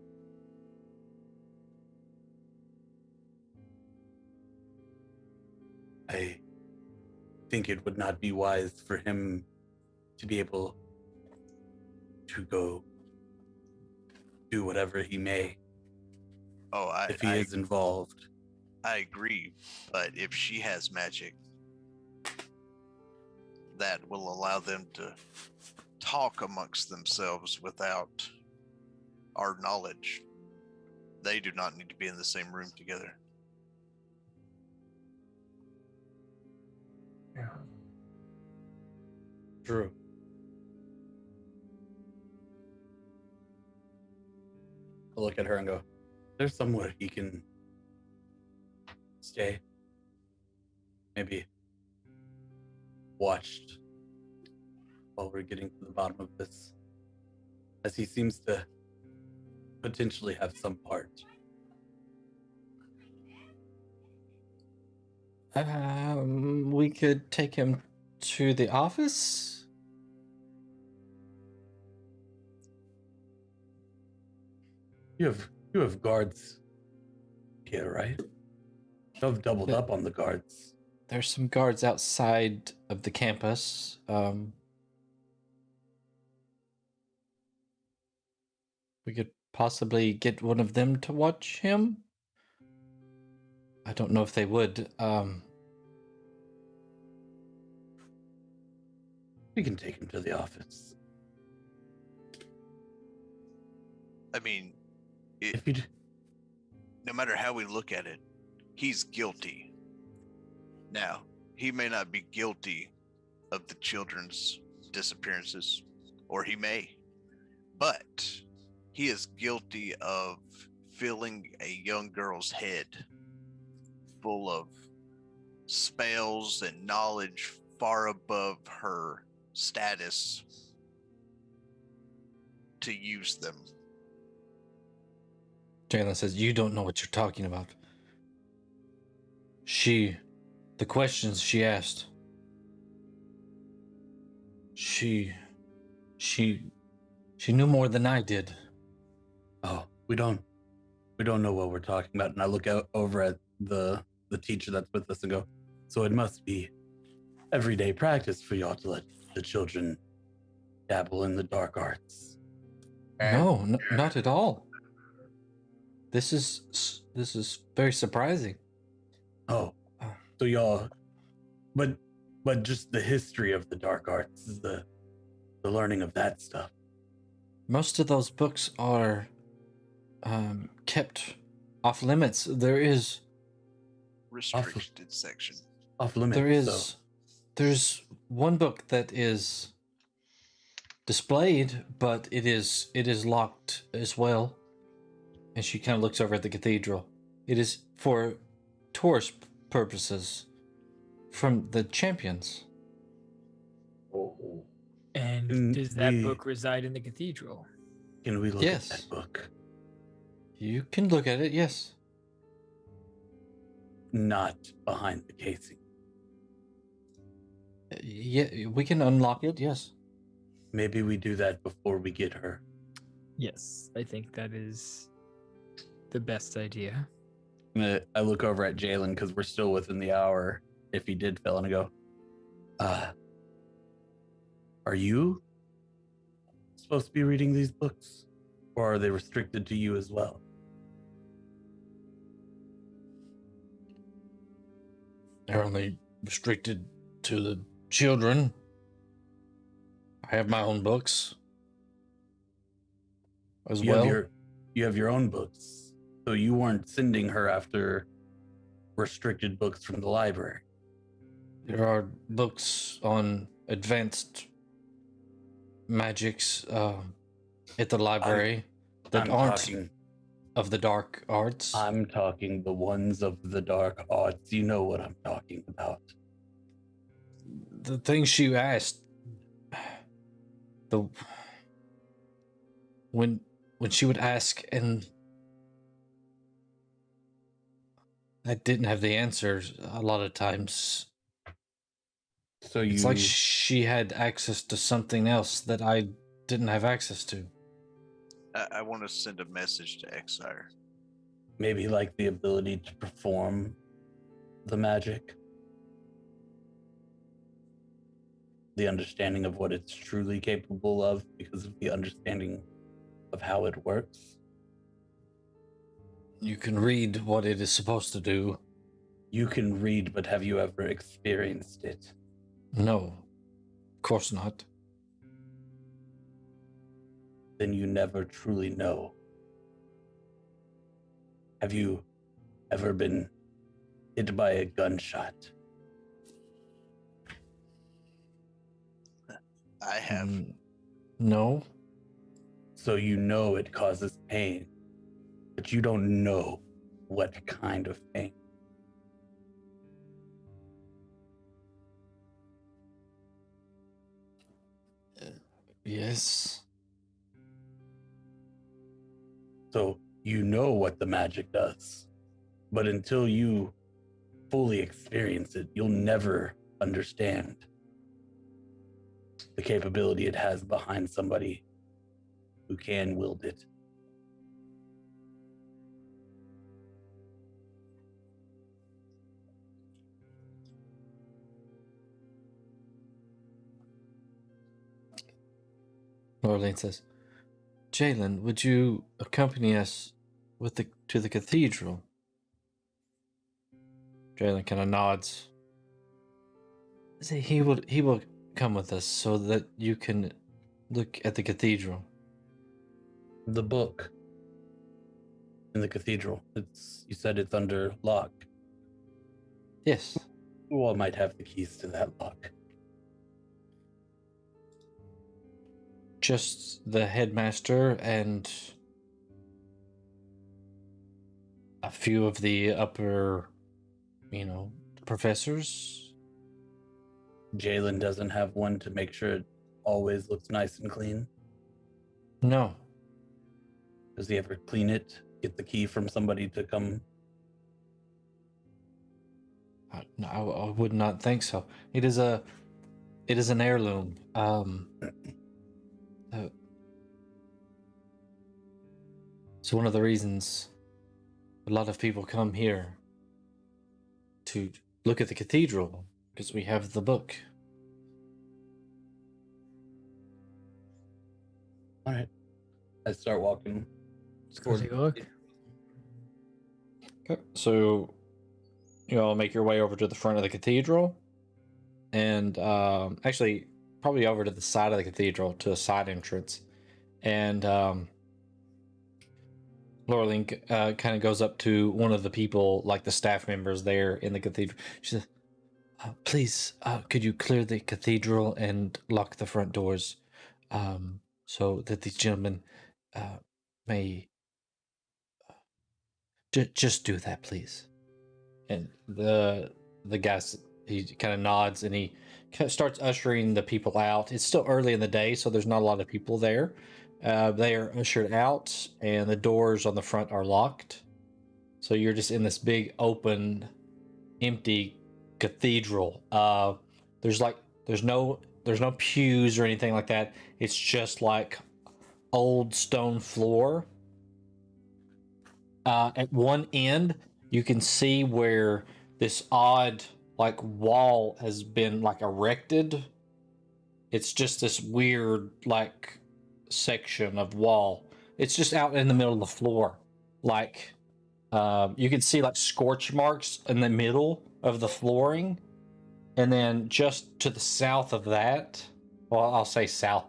I think it would not be wise for him to be able to go do whatever he may Oh, if he is involved. I agree, but if she has magic, that will allow them to talk amongst themselves without our knowledge. They do not need to be in the same room together. True. I'll look at her and go, there's somewhere he can stay. Maybe watched while we're getting to the bottom of this, as he seems to potentially have some part. We could take him to the office. You have guards here, right? You have doubled up on the guards. There's some guards outside of the campus. We could possibly get one of them to watch him. I don't know if they would. We can take him to the office. I mean, If you no matter how we look at it, he's guilty. Now, he may not be guilty of the children's disappearances, or he may, but he is guilty of filling a young girl's head full of spells and knowledge far above her status to use them. Jalen says, "You don't know what you're talking about. The questions she asked, she knew more than I did." Oh, we don't know what we're talking about. And I look out over at the teacher that's with us and go, so it must be everyday practice for y'all to let the children dabble in the dark arts. No, not at all. This is very surprising. Oh, so y'all, but just the history of the dark arts is the learning of that stuff. Most of those books are kept off limits. There is Restricted section. Off limits. There's one book that is displayed, but it is locked as well. And she kind of looks over at the cathedral. It is for tourist purposes from the champions. And does that book reside in the cathedral? Can we look Yes. at that book? You can look at it, yes. Not behind the casing. Yeah, we can unlock it, yes. Maybe we do that before we get her. Yes, I think that is the best idea. I look over at Jalen because we're still within the hour. If he did fail, and I go, are you supposed to be reading these books, or are they restricted to you as well? They're only restricted to the children. I have my own books as You well. have your own books, so you weren't sending her after restricted books from the library. There are books on advanced magics at the library that I'm aren't talking- of the dark arts. I'm talking the ones of the dark arts. You know what I'm talking about. The things she asked, when she would ask and I didn't have the answers a lot of times. So It's like she had access to something else that I didn't have access to. I want to send a message to Exire. maybe like the ability to perform the magic, the understanding of what it's truly capable of because of the understanding of how it works. You can read what it is supposed to do. You can read, but have you ever experienced it? No, of course not. Then you never truly know. Have you ever been hit by a gunshot? I have. No. So you know it causes pain, but you don't know what kind of pain. Yes. So you know what the magic does, but until you fully experience it, you'll never understand the capability it has behind somebody who can wield it. Laureline says, Jalen, would you accompany us to the cathedral? Jalen kind of nods. He will come with us so that you can look at the cathedral. The book in the cathedral. You said it's under lock. Yes. Who all might have the keys to that lock? Just the headmaster and a few of the upper, professors. Jalen doesn't have one to make sure it always looks nice and clean. No. Does he ever clean it? Get the key from somebody to come? No, I would not think so. It is an heirloom. So one of the reasons a lot of people come here to look at the cathedral because we have the book. All right. I start walking. Let's go take a look. Okay, so you all make your way over to the front of the cathedral, and actually probably over to the side of the cathedral to a side entrance, and Laureline kind of goes up to one of the people, like the staff members there in the cathedral. She says, please, could you clear the cathedral and lock the front doors so that these gentlemen may... just do that, please. And the guy, he kind of nods and he kind of starts ushering the people out. It's still early in the day, so there's not a lot of people there. They are ushered out, and the doors on the front are locked. So you're just in this big, open, empty cathedral. There's no pews or anything like that. It's just like old stone floor. At one end, you can see where this odd wall has been erected. It's just this weird section of wall. It's just out in the middle of the floor. You can see scorch marks in the middle of the flooring, and then just to the south of that, well, I'll say south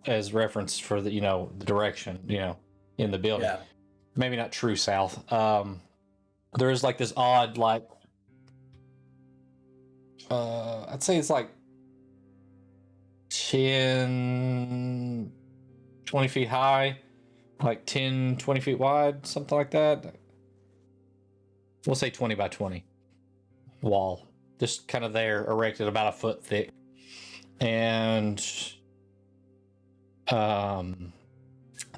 as reference for the the direction in the building. Yeah. Maybe not true south. There is this odd I'd say it's 10, 20 feet high, 10, 20 feet wide, something like that. We'll say 20 by 20 wall, just kind of there, erected about a foot thick. And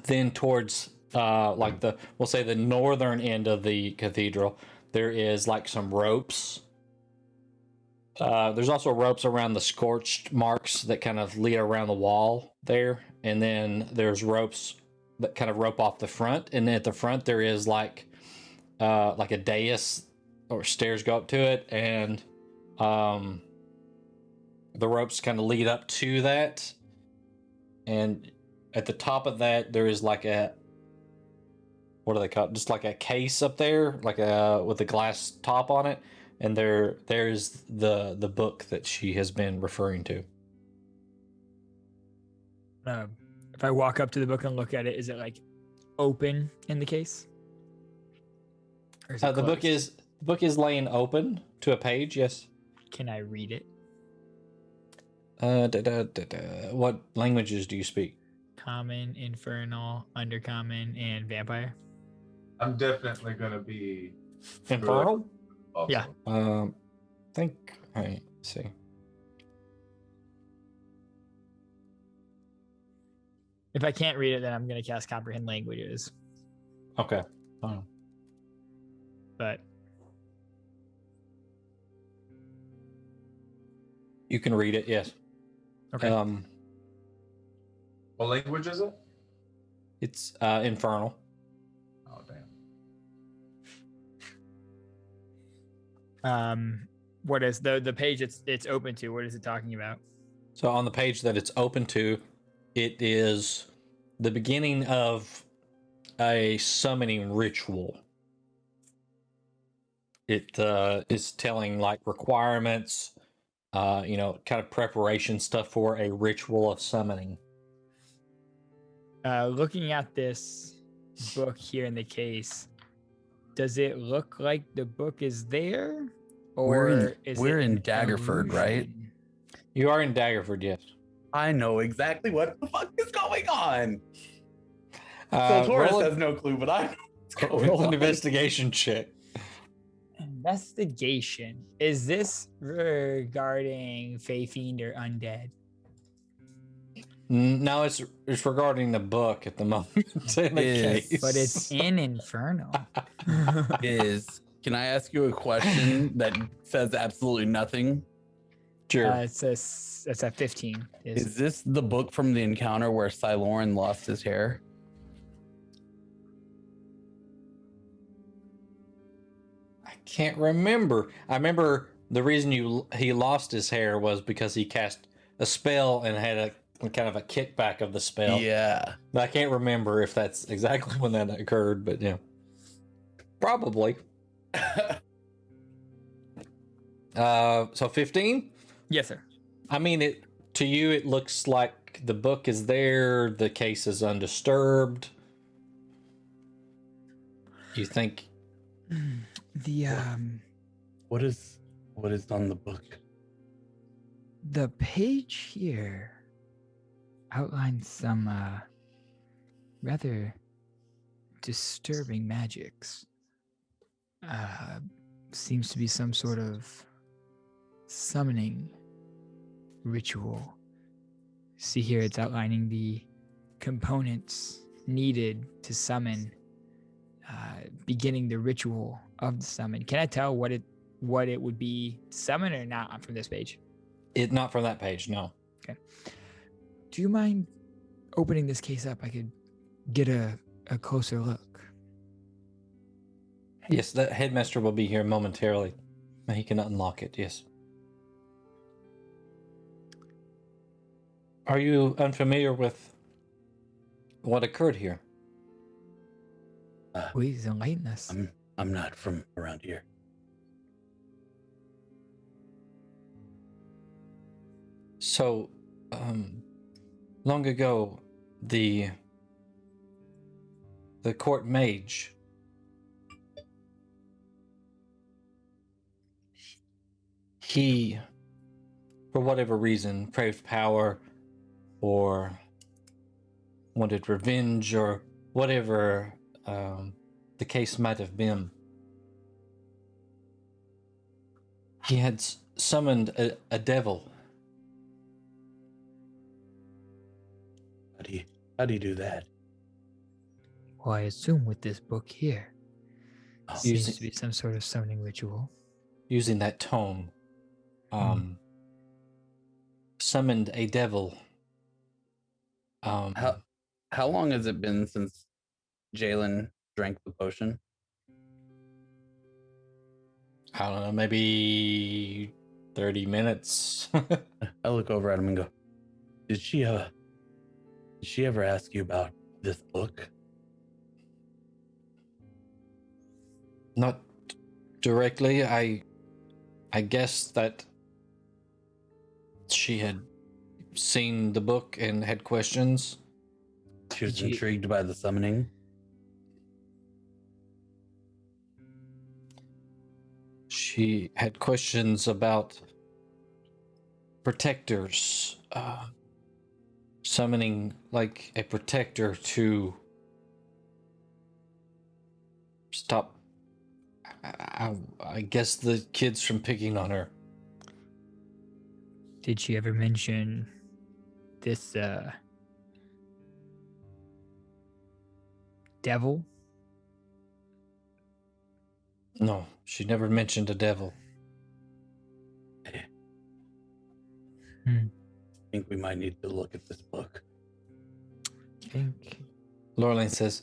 then towards we'll say the northern end of the cathedral, there is some ropes. There's also ropes around the scorched marks that kind of lead around the wall there, and then there's ropes that kind of rope off the front, and then at the front there is a dais or stairs go up to it, and the ropes kind of lead up to that, and at the top of that there is what are they called? Just like a case up there, like a with a glass top on it, and there's the book that she has been referring to. If I walk up to the book and look at it, is it like open in the case? Or is it The book is laying open to a page. Yes. Can I read it? What languages do you speak? Common, infernal, undercommon, and vampire. I'm definitely gonna be Infernal? also. Yeah. Think. All right. Let's see. If I can't read it, then I'm gonna cast comprehend languages. Okay. Fine. But You can read it. Yes. okay. What language is it? It's infernal. Oh damn. What is the page it's open to? What is it talking about? So on the page that it's open to, it is the beginning of a summoning ritual. It is telling like requirements, kind of preparation stuff for a ritual of summoning. Looking at this book here in the case, does it look like the book is there, or we're in an Daggerford, right? illusion? You are in Daggerford, yes. I know exactly what the fuck is going on. So Roll Taurus an- has no clue, but I know what's going roll an on. investigation check. Investigation. Is this regarding Fey Fiend or undead? No, it's regarding the book at the moment. In the Is- case. But it's in Infernal. Can I ask you a question that says absolutely nothing? Sure. It's a 15. Is this the book from the encounter where Siloran lost his hair? I can't remember. I remember the reason he lost his hair was because he cast a spell and had a kind of a kickback of the spell. Yeah. But I can't remember if that's exactly when that occurred, but yeah. Probably. So 15? Yes, sir. I mean, to you, it looks like the book is there. The case is undisturbed. You think? What is on the book? The page here outlines some rather disturbing magics. Seems to be some sort of summoning ritual. See here, it's outlining the components needed to summon, beginning the ritual of the summon. Can I tell what it would be to summon or not from this page? Not from that page, no. Do you mind opening this case up? I could get a closer look. Yes, the headmaster will be here momentarily. He can unlock it, yes. Are you unfamiliar with what occurred here? Please enlighten us. I'm not from around here. So, long ago, the court mage he, for whatever reason, craved power or wanted revenge or whatever the case might have been. He had summoned a devil. How do you do that? Well, I assume with this book here, Using- seems to be some sort of summoning ritual. Using that tone, summoned a devil. How long has it been since Jalen drank the potion? I don't know, maybe 30 minutes. I look over at him and go, Did she ever ask you about this book? Not directly. I guess that she had seen the book and had questions. She was Did she- intrigued by the summoning. She had questions about protectors, summoning like a protector to stop, I guess, the kids from picking on her. Did she ever mention this devil? No, she never mentioned a devil. I think we might need to look at this book. I think Lorraine says,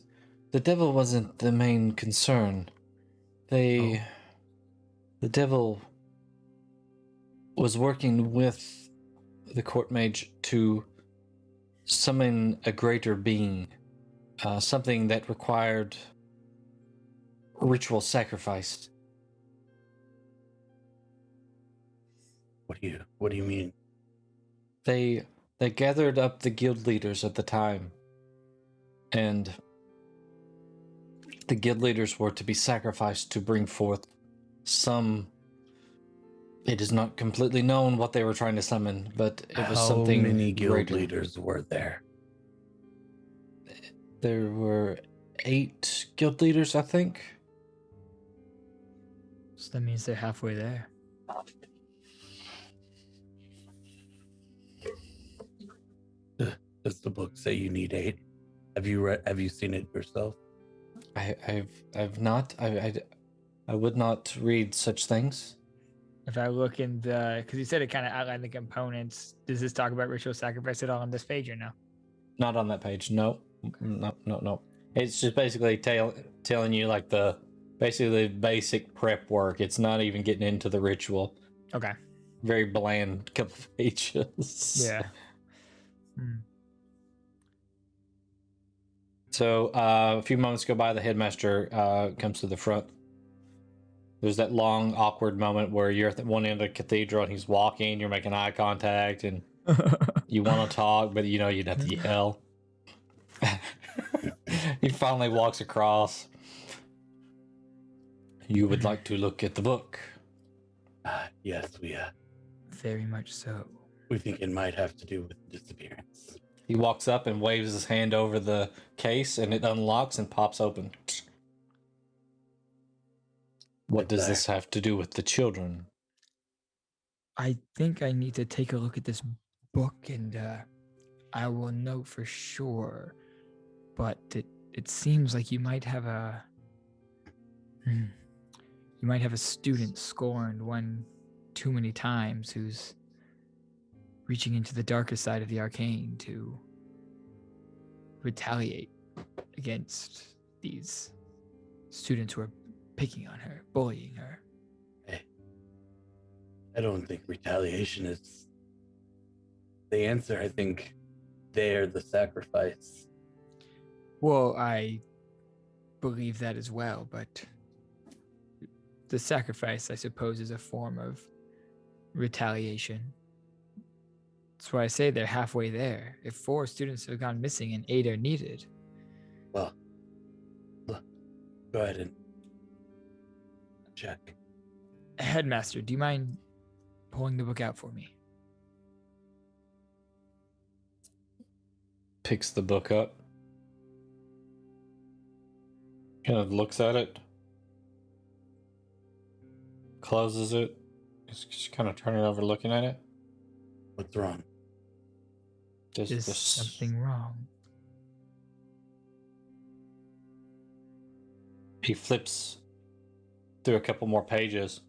the devil wasn't the main concern. The devil was working with the court mage to summon a greater being, something that required ritual sacrifice. What do you mean? They gathered up the guild leaders at the time, and the guild leaders were to be sacrificed to bring forth some. It is not completely known what they were trying to summon, but it was How something many guild greater. leaders were there? There were 8 guild leaders, I think. so that means they're halfway there. Does the book say you need 8? Have you seen it yourself? I've not. I would not read such things. If I look in the, because you said it kind of outlined the components. Does this talk about ritual sacrifice at all on this page or no? Not on that page. No. No. It's just basically telling you like the basic prep work. It's not even getting into the ritual. Okay. Very bland couple pages. Yeah. Hmm. So a few moments go by, the headmaster comes to the front. There's that long, awkward moment where you're at one end of the cathedral and he's walking, you're making eye contact, and you want to talk, but you know you'd have to yell. He finally walks across. You would like to look at the book? Yes, Very much so. we think it might have to do with the disappearance. He walks up and waves his hand over the case, and it unlocks and pops open. What does this have to do with the children? I think I need to take a look at this book and I will know for sure. But it seems like you might have a student scorned one too many times who's reaching into the darker side of the arcane to retaliate against these students who are picking on her, bullying her. I don't think retaliation is the answer. I think they're the sacrifice. Well, I believe that as well, but the sacrifice, I suppose, is a form of retaliation. That's why I say they're halfway there. If 4 students have gone missing and 8 are needed. Well, look, go ahead and check. Headmaster, do you mind pulling the book out for me? Picks the book up. Kind of looks at it. Closes it. Just kind of turning it over, looking at it. What's wrong? Is something wrong? He flips through a couple more pages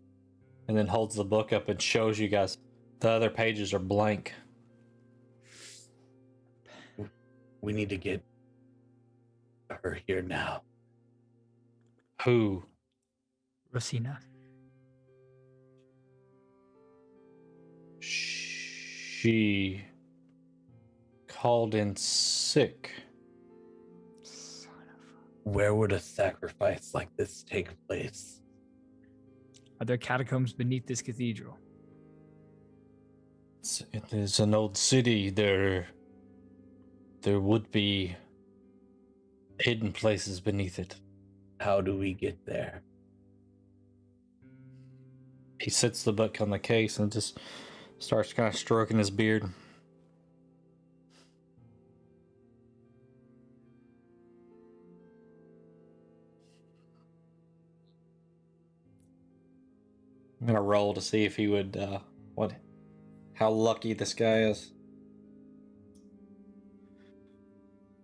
and then holds the book up and shows you guys the other pages are blank. We need to get her here now. Who? Rosina. She called in sick. Son of Where would a sacrifice like this take place? Are there catacombs beneath this cathedral? It is an old city. There would be hidden places beneath it. How do we get there? He sets the book on the case and just starts kind of stroking his beard. I'm gonna roll to see if he would, how lucky this guy is.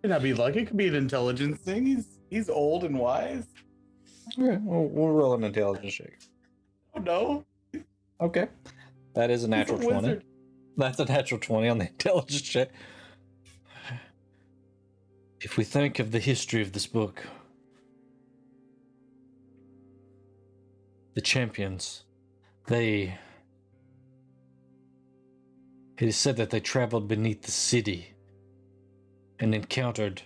Could that be lucky? It could be an intelligence thing. He's old and wise. Okay, we'll roll an intelligence check. Oh no. Okay. That is a natural 20. wizard. That's a natural 20 on the intelligence check. If we think of the history of this book, the champions, it is said that they traveled beneath the city and encountered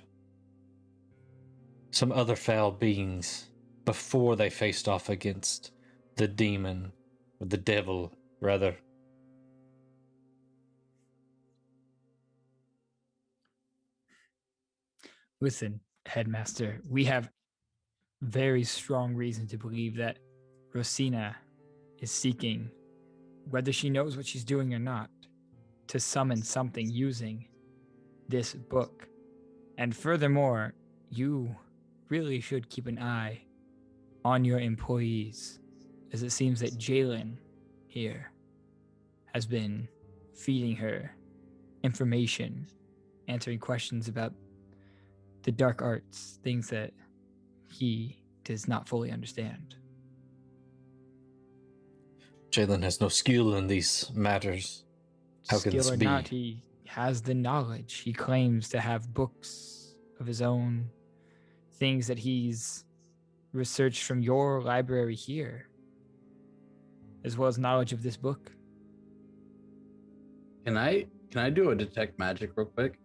some other foul beings before they faced off against the demon, or the devil, rather. Listen, Headmaster, we have very strong reason to believe that Rosina is seeking, whether she knows what she's doing or not, to summon something using this book. And furthermore, you really should keep an eye on your employees, as it seems that Jalen here has been feeding her information, answering questions about the dark arts, things that he does not fully understand. Jalen has no skill in these matters. How can this Skill or be? not, he has the knowledge. He claims to have books of his own, things that he's researched from your library here, as well as knowledge of this book. Can I do a detect magic real quick?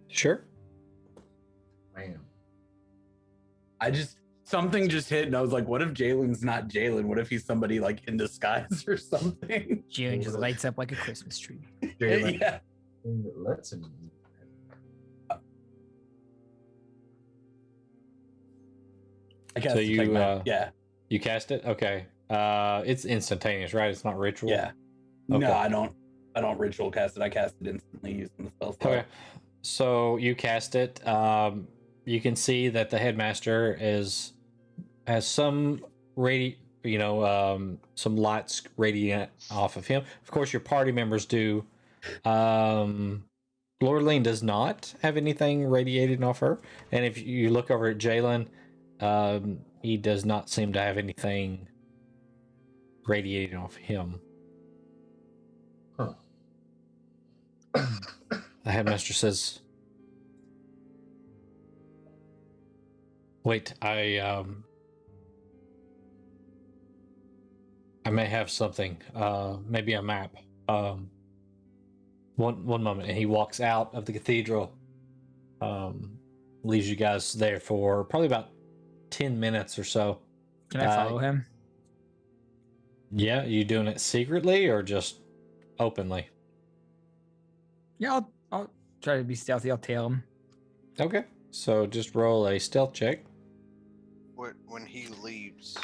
Sure. Man. Something just hit and I was like, what if Jalen's not Jalen? What if he's somebody like in disguise or something? Jalen just lights up like a Christmas tree. Jalen, Yeah. thing that lets him. I guess So you, yeah. You cast it? Okay. It's instantaneous, right? It's not ritual? Yeah. Okay. No, I don't ritual cast it. I cast it instantly using the spell slot. Okay. So you cast it. You can see that the headmaster has some some lights radiant off of him. Of course, your party members do. Lorleen does not have anything radiating off her, and if you look over at Jalen, he does not seem to have anything radiating off him. Huh. The headmaster says, "Wait, I may have something. Maybe a map. One moment." And he walks out of the cathedral. Leaves you guys there for probably about 10 minutes or so. Can I follow him? Yeah, you doing it secretly or just openly? Yeah, I'll try to be stealthy. I'll tail him. Okay, so just roll a stealth check. When he leaves,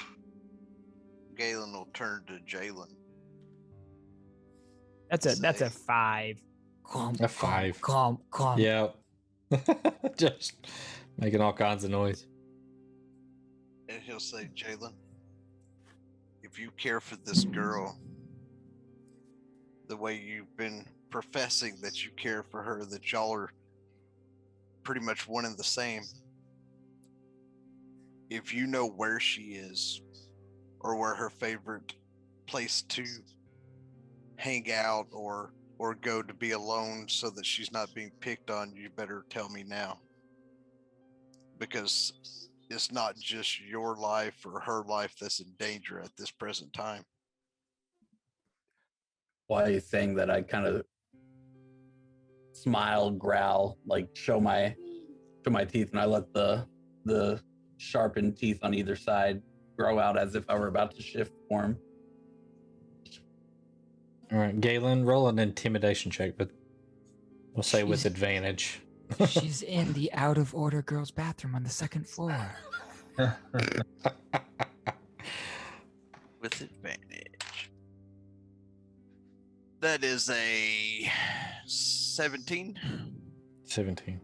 Galen will turn to Jalen. That's a 5. Calm, A 5. Calm. Yeah. Just making all kinds of noise. And he'll say, Jalen, if you care for this girl the way you've been professing that you care for her, that y'all are pretty much one and the same, if you know where she is or where her favorite place to hang out or go to be alone so that she's not being picked on, you better tell me now. Because it's not just your life or her life that's in danger at this present time. While he's saying that, I kind of smile, growl, like show my teeth, and I let the the sharpened teeth on either side grow out as if I were about to shift form. All right, Galen, roll an intimidation check, but we'll say with She's- advantage. She's in the out of order girls' bathroom on the second floor. With advantage. That is a 17. 17.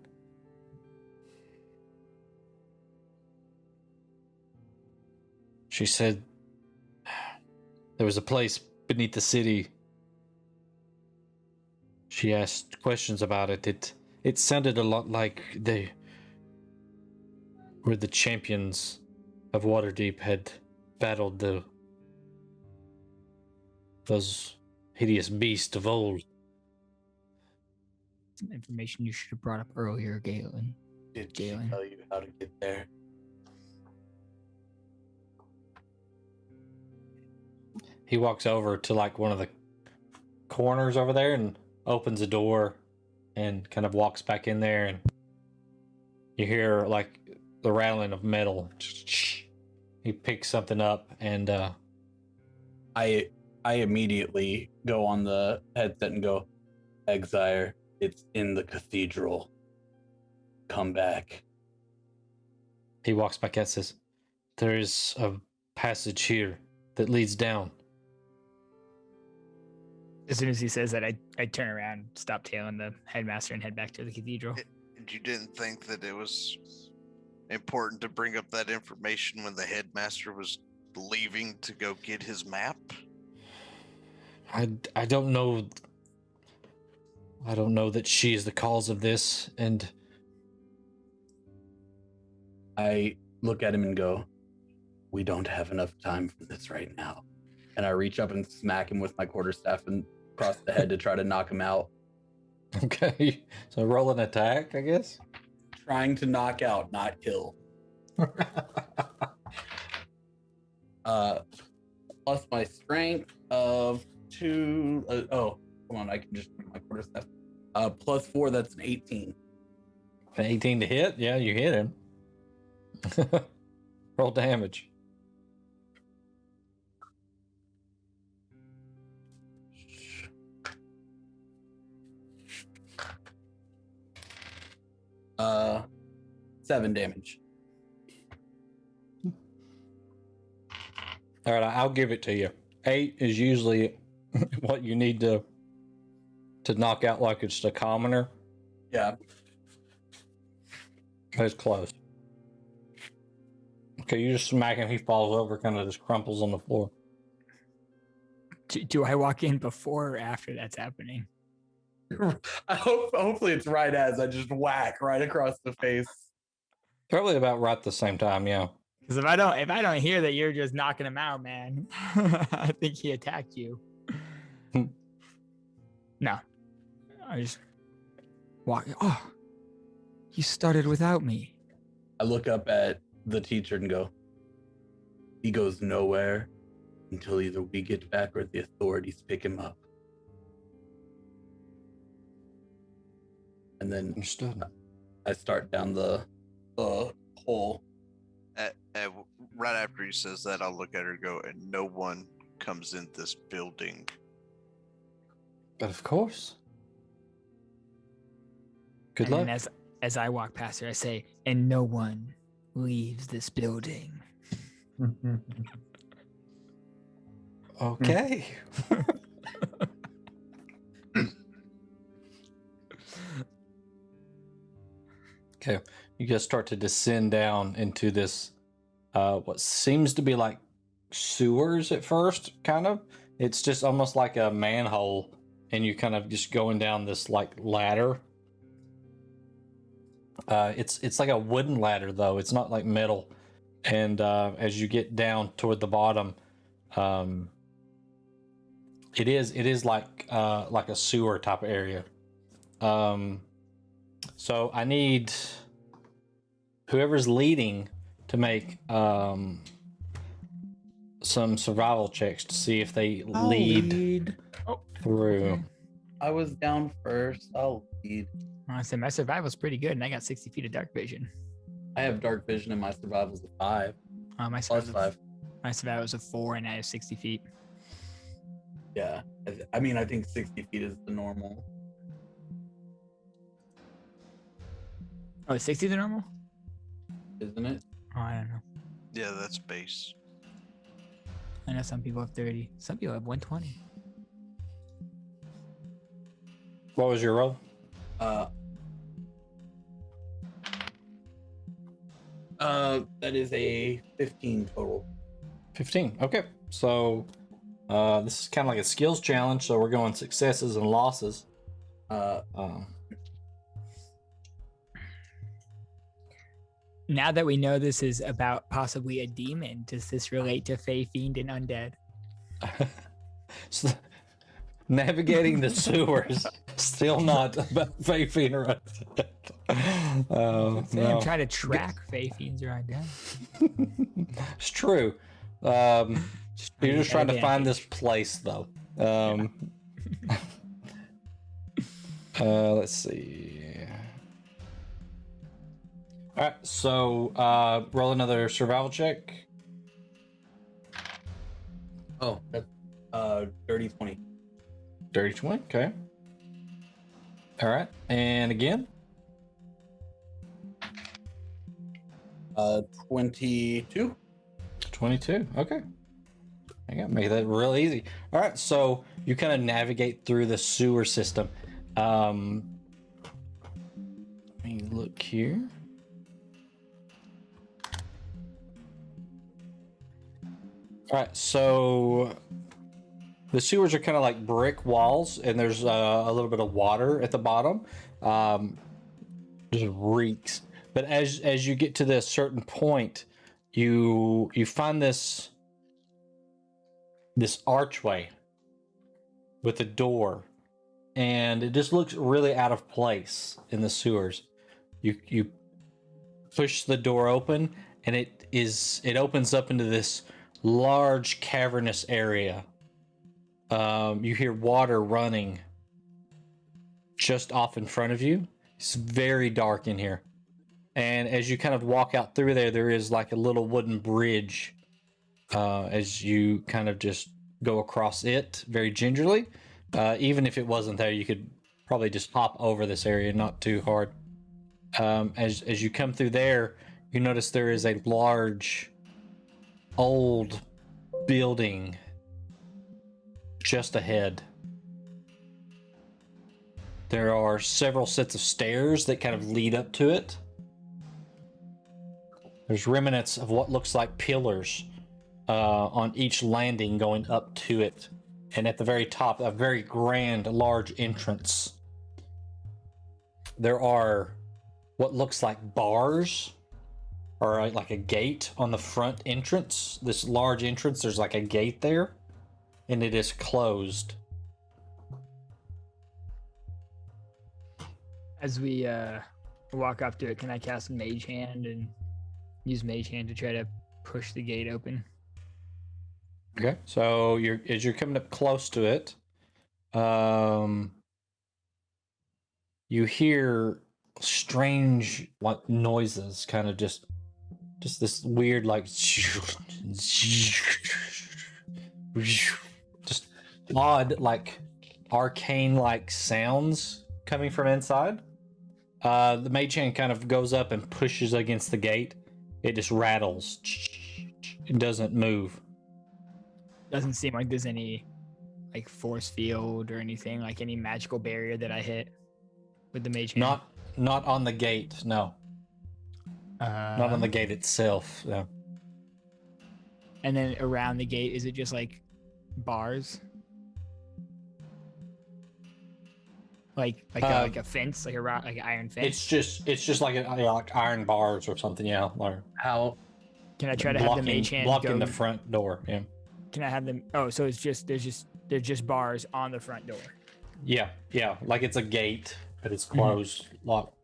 She said there was a place beneath the city. She asked questions about it. It sounded a lot like they were the champions of Waterdeep had battled those hideous beasts of old. Some information you should have brought up earlier, Galen. Did she Galen. tell you how to get there? He walks over to like one of the corners over there and opens a door and kind of walks back in there, and you hear like the rattling of metal. He picks something up and I immediately go on the headset and go, Exire, it's in the cathedral. Come back. he walks back out and says, there is a passage here that leads down. As soon as he says that, I turn around, stop tailing the headmaster, and head back to the cathedral. And you didn't think that it was important to bring up that information when the headmaster was leaving to go get his map? I don't know. I don't know that she is the cause of this, and I look at him and go, we don't have enough time for this right now. And I reach up and smack him with my quarterstaff and across the head to try to knock him out. okay. So roll an attack, I guess. Trying to knock out, not kill. Plus my strength of 2. Come on, I can just make my quarterstaff. Plus 4, that's an 18. An 18 to hit? Yeah, you hit him. Roll damage. Uh, 7 damage. All right, I'll give it to you. 8 is usually what you need to knock out like it's a commoner. Yeah. That's close. Okay, you just smack him. He falls over, kind of just crumples on the floor. Do I walk in before or after that's happening? Hopefully it's right as I just whack right across the face. Probably about right the same time, yeah. Because if I don't hear that you're just knocking him out, man, I think he attacked you. No, I just walk. Oh, you started without me. I look up at the teacher and go, he goes nowhere until either we get back or the authorities pick him up. And then Understood. I start down the hole. Right after he says that, I'll look at her and go, and no one comes in this building. But of course. Good And luck. then as I walk past her, I say, and no one leaves this building. Okay. Okay, you guys start to descend down into this, what seems to be like sewers at first, kind of. It's just almost like a manhole, and you kind of just going down this like ladder. It's like a wooden ladder though. It's not like metal. And as you get down toward the bottom, it is like a sewer type of area. So I need whoever's leading to make some survival checks to see if they lead through. Okay. I was down first. I'll lead. I said my survival's pretty good, and I got 60 feet of dark vision. I have dark vision and my survival's a 5. My Plus survival, 5. my survival was a 4, and I have 60 feet. Yeah. I mean, I think 60 feet is the normal. Oh, is 60 the normal? Isn't it? Oh, I don't know. Yeah, that's base. I know some people have 30. Some people have 120. What was your roll? That is a 15 total. 15. Okay. So this is kind of like a skills challenge. So we're going successes and losses. Now that we know this is about possibly a demon, does this relate to Fey, Fiend, and Undead? So navigating the sewers, still not about Fey Fiend or Undead. I'm No. trying to track Fey, Fiends, or Undead. It's true. You're just trying to find this place, though. Let's see. All right, so roll another survival check. Oh, that's dirty 20. Dirty 20. Okay. All right, and again. 22. 22. Okay. I got to make that real easy. All right, so you kind of navigate through the sewer system. Let me look here. All right, so the sewers are kind of like brick walls, and there's a little bit of water at the bottom. Just reeks. But as you get to this certain point, you find this archway with a door, and it just looks really out of place in the sewers. You push the door open, and it opens up into this large cavernous area. You hear water running just off in front of you. It's very dark in here. And as you kind of walk out through there is like a little wooden bridge as you kind of just go across it very gingerly. Even if it wasn't there, you could probably just hop over this area, not too hard. As you come through there, you notice there is a large old building just ahead. There are several sets of stairs that kind of lead up to it. There's remnants of what looks like pillars on each landing going up to it. And at the very top, a very grand, large entrance. There are what looks like bars, or like a gate on the front entrance. This large entrance, there's like a gate there, and it is closed. As we walk up to it, can I cast Mage Hand and use Mage Hand to try to push the gate open? Okay, so as you're coming up close to it, you hear strange like noises, kind of just this weird like just odd like arcane like sounds coming from inside. The mage hand kind of goes up and pushes against the gate. It just rattles. It doesn't move. Doesn't seem like there's any like force field or anything, like any magical barrier that I hit with the mage hand. Not on the gate, no. Not on the gate itself. No. And then around the gate, is it just like bars? Like a fence, like like an iron fence. It's just like like iron bars or something. Yeah. Or How can I try to have the mage hand blocking go the front door? Yeah. Can I have them? Oh, so it's just they're just bars on the front door. Yeah. Like it's a gate, but it's closed, locked.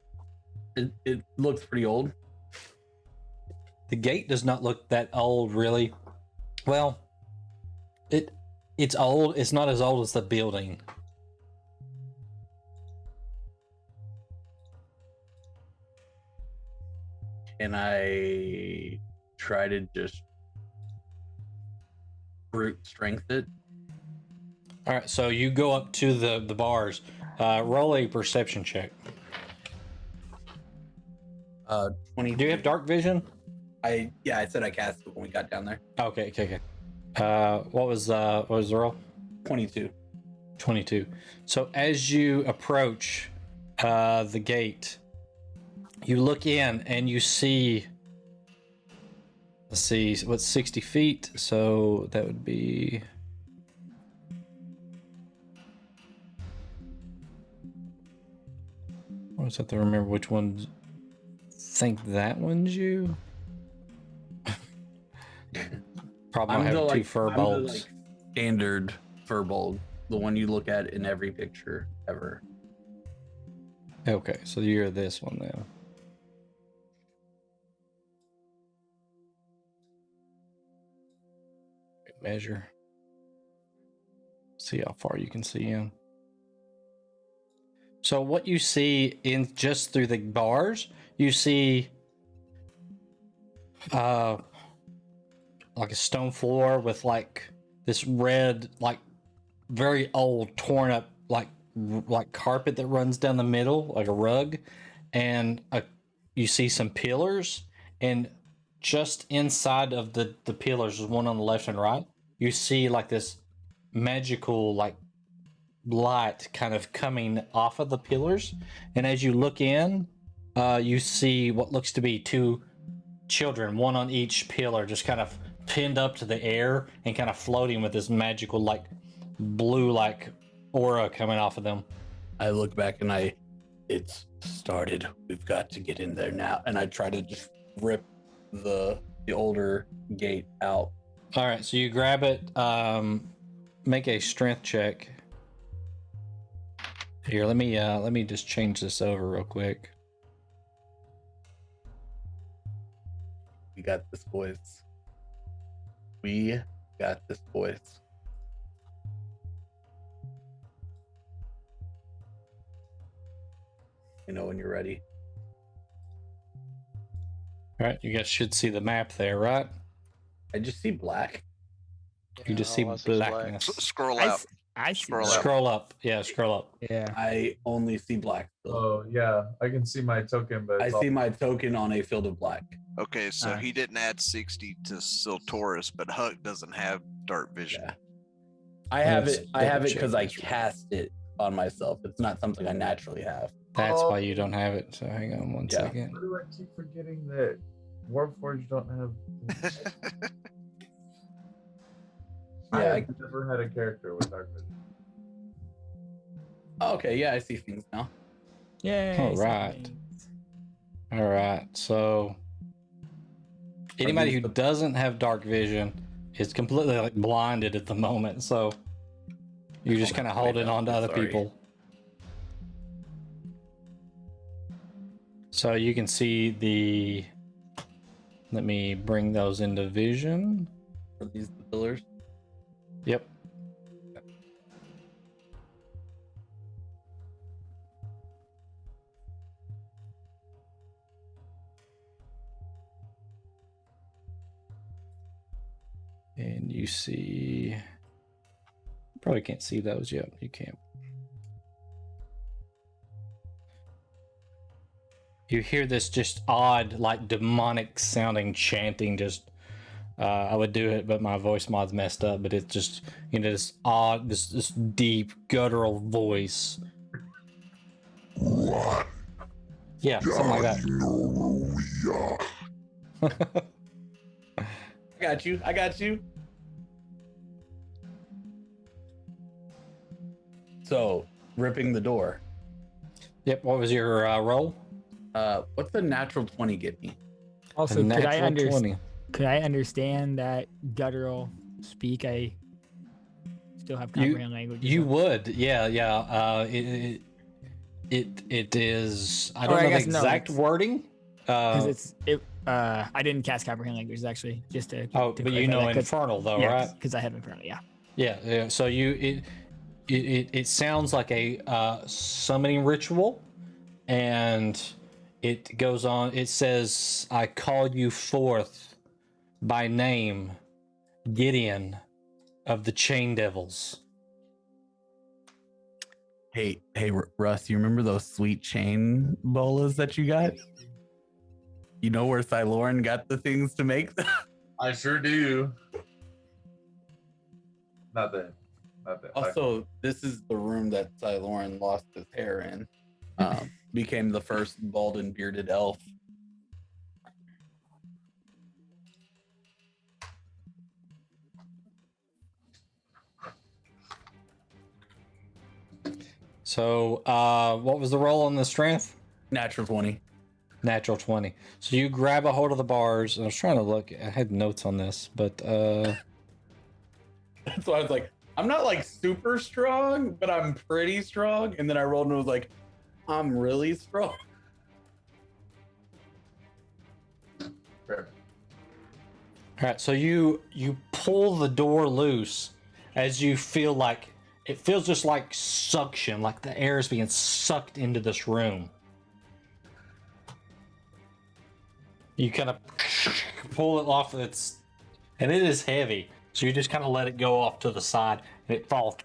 it looks pretty old. The gate does not look that old, really. Well, it's old. It's not as old as the building. Can I try to just brute strength it? All right, so you go up to the bars. Roll a perception check. 20. Do you have dark vision? I said I cast it when we got down there. Okay. What was the roll? 22. 22. So as you approach the gate, you look in and you see, let's see, what's 60 feet? So that would be, I just have to remember which ones. Think that one's you. Probably I'm have the, two like, fur I'm the, bulbs. like, standard furbolg, the one you look at in every picture ever. Okay, so you're this one now. Measure. See how far you can see in. So what you see in just through the bars, you see like a stone floor with like this red, like very old, torn up, like carpet that runs down the middle, like a rug, and you see some pillars, and just inside of the pillars, there's one on the left and right. You see like this magical like light kind of coming off of the pillars, and as you look in, you see what looks to be two children, one on each pillar, just kind of pinned up to the air and kind of floating with this magical like blue like aura coming off of them. I look back and it's started. We've got to get in there now. And I try to just rip the older gate out. All right, so you grab it, make a strength check. Here, let me just change this over real quick. We got this, boys. We got this, boys. You know when you're ready. All right, you guys should see the map there, right? I just see black. You just see blackness. Scroll out. I see. Scroll that. up. Scroll up. Yeah, scroll up. Yeah. I only see black. Still. Oh yeah, I can see my token, but I it's all- see my token on a field of black. Okay, so Alright. he didn't add 60 to Siltoris, but Huck doesn't have dark vision. Yeah. I have Let's it. I have it double because I check this. cast it on myself. It's not something I naturally have. That's why you don't have it. So hang on one Yeah. second. Why do I keep forgetting that Warforged don't have? I Yeah, have never had a character with dark vision. Oh, okay, yeah, I see things now. Yeah. All right. All right. So anybody who doesn't have dark vision is completely like blinded at the moment. So you're just kind of holding on to other Sorry. people. So you can see the. Let me bring those into vision. Are these the pillars? Yep. And you see, probably can't see those yet. You can't. You hear this just odd, like demonic sounding chanting. Just, I would do it, but my voice mod's messed up. But it's just, you know, this odd, this deep guttural voice. What? Yeah, something like that. I got you. I got you. So, ripping the door. Yep. What was your roll? What's the natural 20 get me? Also, A could I, natural 20. could I understand that guttural speak? I still have comprehend language. You would, yeah. It is. I don't Or I know the guess no, exact it's- wording. because I didn't cast comprehend language actually. Just to. Oh, to but you clarify know that, 'cause- infernal though, yeah, right? Because I have infernal. Yeah. Yeah. So it sounds like a summoning ritual, and it goes on. It says, "I call you forth by name, Gideon of the Chain Devils." Hey, Russ, you remember those sweet chain bolas that you got? You know where Siloran got the things to make them? I sure do. Not that. Also, this is the room that Siloran lost his hair in. Became the first bald and bearded elf. So, what was the roll on the strength? Natural 20. Natural 20. So you grab a hold of the bars. I was trying to look. I had notes on this, but That's why I was like, I'm not like super strong, but I'm pretty strong. And then I rolled and was like, I'm really strong. all right. So you pull the door loose as you feel like it feels just like suction, like the air is being sucked into this room. You kind of pull it off its, and it is heavy. So you just kind of let it go off to the side, and it falls,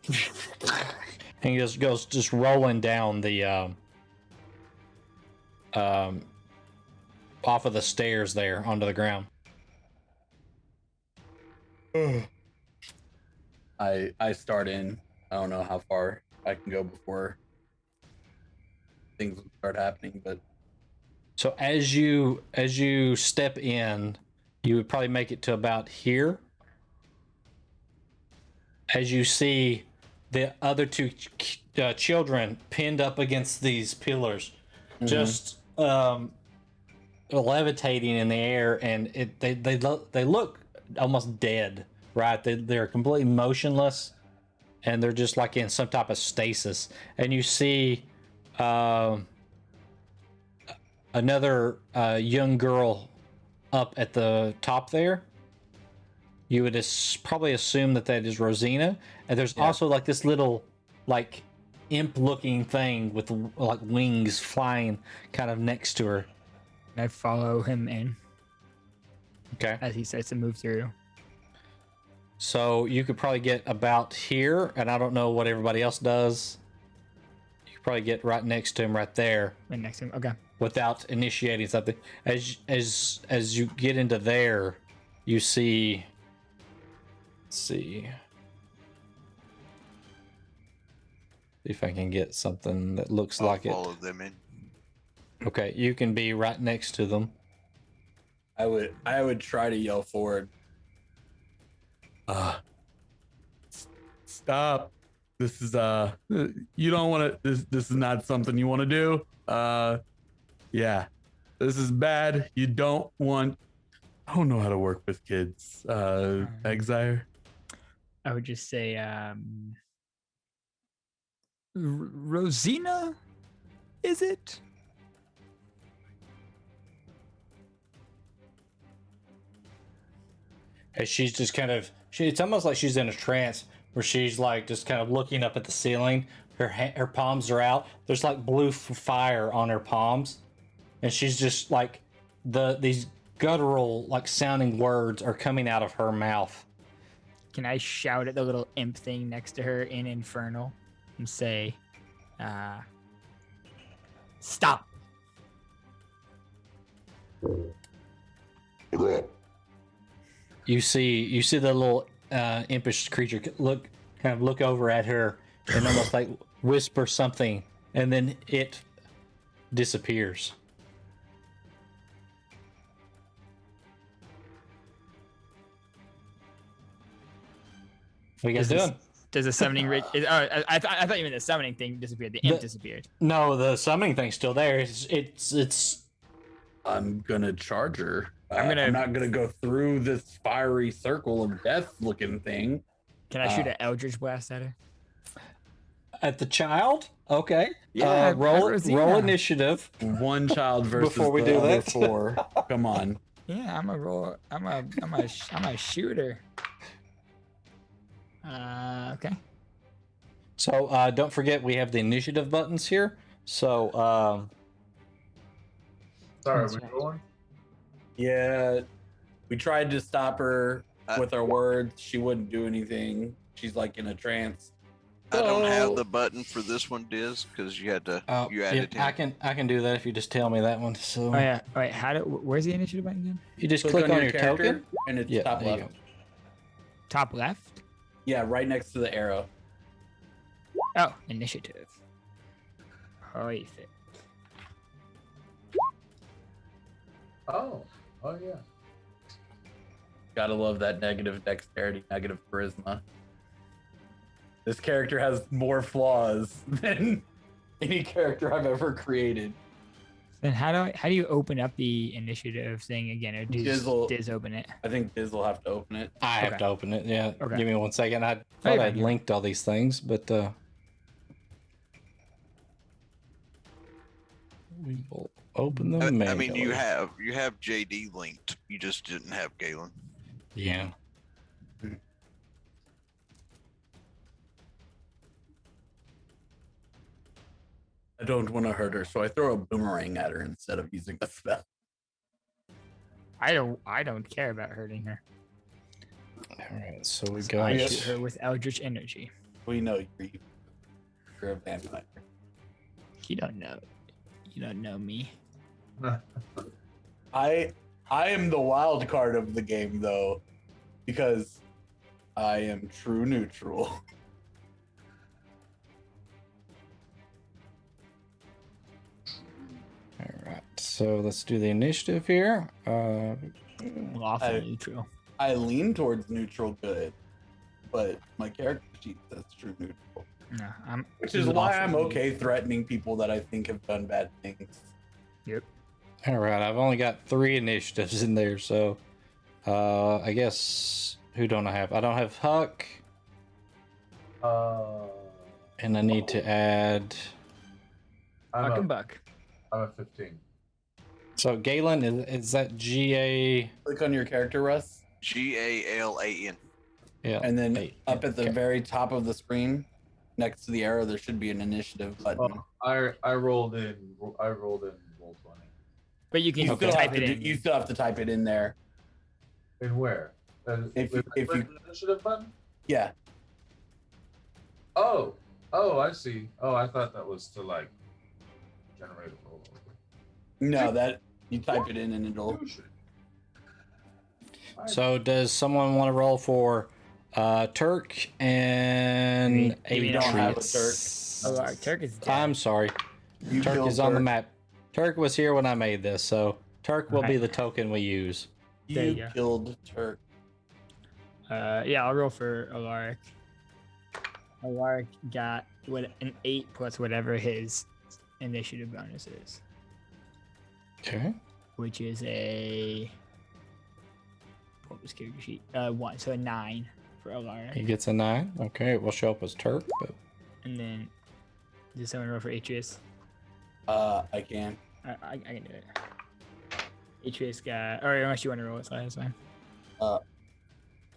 and it just goes just rolling down the off of the stairs there onto the ground. I start in. I don't know how far I can go before things start happening, but So as you step in, you would probably make it to about here. As you see the other two children pinned up against these pillars, just levitating in the air, and they look almost dead, right? They're completely motionless, and they're just like in some type of stasis. And you see another young girl up at the top there. You would probably assume that is Rosina, and there's also like this little like imp-looking thing with like wings flying kind of next to her. And I follow him in Okay. as he starts to move through. So you could probably get about here, and I don't know what everybody else does. You could probably get right next to him right there Right next to him. Okay. without initiating something. As you get into there, you see. Let's see if I can get something that looks I'll like it. follow them in. Okay, you can be right next to them. I would try to yell forward. Stop. This is you don't want to this is not something you want to do. Yeah. This is bad. You don't want I don't know how to work with kids. Exire. I would just say, Rosina, is it? As she's just kind of, it's almost like she's in a trance where she's like just kind of looking up at the ceiling. Her palms are out. There's like blue fire on her palms, and she's just like these guttural like sounding words are coming out of her mouth. Can I shout at the little imp thing next to her in Infernal and say, stop? You see the little impish creature look over at her and almost like whisper something, and then it disappears. What are you guys doing? Does the summoning rate? I thought you meant the summoning thing disappeared. The imp disappeared. No, the summoning thing's still there. It's. I'm gonna charge her. I'm not gonna go through this fiery circle of death-looking thing. Can I shoot an Eldritch blast at her? At the child? Okay. Yeah, roll Rosina. initiative. One child versus Before we the do other that. 4. Come on. Yeah, I'm a shooter. Okay. So don't forget we have the initiative buttons here. So Sorry, That's we're right. rolling. Yeah, we tried to stop her Uh, with our words. She wouldn't do anything. She's like in a trance. I don't have So- the button for this one, Diz, because you had to. Oh, you yeah, added him. I can do that if you just tell me that one. So Oh yeah. All right. Where's the initiative button again? you just click on your character, token. and it's Yeah, top there you left. go. Top left. Yeah, right next to the arrow. Oh, initiative. Perfect. Oh yeah. Gotta love that negative dexterity, negative charisma. This character has more flaws than any character I've ever created. Then how do you open up the initiative thing again, or Dizzle. Diz open it? I think Diz will have to open it. I have Okay. to open it. Yeah. Okay. Give me 1 second. I you're thought fine, I'd you're linked all these things, but we will open them. I mean, manually. you have JD linked. You just didn't have Galen. Yeah. I don't want to hurt her, so I throw a boomerang at her instead of using a spell. I don't care about hurting her. All right. So we I got. shoot her with Eldritch energy. We know you're a vampire. You don't know. You don't know me. I am the wild card of the game though, because I am true neutral. All right. So let's do the initiative here. Lawful I- neutral. I lean towards neutral good, but my character sheet says true neutral. No, I'm. Which is why I'm lawful okay threatening people that I think have done bad things. Yep. All right. I've only got 3 initiatives in there, so I guess who don't I have? I don't have Huck, and I need to add. Huck and I'm Buck. a 15. So Galen is that GA? Click on your character, Russ, GALAN. Yeah. and then Eight. up at the Okay. very top of the screen, next to the arrow, there should be an initiative button. I rolled in roll 20. But you can You still type have it to in. you still have to type it in there. In where? If With you- the initiative button? Yeah. Oh, I see. Oh, I thought that was to like generate a roll. No, that you type it in and it'll. So does someone want to roll for Turk and You don't have a Atreus? Oh, our Turk is dead. I'm sorry. You Turk killed is on the Turk. map. Turk was here when I made this, so Turk will be Right. the token we use. There you You go. killed Turk. Yeah, I'll roll for Alaric. Alaric got an 8 plus whatever his initiative bonus is, Okay. which is a what was character sheet? 1, so a 9 for Alaric. He gets a 9. Okay, it will show up as Turk, but And then does someone roll for Atreus? I can. I can do it. Atreus got, or unless you want to roll it, so that's fine.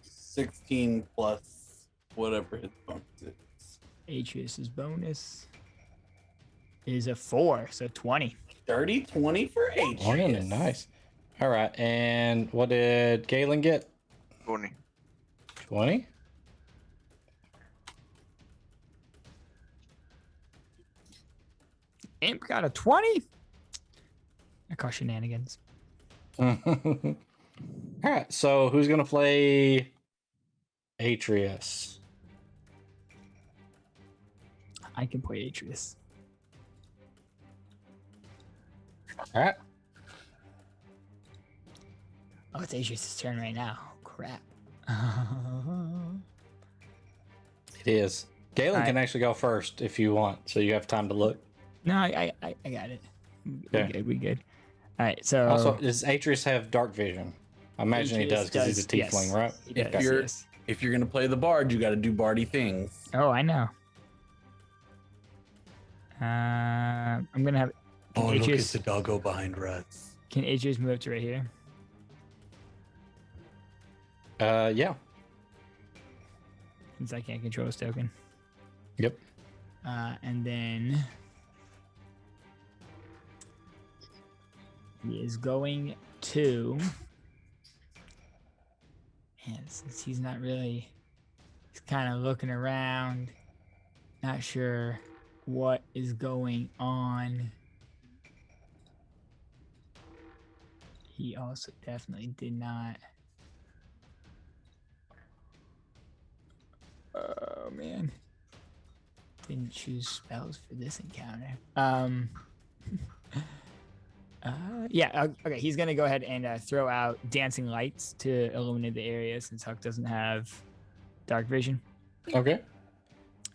16 plus whatever his bonus is. Atreus's bonus is a 4, so 20. Dirty 20 for H. nice. All right, and what did Galen get? 20. 20. Imp got a 20. I call shenanigans. All right, so who's gonna play Atreus? I can play Atreus. All right. Oh, it's Atreus' turn right now. Crap. It is. Galen Alright. can actually go first if you want, so you have time to look. No, I got it. Okay. We good. All right, so Also, does Atreus have dark vision? I imagine he does Atreus because he's a does, tiefling, yes. right? He does, Okay. you're- yes. If you're gonna play the bard, you got to do bardy things. Oh, I know. I'm gonna have. Can Oh, look at Atreus, the doggo behind Russ. can Atreus move up to right here? Yeah. Since I can't control his token. Yep. And then He is going to. And since he's not really, he's kind of looking around, not sure what is going on. He also definitely did not. Oh man. Didn't choose spells for this encounter. Yeah, okay. He's gonna go ahead and throw out dancing lights to illuminate the area since Huck doesn't have dark vision. Okay.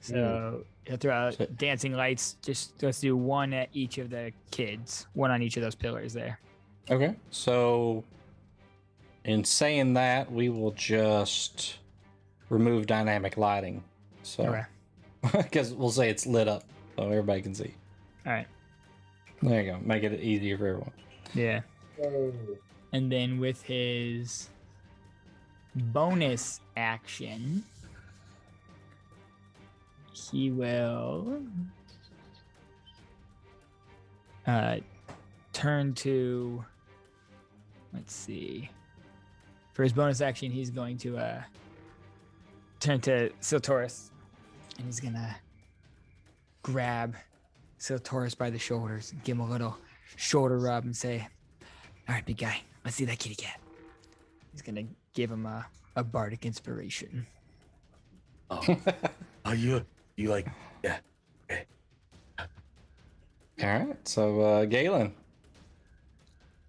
So he'll throw out So- dancing lights. Just let's do one at each of the kids, one on each of those pillars there. Okay. So, in saying that, we will just remove dynamic lighting. So, Okay. because we'll say it's lit up so everybody can see. All right. There you go. Make it easier for everyone. Yeah. And then with his bonus action, he will turn to, let's see. For his bonus action, he's going to turn to Siltoris, and he's gonna grab Siltoris by the shoulders and give him a little shoulder rub and say, "All right, big guy, let's see that kitty cat." He's gonna give him a bardic inspiration. Oh, you like, yeah. Okay. All right. So, Galen.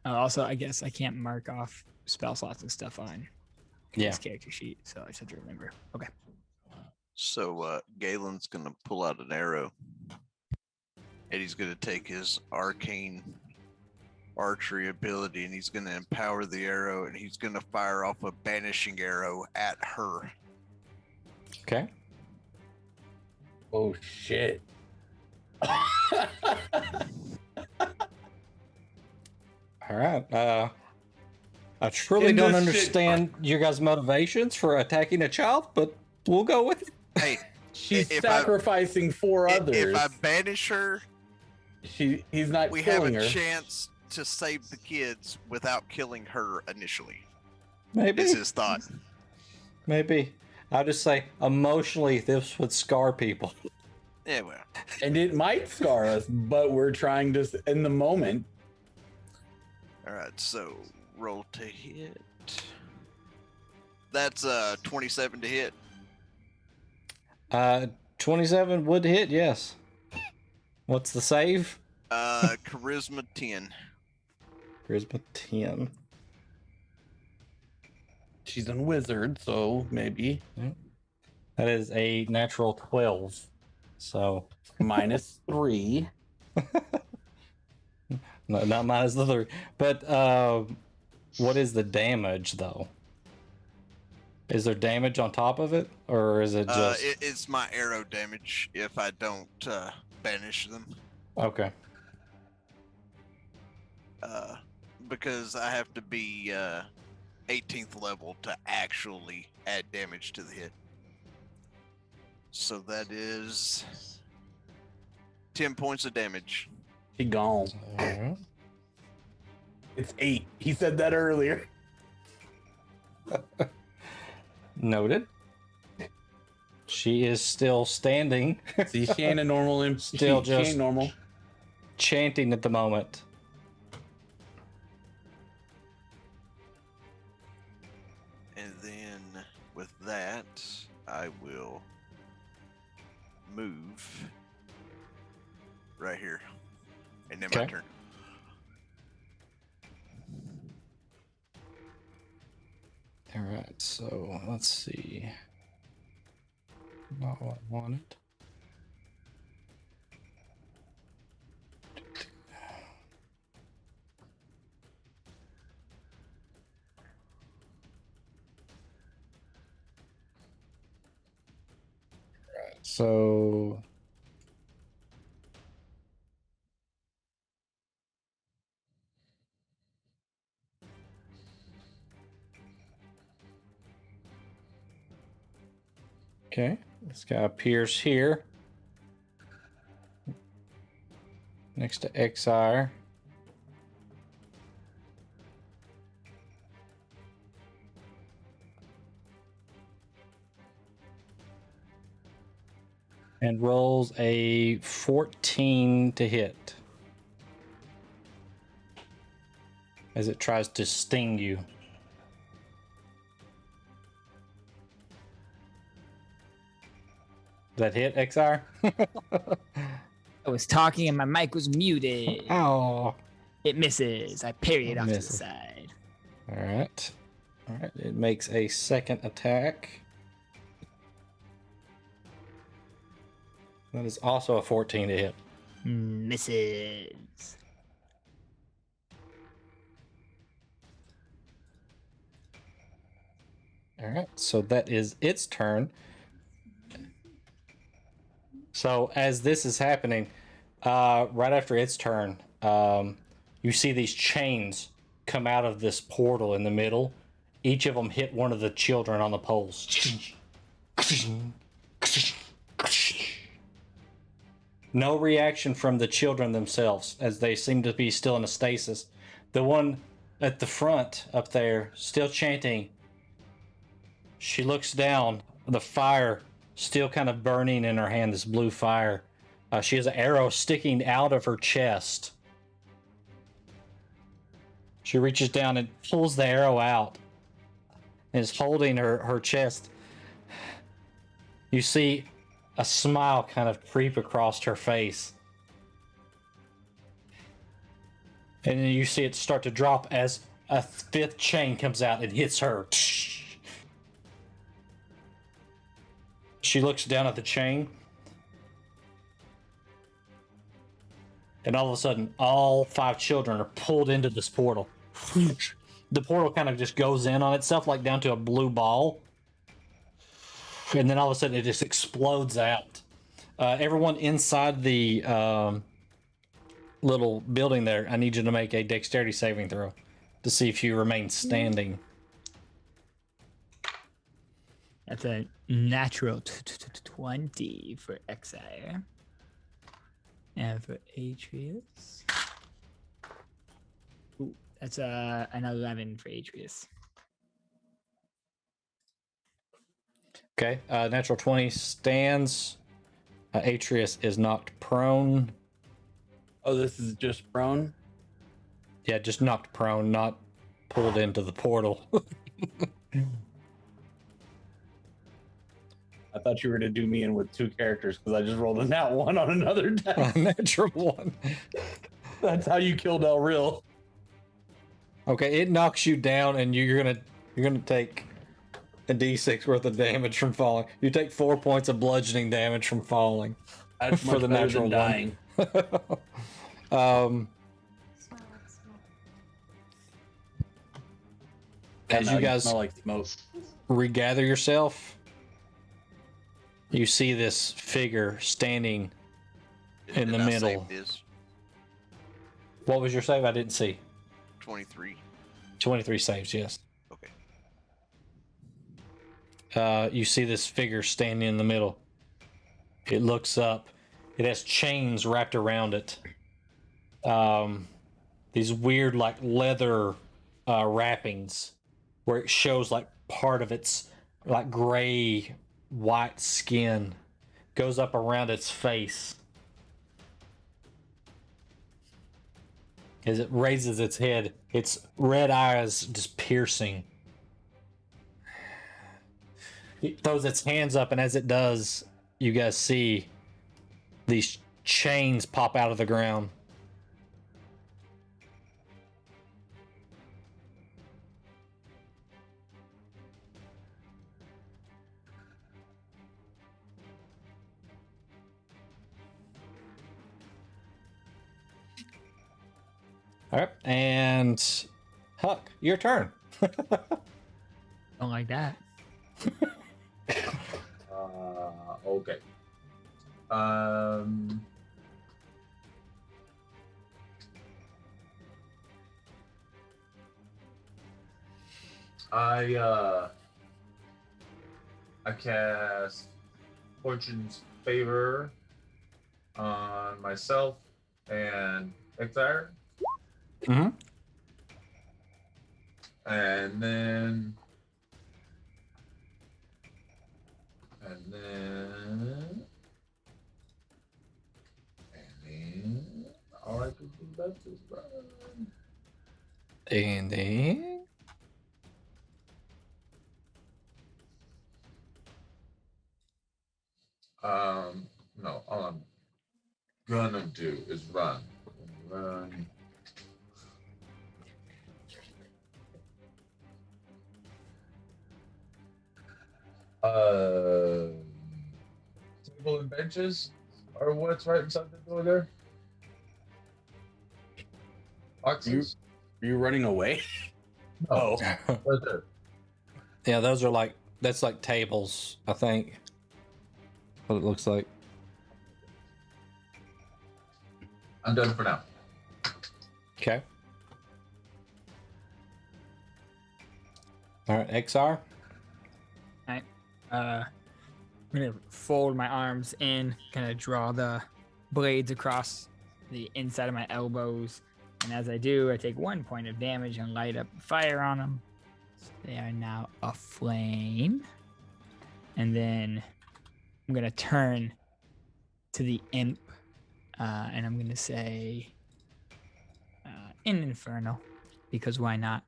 Also, I guess I can't mark off spell slots and stuff on Yeah. his character sheet, so I just have to remember. Okay. So Galen's gonna pull out an arrow, and he's gonna take his arcane archery ability, and he's gonna empower the arrow, and he's gonna fire off a banishing arrow at her. Okay. Oh shit. All right. I truly In don't this shit- understand your guys' motivations for attacking a child, but we'll go with it. Hey, She's If I- sacrificing four others. if I banish her, He's not we have killing a her. chance to save the kids without killing her initially. Maybe. Is his thought. Maybe. I'll just say emotionally, this would scar people. Yeah, well, And it might scar us, but we're trying to, in the moment. all right. So roll to hit. That's 27 to hit. 27 would hit, yes. What's the save? Charisma 10. Charisma 10. She's a wizard, so maybe That is a natural 12. So, -3. no, not minus the 3. But what is the damage, though? Is there damage on top of it? Or is it just... It's my arrow damage if I don't banish them. Okay. Because I have to be 18th level to actually add damage to the hit. So that is 10 points of damage. She gone. Alright. It's 8. He said that earlier. Noted. She is still standing, See, she ain't a normal. Still she just- ain't normal. chanting at the moment. And then with that, I will move right here. And then my Okay. turn. All right, so let's see. Not what I wanted. Right, so okay, this guy appears here next to Exire. And rolls a 14 to hit. As it tries to sting you. That hit, XR? I was talking and my mic was muted. Oh. It misses. I parry it off to the Misses. side. Alright. Alright, it makes a second attack. That is also a 14 to hit. Misses. Alright, so that is its turn. So as this is happening, right after its turn, you see these chains come out of this portal in the middle. Each of them hit one of the children on the poles. No reaction from the children themselves, as they seem to be still in a stasis. The one at the front up there, still chanting, she looks down, the fire still kind of burning in her hand, this blue fire. She has an arrow sticking out of her chest. She reaches down and pulls the arrow out and is holding her chest. You see a smile kind of creep across her face. And then you see it start to drop as a fifth chain comes out and hits her. She looks down at the chain. And all of a sudden, all 5 children are pulled into this portal. The portal kind of just goes in on itself, like down to a blue ball. And then all of a sudden, it just explodes out. Everyone inside the little building there, I need you to make a dexterity saving throw to see if you remain standing. That's a natural 20 for Exire. And for Atreus. Ooh, that's an 11 for Atreus. Okay, natural 20 stands. Atreus is knocked prone. Oh, this is just prone? Yeah, just knocked prone, not pulled into the portal. I thought you were to do me in with 2 characters because I just rolled a nat 1 on another dice. Natural 1. That's how you killed El Real. Okay, it knocks you down, and you're gonna take a d6 worth of damage from falling. You take 4 points of bludgeoning damage from falling. That's For the much better natural than one. dying. As Now you guys smell like smoke. regather yourself, you see this figure standing in the And I middle. saved his What was your save? I didn't see. 23. 23 saves, yes. Okay. You see this figure standing in the middle. It looks up. It has chains wrapped around it. These weird, like, leather wrappings where it shows, like, part of its, like, gray, white skin goes up around its face. As it raises its head, its red eyes just piercing. It throws its hands up, and as it does, you guys see these chains pop out of the ground. All right, and Huck, your turn. Don't like that. Okay. I cast Fortune's Favor on myself and Exire. Mm-hmm. And then is run. And then No, all I'm gonna do is run. Run. Table and benches are what's right inside the door there. Boxes. Are you running away? No, Oh, right there. yeah, those are that's like tables, I think. What it looks like. I'm done for now. Okay. All right, XR. I'm gonna fold my arms in, kind of draw the blades across the inside of my elbows, and as I do, I take 1 point of damage and light up fire on them. So they are now aflame. And then I'm gonna turn to the imp, and I'm gonna say, in Inferno, because why not?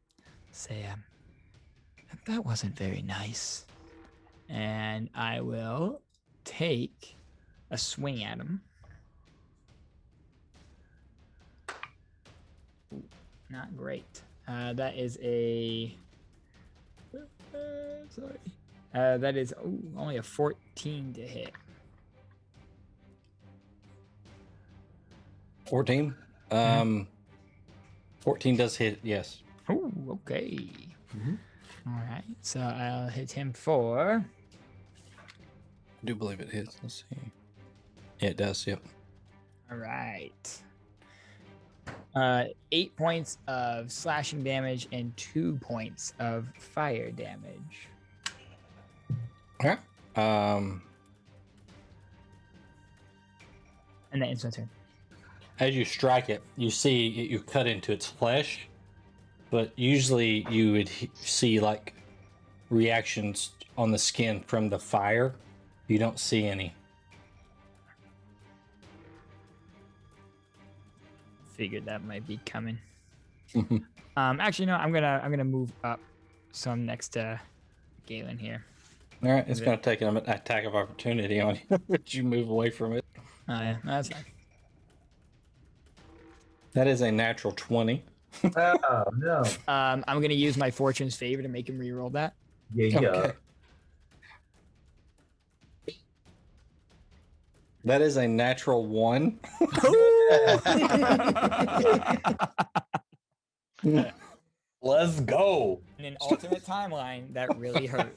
Say, that wasn't very nice. And I will take a swing at him. Ooh, not great. That is a. Sorry. That is only a 14 to hit. 14. 14 does hit. Yes. Oh, okay. Mhm. All right. So I'll hit him for. I do believe it hits. Let's see. Yeah, it does. Yep. All right. 8 points of slashing damage and 2 points of fire damage. Okay. And that ends my turn. As you strike it, you see you cut into its flesh, but usually you would see like reactions on the skin from the fire. You don't see any. Figured that might be coming. Actually, no. I'm gonna move up, so I'm next to Galen here. All right, it's going to take an attack of opportunity on you, but you move away from it. Oh yeah, that's fine. That is a natural 20. Oh no. I'm gonna use my fortune's favor to make him reroll that. Yeah. Okay. That is a natural 1. let's go. In an alternate timeline, that really hurt.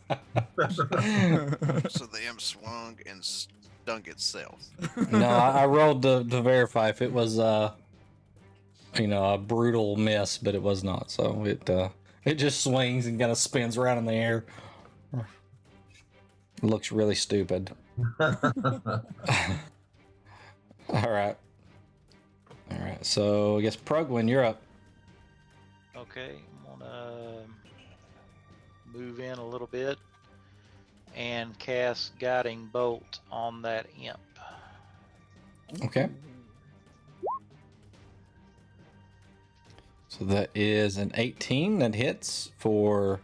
So the imp swung and stung itself. No, I rolled to verify if it was a brutal miss, but it was not. So it just swings and kind of spins around in the air. It looks really stupid. All right. So I guess Prugwin, you're up. Okay, I'm gonna move in a little bit and cast Guiding Bolt on that imp. Okay. So that is an 18 that hits for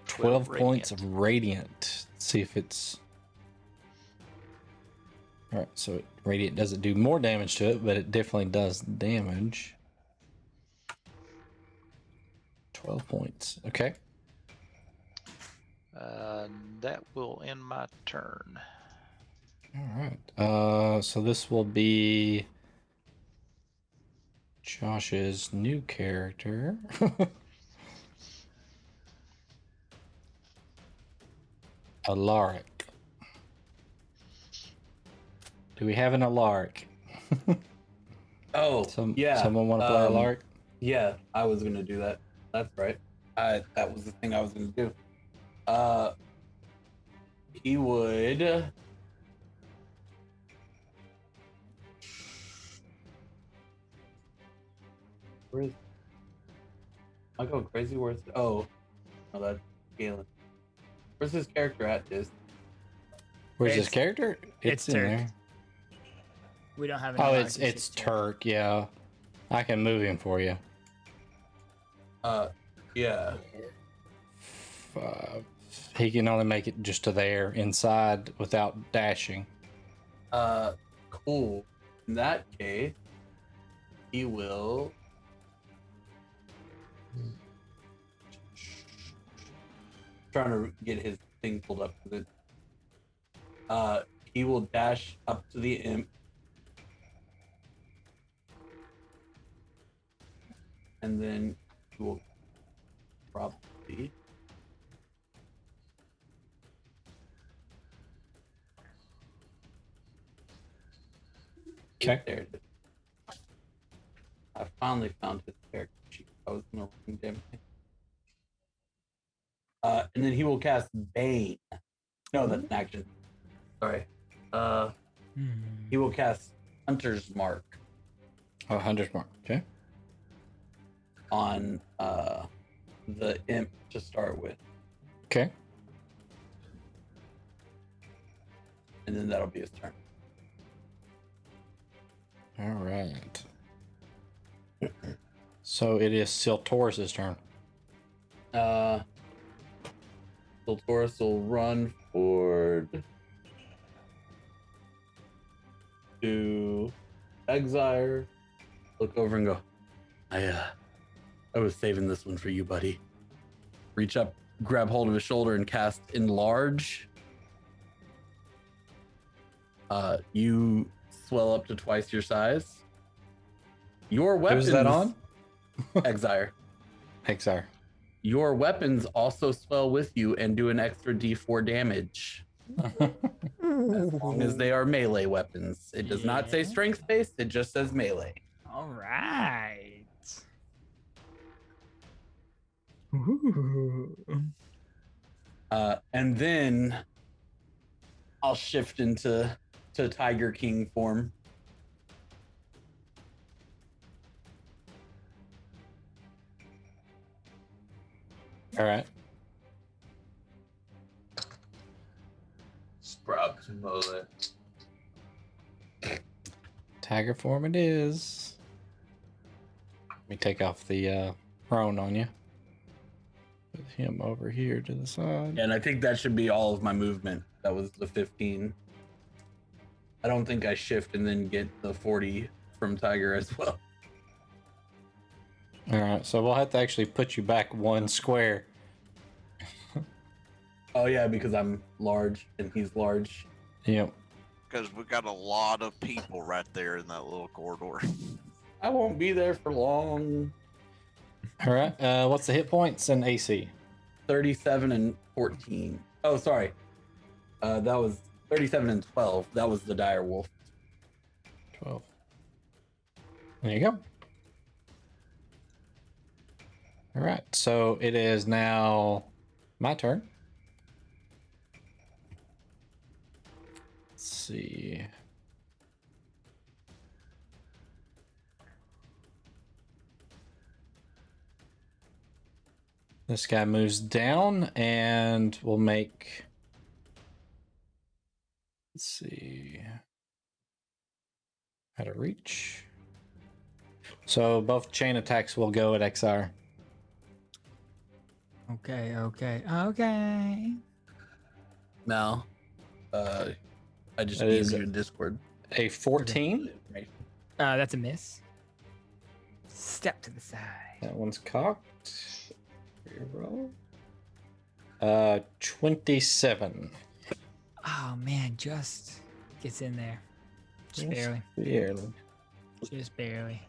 12 points of radiant. Let's see if it's. All right, so radiant doesn't do more damage to it, but it definitely does damage. 12 points. Okay. That will end my turn. All right. So this will be Josh's new character. Alaric. Do we have an Alaric? Oh, yeah. Someone want to play Alaric? Yeah, I was gonna do that. That's right. That was the thing I was gonna do. He would. Where's? Am I going crazy? Where's? Oh, no, that's Galen. Where's his character at? Where's his character? It's in Turk. there. We don't have. Oh, it's Turk. Yeah. I can move him for you. Yeah. He can only make it just to there inside without dashing. Cool. In that case, he will. Trying to get his thing pulled up. He will dash up to the imp. And then he will probably. Okay. There it is. I finally found his character sheet. I was in the wrong damn thing. And then he will cast Bane. No, that's an action. Sorry. He will cast Hunter's Mark Oh, 100 mark. Okay. on the imp to start with. Okay. And then that'll be his turn. All right. So it is Siltorus' turn. Siltorus will run forward to Exire, look over and go, I was saving this one for you, buddy. Reach up, grab hold of his shoulder and cast Enlarge. You swell up to twice your size. Your weapons... Who's that on? Exire. Exire. Your weapons also swell with you and do an extra d4 damage. As long as they are melee weapons. It does not say strength based, it just says melee. All right. Ooh. And then I'll shift into Tiger King form. All right. Sprout to mullet. Tiger form it is. Let me take off the prone on you. Put him over here to the side. And I think that should be all of my movement. That was the 15. I don't think I shift and then get the 40 from Tiger as well. All right, so we'll have to actually put you back one square. Oh yeah, because I'm large and he's large. Yep. Because we got a lot of people right there in that little corridor. I won't be there for long. All right. What's the hit points and AC? 37 and 14. Oh, sorry. That was 37 and 12. That was the dire wolf. 12. There you go. All right. So it is now my turn. Let's see. This guy moves down and we'll make. Let's see. How to reach. So both chain attacks will go at XR. Okay. Now, I just That DM'd is you in Discord. A 14. That's a miss. Step to the side. That one's cocked. Reroll. 27. Oh man, just gets in there. Just barely. Barely. Just barely.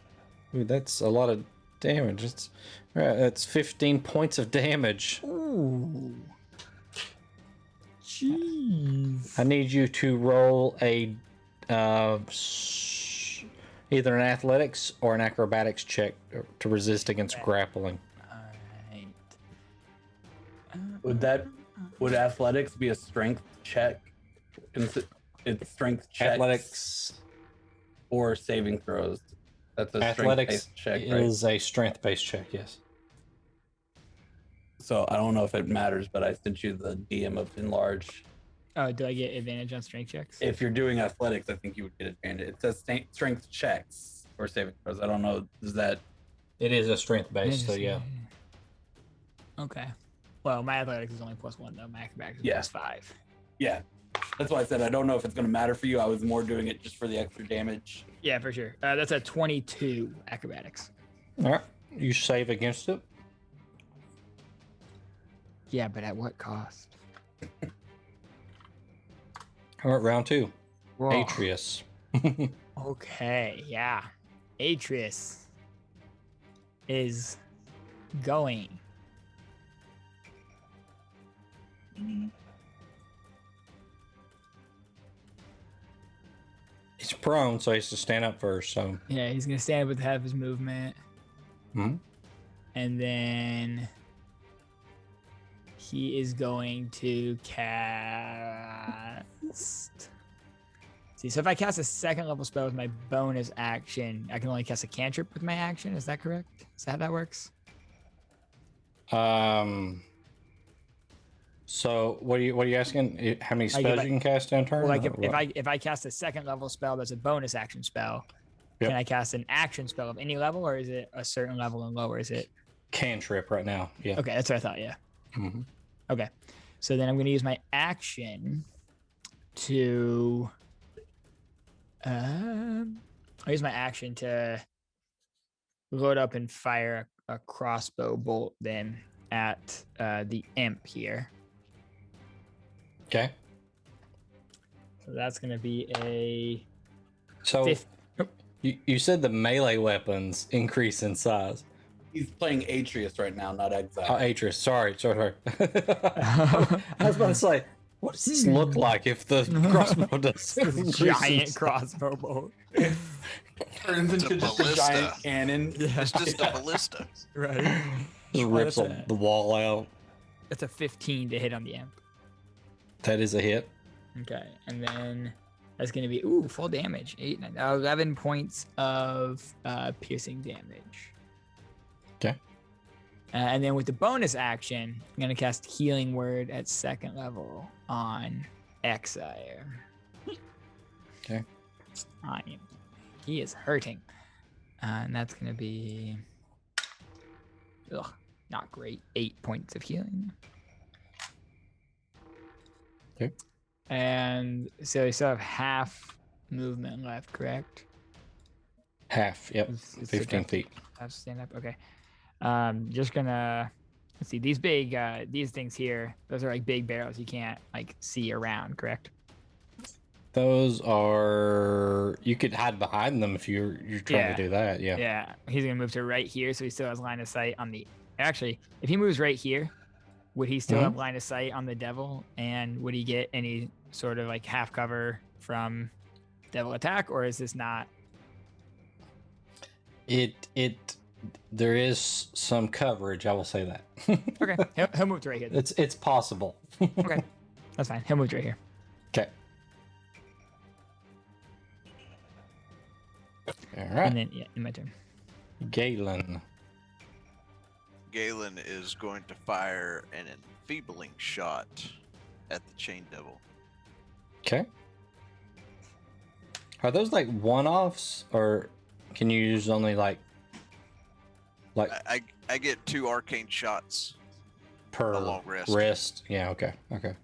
Ooh, that's a lot of damage. It's right. That's 15 points of damage. Ooh. Jeez. I need you to roll a either an athletics or an acrobatics check to resist against grappling. Alright. Would athletics be a strength check? It's strength check. Athletics or saving throws. That's a athletics strength-based check, is a strength-based check. Yes. So I don't know if it matters, but I sent you the DM of enlarge. Oh, do I get advantage on strength checks? If you're doing athletics, I think you would get advantage. It says strength checks. or saving throws. I don't know. Is that It is a strength base, so yeah. Okay. Well, my athletics is only +1 though. My acrobatics is Yeah. +5. yeah? That's why I said I don't know if it's going to matter for you. I was more doing it just for the extra damage. Yeah, for sure. That's a 22 acrobatics. All right. You save against it. Yeah, but at what cost? All right, round 2. Whoa. Atreus. Okay, yeah. Atreus is going. He's prone, so he has to stand up first. So, Yeah, he's gonna stand up with half his movement, Mhm. and then he is going to cast. See, so if I cast a second level spell with my bonus action, I can only cast a cantrip with my action. Is that correct? Is that how that works? So what are you asking? How many Like, spells if you can cast in a turn? Well, like or what? if I cast a second level spell that's a bonus action spell, Yep. can I cast an action spell of any level, or is it a certain level and lower? Is it Cantrip right now. Yeah. okay? That's what I thought. Yeah. Mhm. Okay. So then I'm going to use my action to. I'll use my action to load up and fire a crossbow bolt then at the imp here. Okay. So that's going to be a. So 50. you said the melee weapons increase in size. He's playing Atreus right now, not Exile. Oh, Atreus. Sorry. I was about to say, what does this look like if the crossbow does This increase in giant size? crossbow bolt. Turns It's into a just a ballista. giant cannon. It's just a ballista. Right. Just rips that's a- the wall out. That's a 15 to hit on the imp. That is a hit. Okay, and then that's going to be full damage. 11 points of piercing damage. Okay. And then with the bonus action, I'm going to cast Healing Word at second level on Exire. Okay. He is hurting. And that's going to be not great. 8 points of healing. Okay. And so we still have half movement left, correct? Half. Yep. It's 15 feet. Have to stand up. Okay. Just gonna let's see these big these things here. Those are like big barrels. You can't like see around, correct? Those are. You could hide behind them if you're trying Yeah. to do that. Yeah. Yeah. He's gonna move to right here, so he still has line of sight on the. Actually, if he moves right here, would he still Mhm. have line of sight on the devil? And would he get any sort of like half cover from devil attack, or is this not? There is some coverage. I will say that. Okay, he'll move to right here. then. It's possible. Okay, that's fine. He'll move to right here. Okay. All right. And then in my turn. Galen. Galen is going to fire an enfeebling shot at the chain devil. Okay. Are those like one-offs, or can you use only like I get 2 arcane shots. per a long rest. wrist? Yeah. Okay. Okay.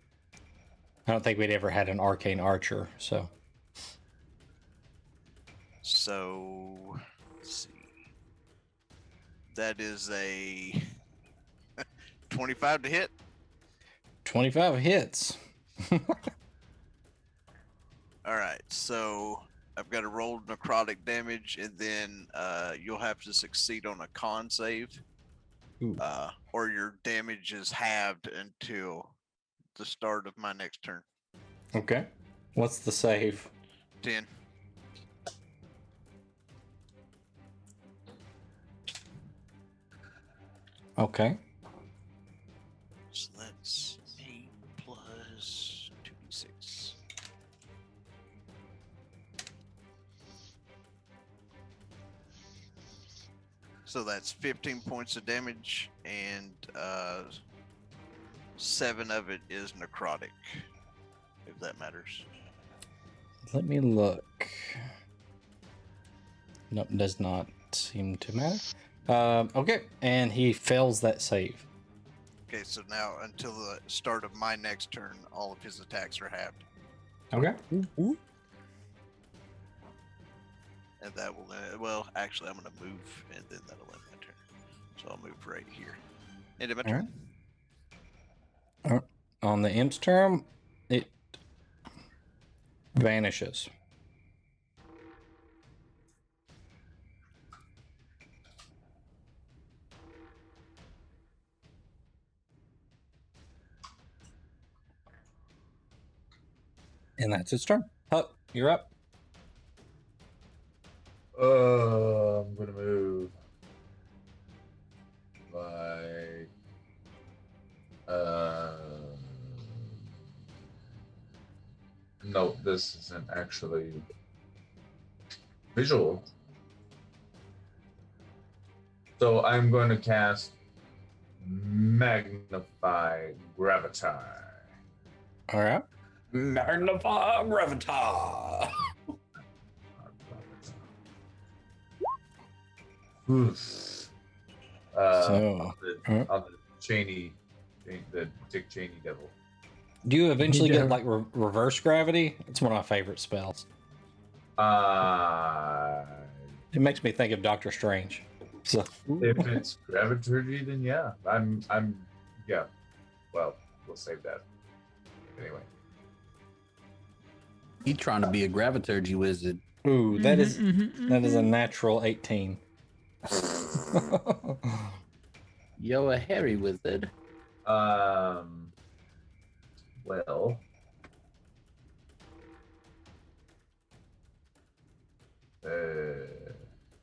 I don't think we'd ever had an arcane archer, so So let's see. That is a 25 to hit. 25 hits. All right, so I've got to roll necrotic damage, and then you'll have to succeed on a con save, Ooh. or your damage is halved until the start of my next turn. Okay. What's the save? 10. Okay. So that's 8 plus 2d6. So that's 15 points of damage, and 7 of it is necrotic, if that matters. Let me look. Nope, does not seem to matter. Okay, and he fails that save. Okay, so now until the start of my next turn, all of his attacks are halved. Okay. And that will, well, actually, I'm going to move, and then that'll end my turn. So I'll move right here. End of my turn. On the imp's term, it vanishes. And that's its turn. Huck, you're up. I'm gonna move like no, this isn't actually visual. So I'm going to cast Magnify Gravitar. All right. Magnify Gravitar. Oof. So, on the Cheney, the Dick Cheney devil. do you eventually Yeah. get like reverse gravity? It's one of my favorite spells. It makes me think of Doctor Strange. So, If it's gravity, then yeah, yeah. Well, we'll save that. Anyway, He trying to be a graviturgy wizard. ooh, that is a natural 18. Yo, a hairy wizard. well,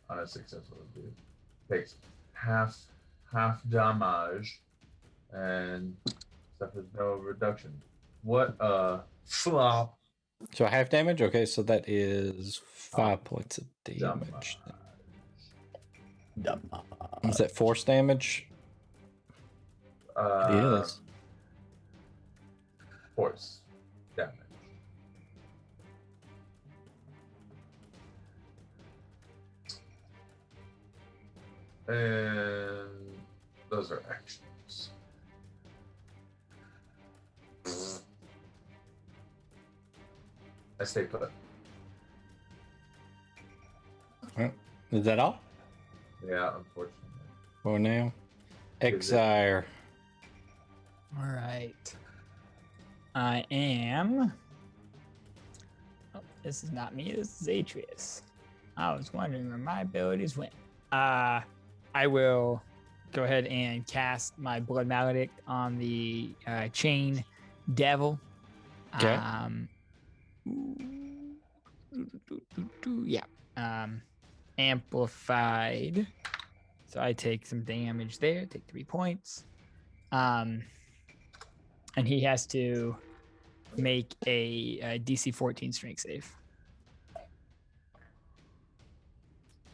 on a successful review, takes half damage and suffers no reduction. What a flop! So half damage. Okay, so that is 5 points of damage. Is that force damage? It is. Force damage. And those are actions. I stay put. Is that all Yeah, unfortunately. for now? Exire. All right. I am. Oh, this is not me. This is Atreus. I was wondering where my abilities went. I will go ahead and cast my Blood Maledict on the Chain Devil. Okay. Yeah. Amplified. So I take some damage there. Take 3 points. And he has to make a DC 14 strength save.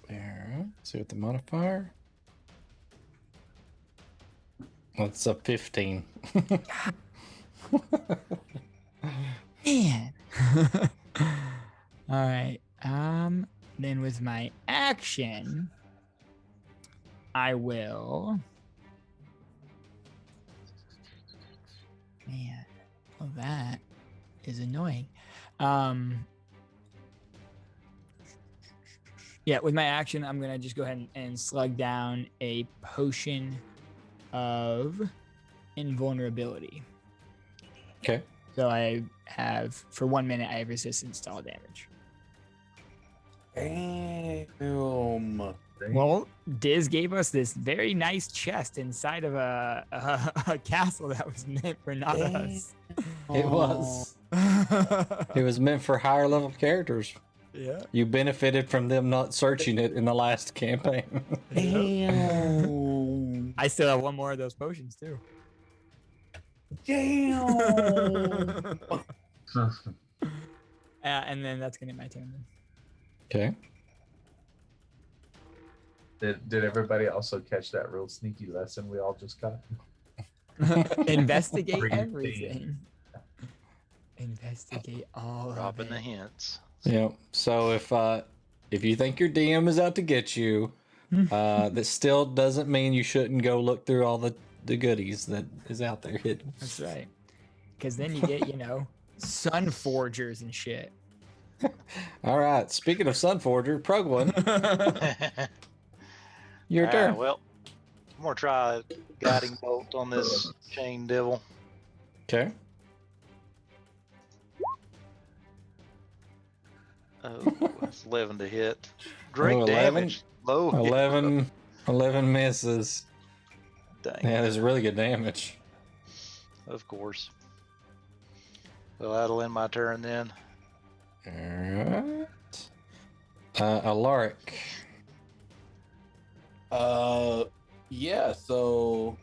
There. See what the modifier. That's a 15. Man. All right. Then with my action, I will. Man, well, that is annoying. Yeah, with my action, I'm gonna just go ahead and slug down a potion of invulnerability. Okay. So I have, for 1 minute, I have resistance to all damage. Damn. Well, Diz gave us this very nice chest inside of a castle that was meant for not us. It was. It was meant for higher level characters. Yeah. You benefited from them not searching it in the last campaign. Damn. I still have one more of those potions too. Damn. And then that's gonna be my turn. Okay. Did everybody also catch that real sneaky lesson we all just got? Investigate Everything. everything. Investigate all Dropping of the it. hints. Yeah. So if if you think your DM is out to get you, that still doesn't mean you shouldn't go look through all the goodies that is out there hidden. That's right. Because then you get, sun forgers and shit. All right. Speaking of Sunforger, Prugwin, your turn. Alright, well, I'm gonna try guiding bolt on this chain devil. Okay. Oh, that's 11 to hit. Great 11? damage. Low hit. 11 misses. Dang. Yeah, there's really good damage. Of course. Well, that'll end my turn then. Alright. Alaric. Yeah, so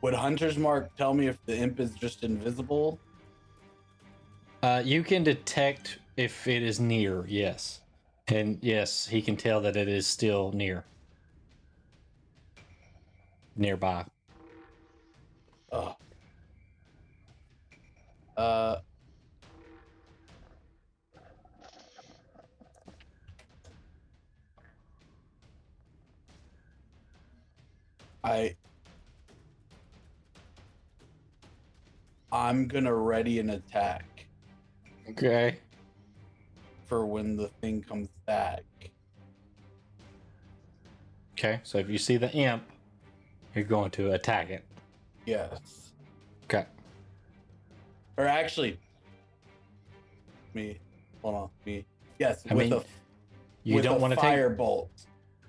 would Hunter's Mark tell me if the imp is just invisible? You can detect if it is near, yes. And yes, he can tell that it is still nearby. Oh. I'm gonna ready an attack Okay. for when the thing comes back. Okay, so if you see the imp, you're going to attack it. Yes. Okay. Or actually, hold on. Yes, I with mean, a You with don't a want to take firebolt.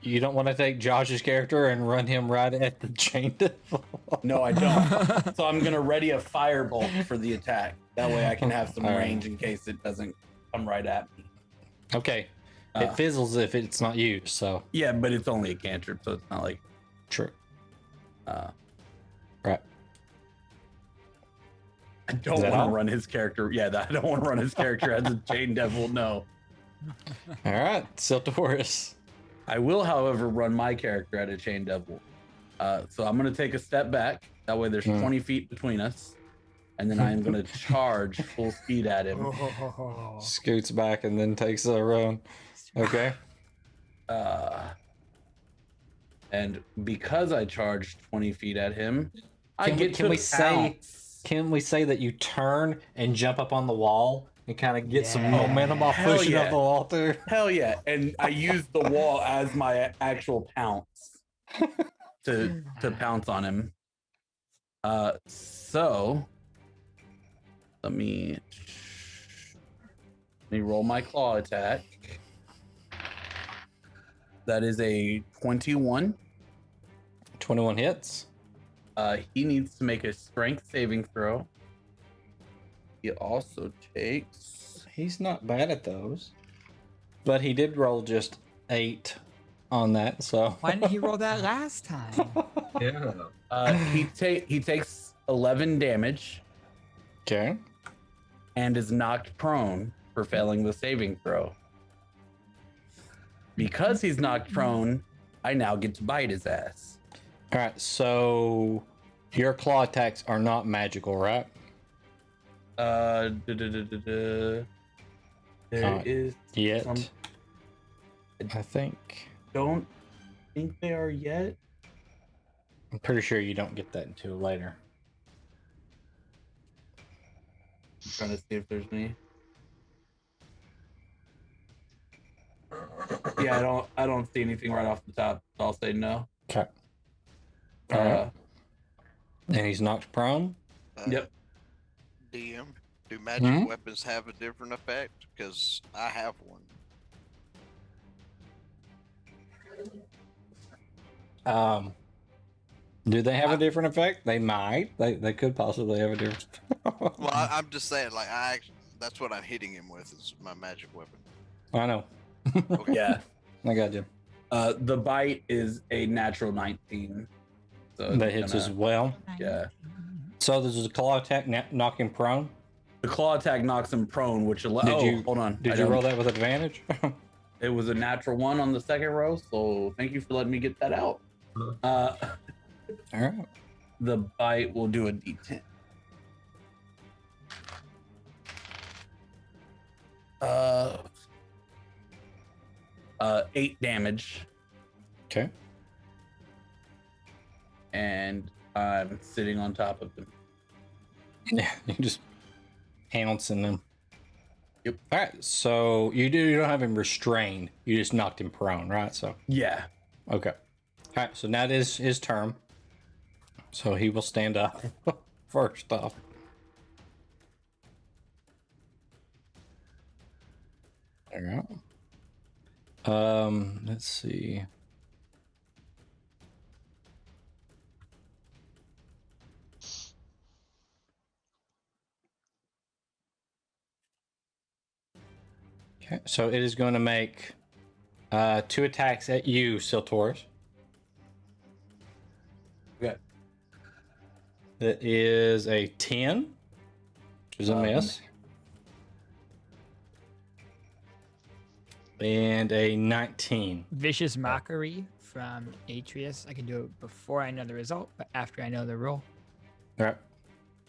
you don't want to take Josh's character and run him right at the chain devil. No, I don't. So I'm gonna ready a firebolt for the attack. That way I can have some All right. range in case it doesn't come right at me. Okay. It fizzles if it's not used, so Yeah, but it's only a cantrip, so it's not like true. right. I Is don't that want all? to run his character. Yeah, I don't want to run his character as a chain devil. No. All right, Siltoris. I will, however, run my character at a chain devil. So I'm going to take a step back. That way there's 20 feet between us. And then I am going to charge full speed at him. Scoots back and then takes a run. Okay. And because I charged 20 feet at him, I Can we- get can to we say- pounce. Can we say that you turn and jump up on the wall and kind of get some Yeah. momentum off Hell pushing yeah. up the wall through? Hell yeah. And I use the wall as my actual pounce to pounce on him. So let me roll my claw attack. That is a 21. 21 hits. He needs to make a strength saving throw. He also takes. He's not bad at those. But he did roll just 8 on that, so. Why didn't he roll that last time? Yeah. He takes 11 damage Okay. and is knocked prone for failing the saving throw. Because he's knocked prone, I now get to bite his ass. All right, so your claw attacks are not magical, right? There is Yet. some. I think. Don't think they are yet. I'm pretty sure you don't get that until later. I'm trying to see if there's any. Yeah, I don't see anything right off the top. So I'll say no. Okay. All right. And he's knocked prone. Yep. DM, do magic weapons have a different effect? Because I have one. Do they have a different effect? They might. They could possibly have a different. Well, I'm just saying, like, that's what I'm hitting him with is my magic weapon. I know. Okay. Yeah. I got you. The bite is a natural 19. So That it's hits gonna- as well. Yeah. So this is a claw attack, knock him prone. The claw attack knocks him prone, which allows. Did you- hold on. Did I you don't- roll that with advantage? It was a natural 1 on the second row, so thank you for letting me get that out. All right. The bite will do a D10. 8 damage, Okay. and I'm sitting on top of them. Yeah, you just pouncing them. Yep. All right, so you don't have him restrained. You just knocked him prone, right? So Yeah. okay. All right, so that is his turn. So he will stand up first off. There you go. Let's see. Okay, so it is going to make 2 attacks at you, Siltoris. Okay. That is a 10, which is a miss. And a 19. Vicious Mockery from Atreus. I can do it before I know the result, but after I know the roll. All right.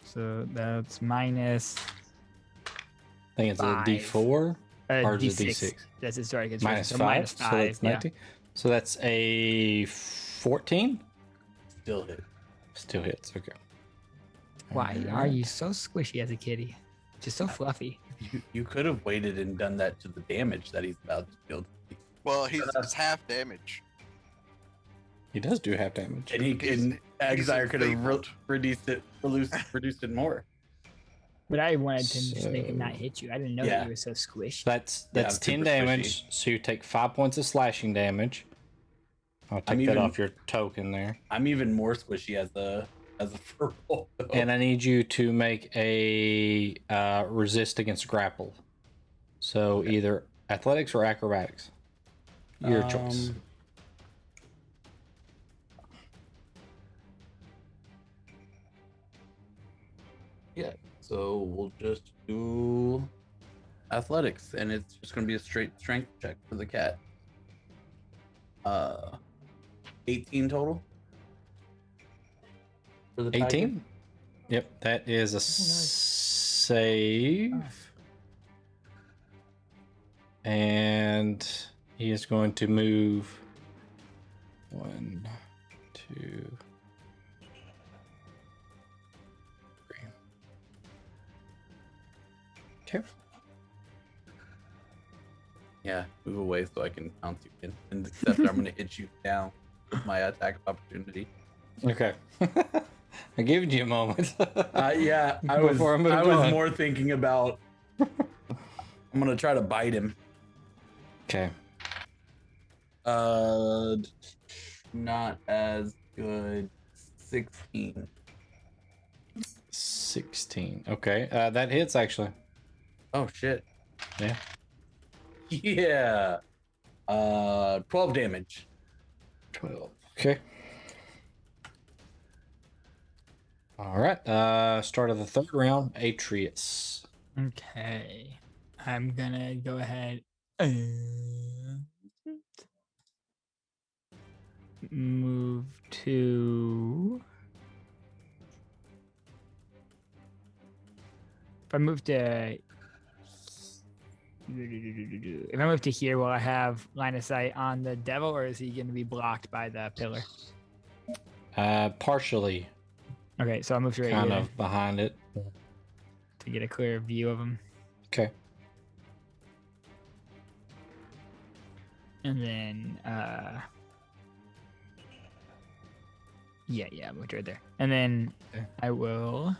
So that's minus I think it's 5. a D4 or is it a D6. D6? That's historic. It's Minus so 5. minus So 5. that's Yeah. 19. So that's a 14. Still hit. Still hits. Okay. Why All are right. you so squishy as a kitty? Just so fluffy. You could have waited and done that to the damage that he's about to deal. Well, it's half damage. He does do half damage. And He's Exire could have enfeebled. reduced it more. But I wanted to just make him not So- hit you. I didn't know Yeah. that you were so squishy. That's Yeah, 10 I'm super damage. So you take 5 points of slashing damage. I'll take I'm that even- off your token there. I'm even more squishy as a furble. though. And I need you to make a resist against grapple. So either athletics or acrobatics. Your choice. Yeah, so we'll just do athletics, and it's just going to be a straight strength check for the cat. 18 total. For the tiger. 18? Yep, that is a save. And he is going to move 1, 2, 3. Okay. Yeah, move away so I can pounce you in. And except I'm going to hit you down with my attack of opportunity. Okay. I gave you a moment. Yeah, I was Before I moved on. more thinking about I'm going to try to bite him. Okay. Not as good. 16. 16. Okay. That hits actually. Oh shit. Yeah. Yeah. 12 damage. 12. Okay. All right. Start of the third round. Atreus. Okay. I'm gonna go ahead and move to. If I move to. If I move to here, will I have line of sight on the devil, or is he going to be blocked by the pillar? Partially Okay, so I'll move to right kind here of behind it. to get a clear view of him. Okay. And then, yeah, I moved right there. And then Okay. I will,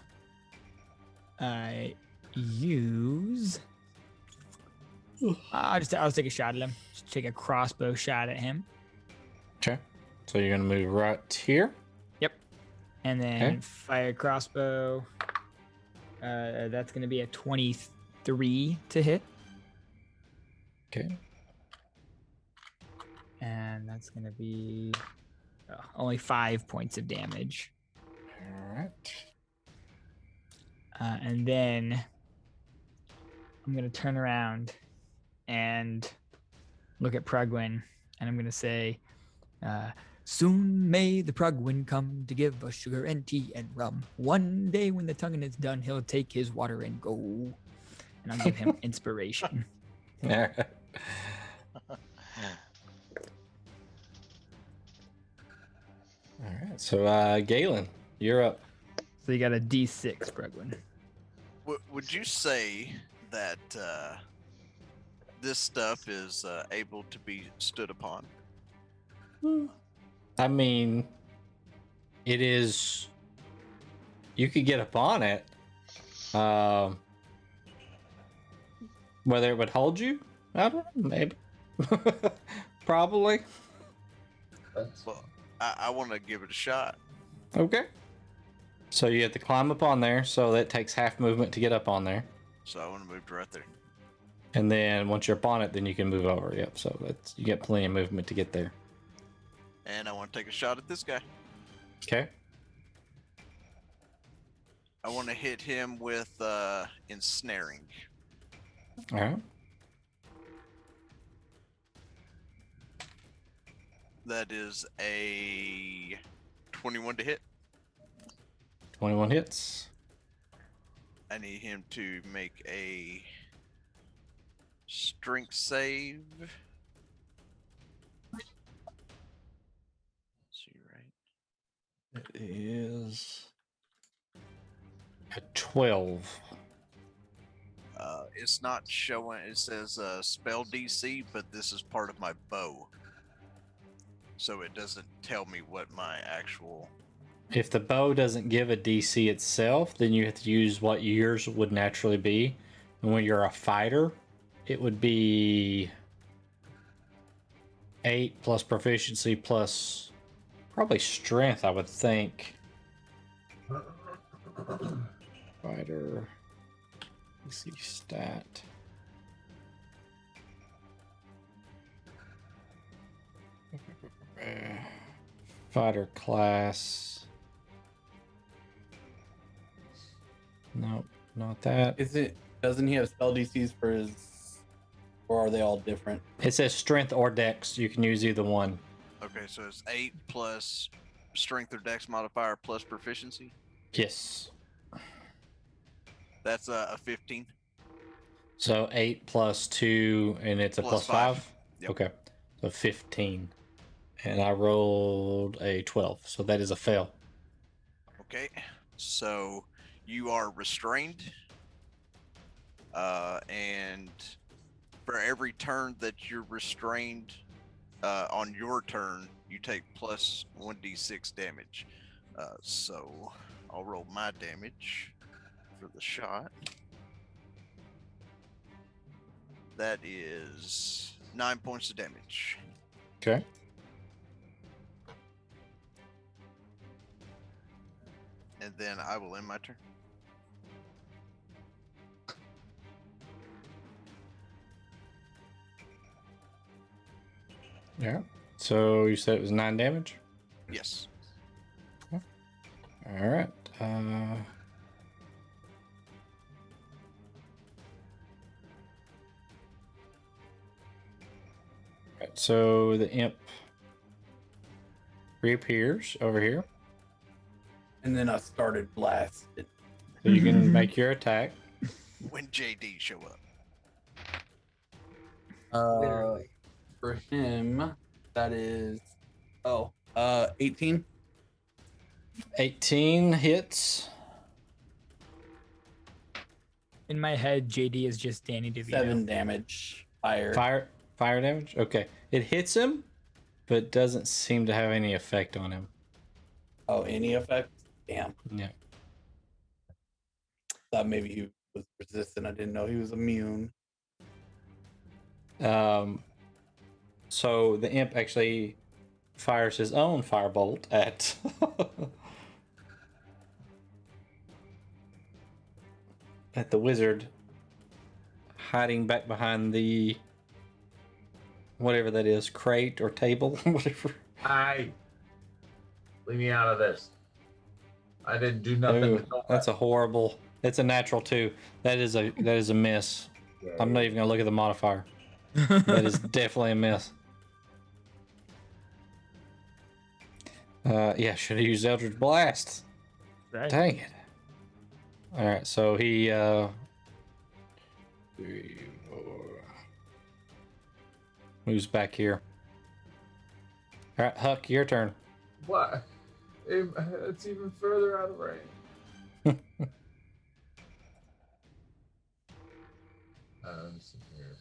use. I'll take a shot at him. Just take a crossbow shot at him, Okay. So you're gonna move right here. and then Okay. fire crossbow. That's gonna be a 23 to hit, Okay. and that's gonna be only 5 points of damage. All right. And then I'm gonna turn around and look at Prugwin, and I'm gonna say, "Soon may the Prugwin come to give us sugar and tea and rum. One day when the tonguing is done, he'll take his water and go." And I'll give him inspiration. All right. So, Galen, you're up. So you got a D6, Bregwin. Would you say that this stuff is able to be stood upon? I mean, it is. You could get up on it. Whether it would hold you, I don't know. Maybe. Probably. Well, I want to give it a shot. Okay. So you have to climb up on there. So that takes half movement to get up on there. So I want to move right there. And then once you're up on it, then you can move over. Yep. So that's you get plenty of movement to get there. And I want to take a shot at this guy. Okay. I want to hit him with ensnaring. All right. That is a 21 to hit. 21 hits. I need him to make a strength save. See, right? It is a 12. It's not showing. It says spell DC, but this is part of my bow, so it doesn't tell me what my actual. If the bow doesn't give a DC itself, then you have to use what yours would naturally be. And when you're a fighter, it would be 8 plus proficiency plus probably strength, I would think. Fighter. Let's see stat. Fighter class. Nope, not that. Doesn't he have spell DCs for his, or are they all different? It says strength or dex. You can use either one. Okay, so it's 8 plus strength or dex modifier plus proficiency. Yes. That's a 15. So 8 plus 2, and it's a Plus plus 5? Yep. Okay. So 15. And I rolled a 12. So that is a fail. Okay, so you are restrained, and for every turn that you're restrained, on your turn, you take plus 1d6 damage. So I'll roll my damage for the shot. That is 9 points of damage. Okay. And then I will end my turn. Yeah. So you said it was 9 damage? Yes. All right. Right, so the imp reappears over here. And then I started blasting. So you can make your attack. When JD show up. Literally. For him, that is 18. 18 hits. In my head, JD is just Danny DeVito. 7 damage. Fire. Fire damage? Okay. It hits him, but doesn't seem to have any effect on him. Oh, any effect? Damn. Yeah. Thought maybe he was resistant. I didn't know he was immune. So the imp actually fires his own firebolt at at the wizard hiding back behind the whatever that is, crate or table, whatever. Leave me out of this. I didn't do nothing. Ooh, to that's a horrible. It's a natural 2. That is a miss. I'm not even gonna look at the modifier. That is definitely a miss. Yeah, should have used Eldritch Blast. Right. Dang it. Alright, so he 3, 4, moves back here. All right, Huck, your turn. What? It's even further out of range. Let's see here.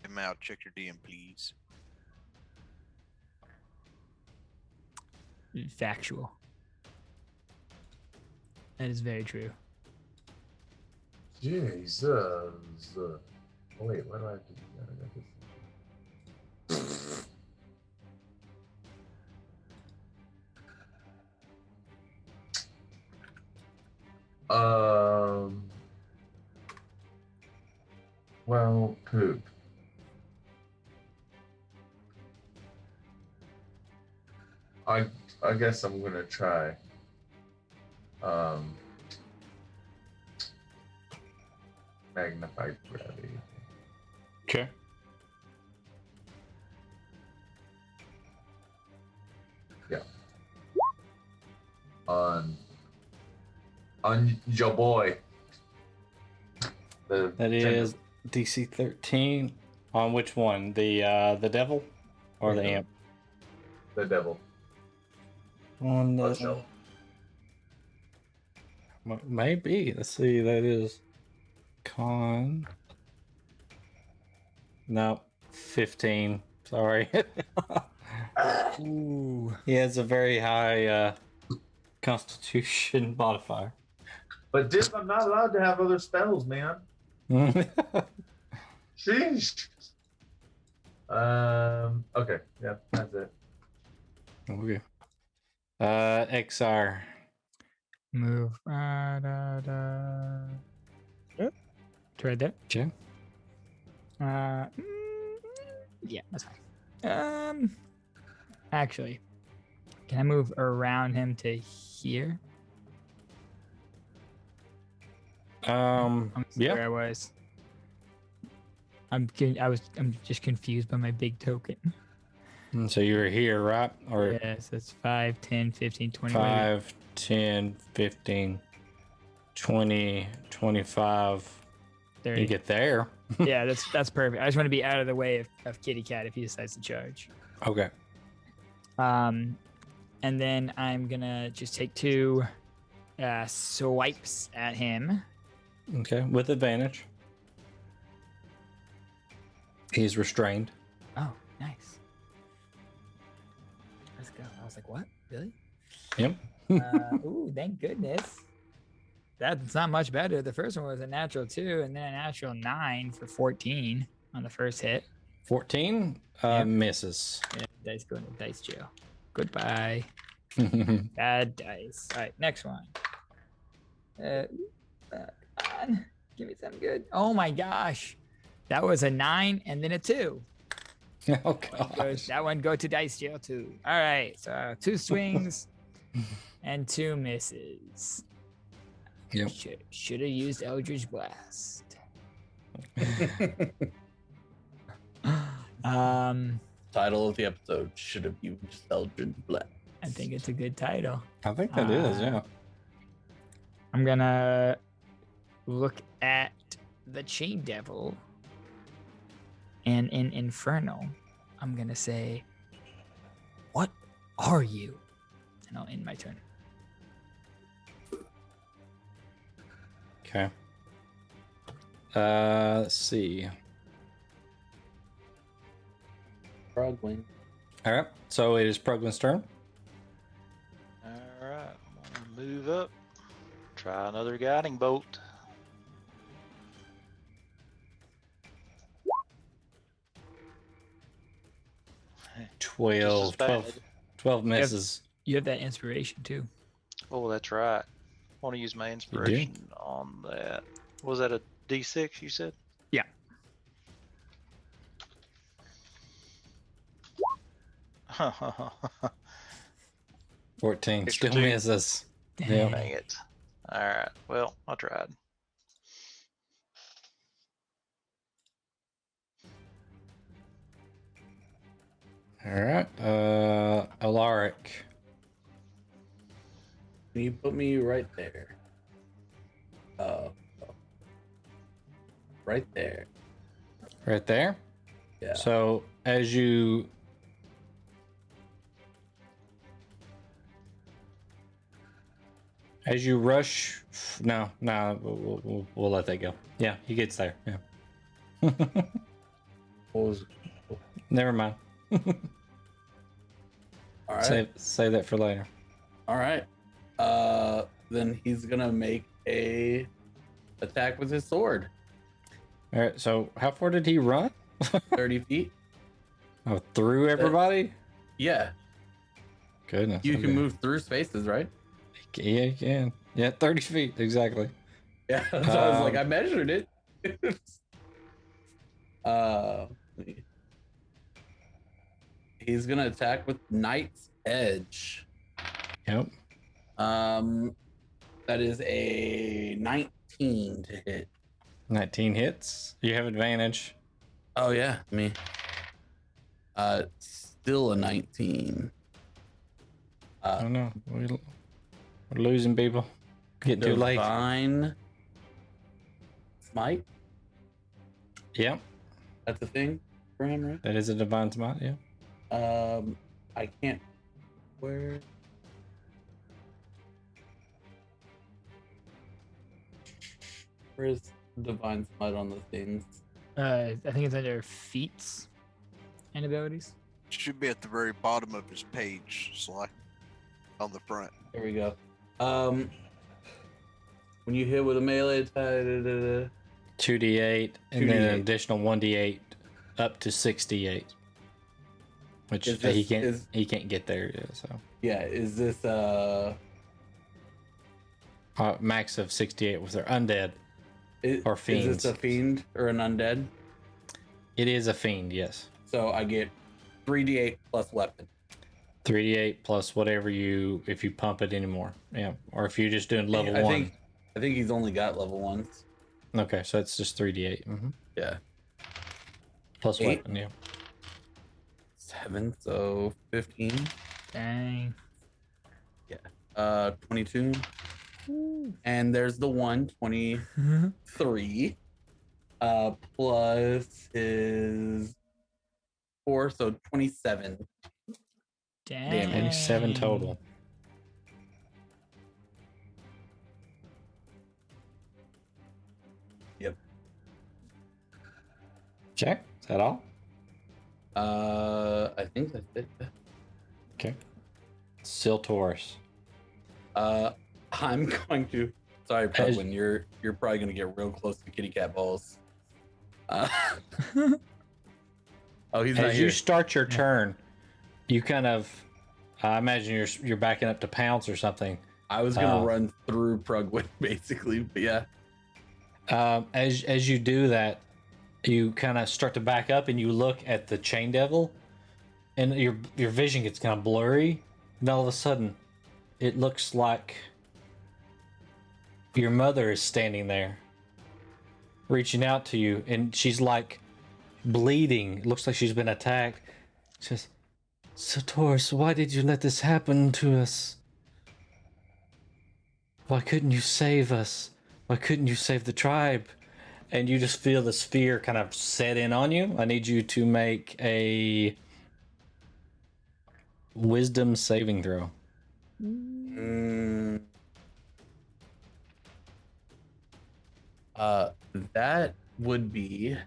Him out. Check your DM, please. Factual. That is very true. Jesus. Oh, wait, why do I have to do that? I got this. Well, poop. I guess I'm gonna try. Magnified gravity. Okay. Yeah. On your boy. That is DC 13. On which one? The devil or the amp? The devil. On the Show. maybe. Let's see. That is con. No, 15. Sorry. Ooh. He has a very high Constitution modifier. But Div, I'm not allowed to have other spells, man. Sheesh. Okay. Yeah, that's it. Okay. XR. Move. Yep. Try that. Okay. Yeah, that's fine. Actually, can I move around him to here? I'm Yeah. where I was. I'm just confused by my big token. And so you were here, right? Or Yes, that's 5, 10, 15, 20. 5, 10, 15, 20, 25. 30. You get there. Yeah, that's perfect. I just want to be out of the way of Kitty Cat if he decides to charge. Okay. And then I'm gonna just take 2 swipes at him. Okay. With advantage. He's restrained. Oh, nice. Let's go. I was like, what? Really? Yep. Ooh, thank goodness. That's not much better. The first one was a natural 2 and then a natural 9 for 14 on the first hit. 14 Yep. misses. Yeah, dice going to dice jail. Goodbye. Bad dice. All right, next one. Come on. Give me something good. Oh my gosh. That was a 9 and then a 2. Oh gosh. That one go to dice jail too. All right, so 2 swings and 2 misses. Yep. Should have used Eldritch Blast. Title of the episode should have used Eldritch Blast. I think it's a good title. I think that is, yeah. I'm gonna look at the Chain Devil, and in Infernal, I'm gonna say, "What are you?" And I'll end my turn. Okay. Let's see. Frogwing. All right. So it is Proglin's turn. All right, I'm gonna move up. Try another guiding bolt. Just as 12 bad. misses. You have that inspiration too. Oh, that's right. Want to use my inspiration on that. Was that a D6 you said? Yeah. Dang 14 Extra still 2. misses. Yeah. it. All right. Well, I tried. All right. Alaric. Can you put me right there? Right there. Right there. Yeah. So as you rush, no, we'll let that go. Yeah, he gets there. Yeah. What was? Never mind. All right. Save that for later. All right. Then he's gonna make a attack with his sword. All right. So how far did he run? 30 feet. Oh, through everybody? Yeah. Goodness. You can okay. move through spaces, right? Yeah, you can. Yeah, 30 feet exactly. Yeah. So I was like, I measured it. He's gonna attack with Knight's Edge. Yep. That is a 19 to hit. 19 hits. You have advantage. Oh yeah, me. Still a 19. Oh no, we're losing people. Getting too late. Divine Smite. Yep, That's a thing for him, right? that is a divine smite. Yeah. I can't. Where's divine smite on the things? I think it's under feats and abilities. Should be at the very bottom of his page, Sly. On the front. There we go. When you hit with a melee attack, 2d8 and then an 2d8. additional 1d8 up to 68. Which Is he this- can't he can't get there yet, so yeah, is this max of 68 with their undead. is, Or Is fiends. this a fiend or an undead? It is a fiend, yes. So I get 3d8 plus weapon. 3d8 plus whatever if you pump it anymore. Yeah. Or if you're just doing level I 1. think he's only got level 1s. Okay, so it's just 3d8. Yeah. Plus 8. weapon, yeah. 7, so 15. Dang. 22. And there's the 123. Plus his 4, so 27. Dang. 27 total. Yep. Check. Is that all? I think that's it. Okay. Siltaurus. I'm going to. Sorry, Pedwin, you're probably gonna get real close to kitty cat balls. Oh, he's not As here. you start your turn, you kind of, I imagine you're backing up to pounce or something. I was gonna run through Prugwin basically, but yeah. As you do that, you kind of start to back up and you look at the chain devil, and your vision gets kind of blurry, and all of a sudden, it looks like your mother is standing there, reaching out to you, and she's like bleeding. It looks like she's been attacked. She says, "Siltaurus, why did you let this happen to us? Why couldn't you save us? Why couldn't you save the tribe?" And you just feel this fear kind of set in on you. I need you to make a wisdom saving throw. That would be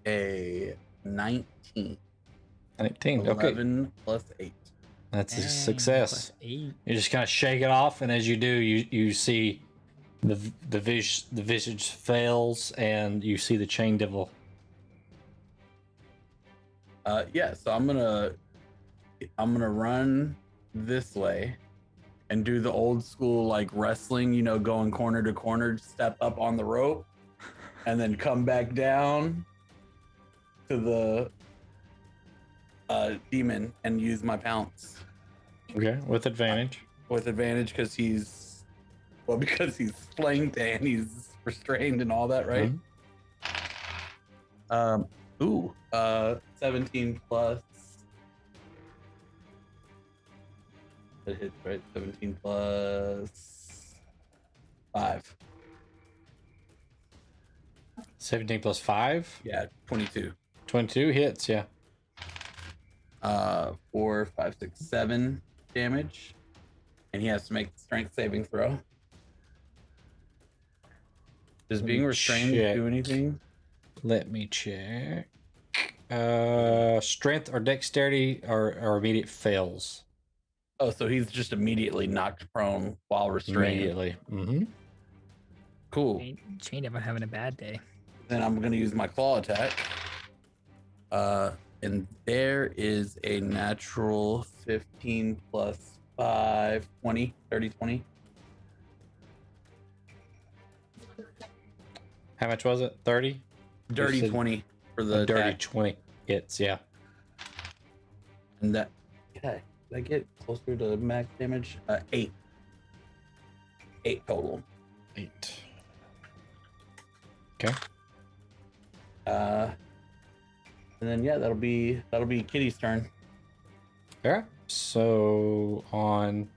a 19. 19. Okay. 11 plus 8. That's a Dang, success. plus 8. You just kind of shake it off, and as you do, you see the visage fails, and you see the chain devil. Yeah, so I'm gonna run this way and do the old school like wrestling, you know, going corner to corner, step up on the rope, and then come back down to the demon and use my pounce Okay, with advantage. with advantage because he's flanked and he's restrained and all that, right? Mm-hmm. 17 plus It hits, right? 17 plus 5. 17 plus 5? Yeah, 22. 22 hits, yeah. 4, 5, 6, 7 damage. And he has to make a strength saving throw. Does Let being me restrained check. do anything? Let me check. Strength or dexterity or immediate fails. Oh, so he's just immediately knocked prone while restrained. Immediately. Mm-hmm. Cool. Chain Devil having a bad day. Then I'm gonna use my claw attack. And there is a natural 15 plus 5, 20, 30, 20. How much was it? 30? Dirty said 20 for the dirty attack. 20 hits, yeah. And that, yeah, did I get closer to max damage? 8. 8 total. 8. Okay. And then yeah, that'll be Kitty's turn. Alright. So on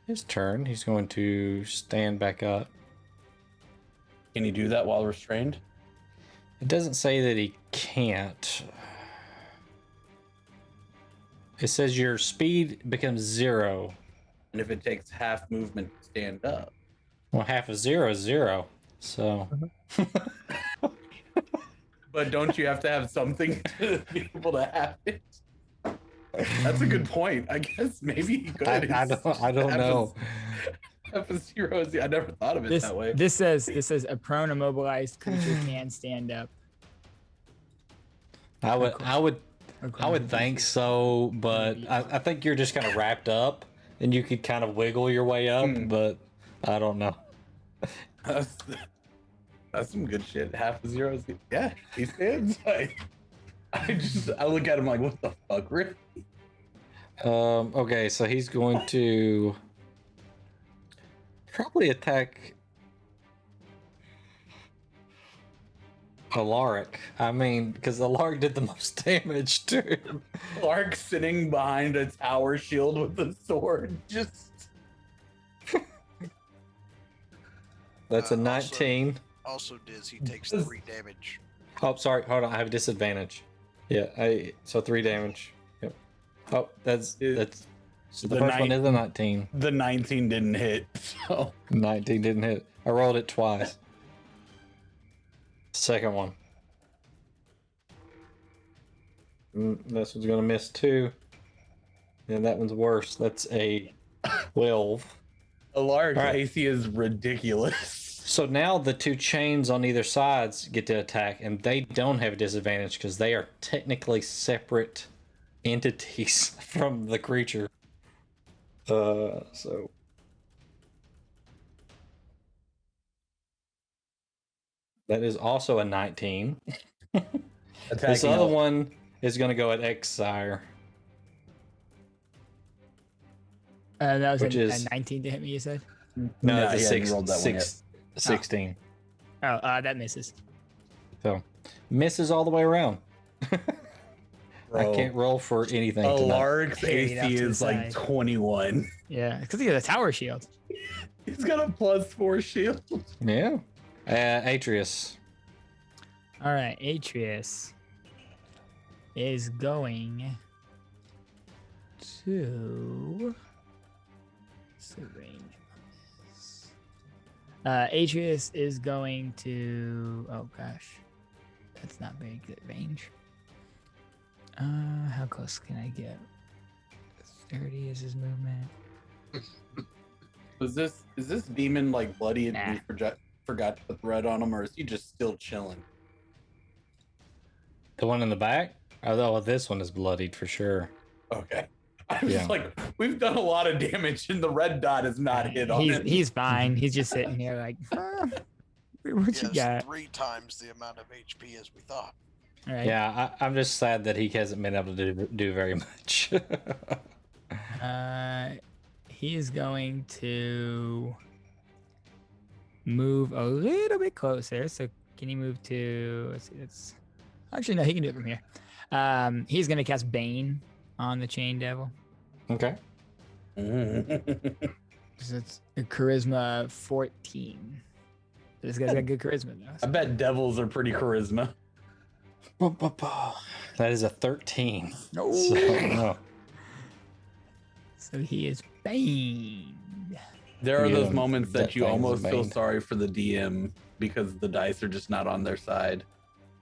his turn, he's going to stand back up. Can he do that while restrained? It doesn't say that he can't. It says your speed becomes 0. And if it takes half movement to stand up. Well, half of 0 is 0. So But don't you have to have something to be able to have it? That's a good point. I guess maybe he could. I don't know. Half a 0 is, I never thought of it This that way. this says a prone immobilized creature can stand up. I would think so, but I think you're just kind of wrapped up and you could kind of wiggle your way up, but I don't know. That's some good shit. Half a 0 is, yeah, he stands. I look at him like, what the fuck, really? Okay, so he's going to probably attack Alaric. I mean, because Alaric did the most damage to him. Clark sitting behind a tower shield with a sword, just. That's a 19. Also, Diz, he takes 3 damage. Oh, sorry. Hold on. I have a disadvantage. Yeah, so 3 damage. Yep. Oh, that's so the first one is a 19. The 19 didn't hit, so 19 didn't hit. I rolled it twice. Second one. This one's gonna miss 2. And that one's worse. That's a 12. Alaric's All right. AC is ridiculous. So now the 2 chains on either sides get to attack, and they don't have a disadvantage because they are technically separate entities from the creature. So that is also a 19. This Attacking other elf. one is going to go at Exire. That was Which a is- 19 to hit me, you said? No, he it's a hadn't rolled that one yet. 16. Oh, that misses. So misses all the way around. I Bro, can't roll for anything tonight. Alaric's Carried out AC to the is like side. 21. Yeah, because he has a tower shield. He's got a +4 shield. Yeah. Atreus. All right, Atreus is going to. What's the range on this? Atreus is going to. Oh gosh, that's not very good range. How close can I get? 30 is his movement. Is this demon like bloody and Nah. we forgot to put the red on him, or is he just still chilling? The one in the back? Oh, this one is bloodied for sure. Okay. I was Yeah. like, we've done a lot of damage and the red dot is not hit on him. He's fine. He's just sitting here like, what you He has got? 3 times the amount of HP as we thought. All right. Yeah, I'm just sad that he hasn't been able to do very much. He is going to move a little bit closer. So can he move to? Let's see. That's actually no. He can do it from here. He's going to cast Bane on the Chain Devil. Okay. 'Cause it's a charisma 14. This guy's got good charisma though. I bet devils are pretty charisma. That is a 13. No. So, no. So he is Bane. There are Yeah, those moments that that you thing's almost feel bane. sorry for the DM because the dice are just not on their side.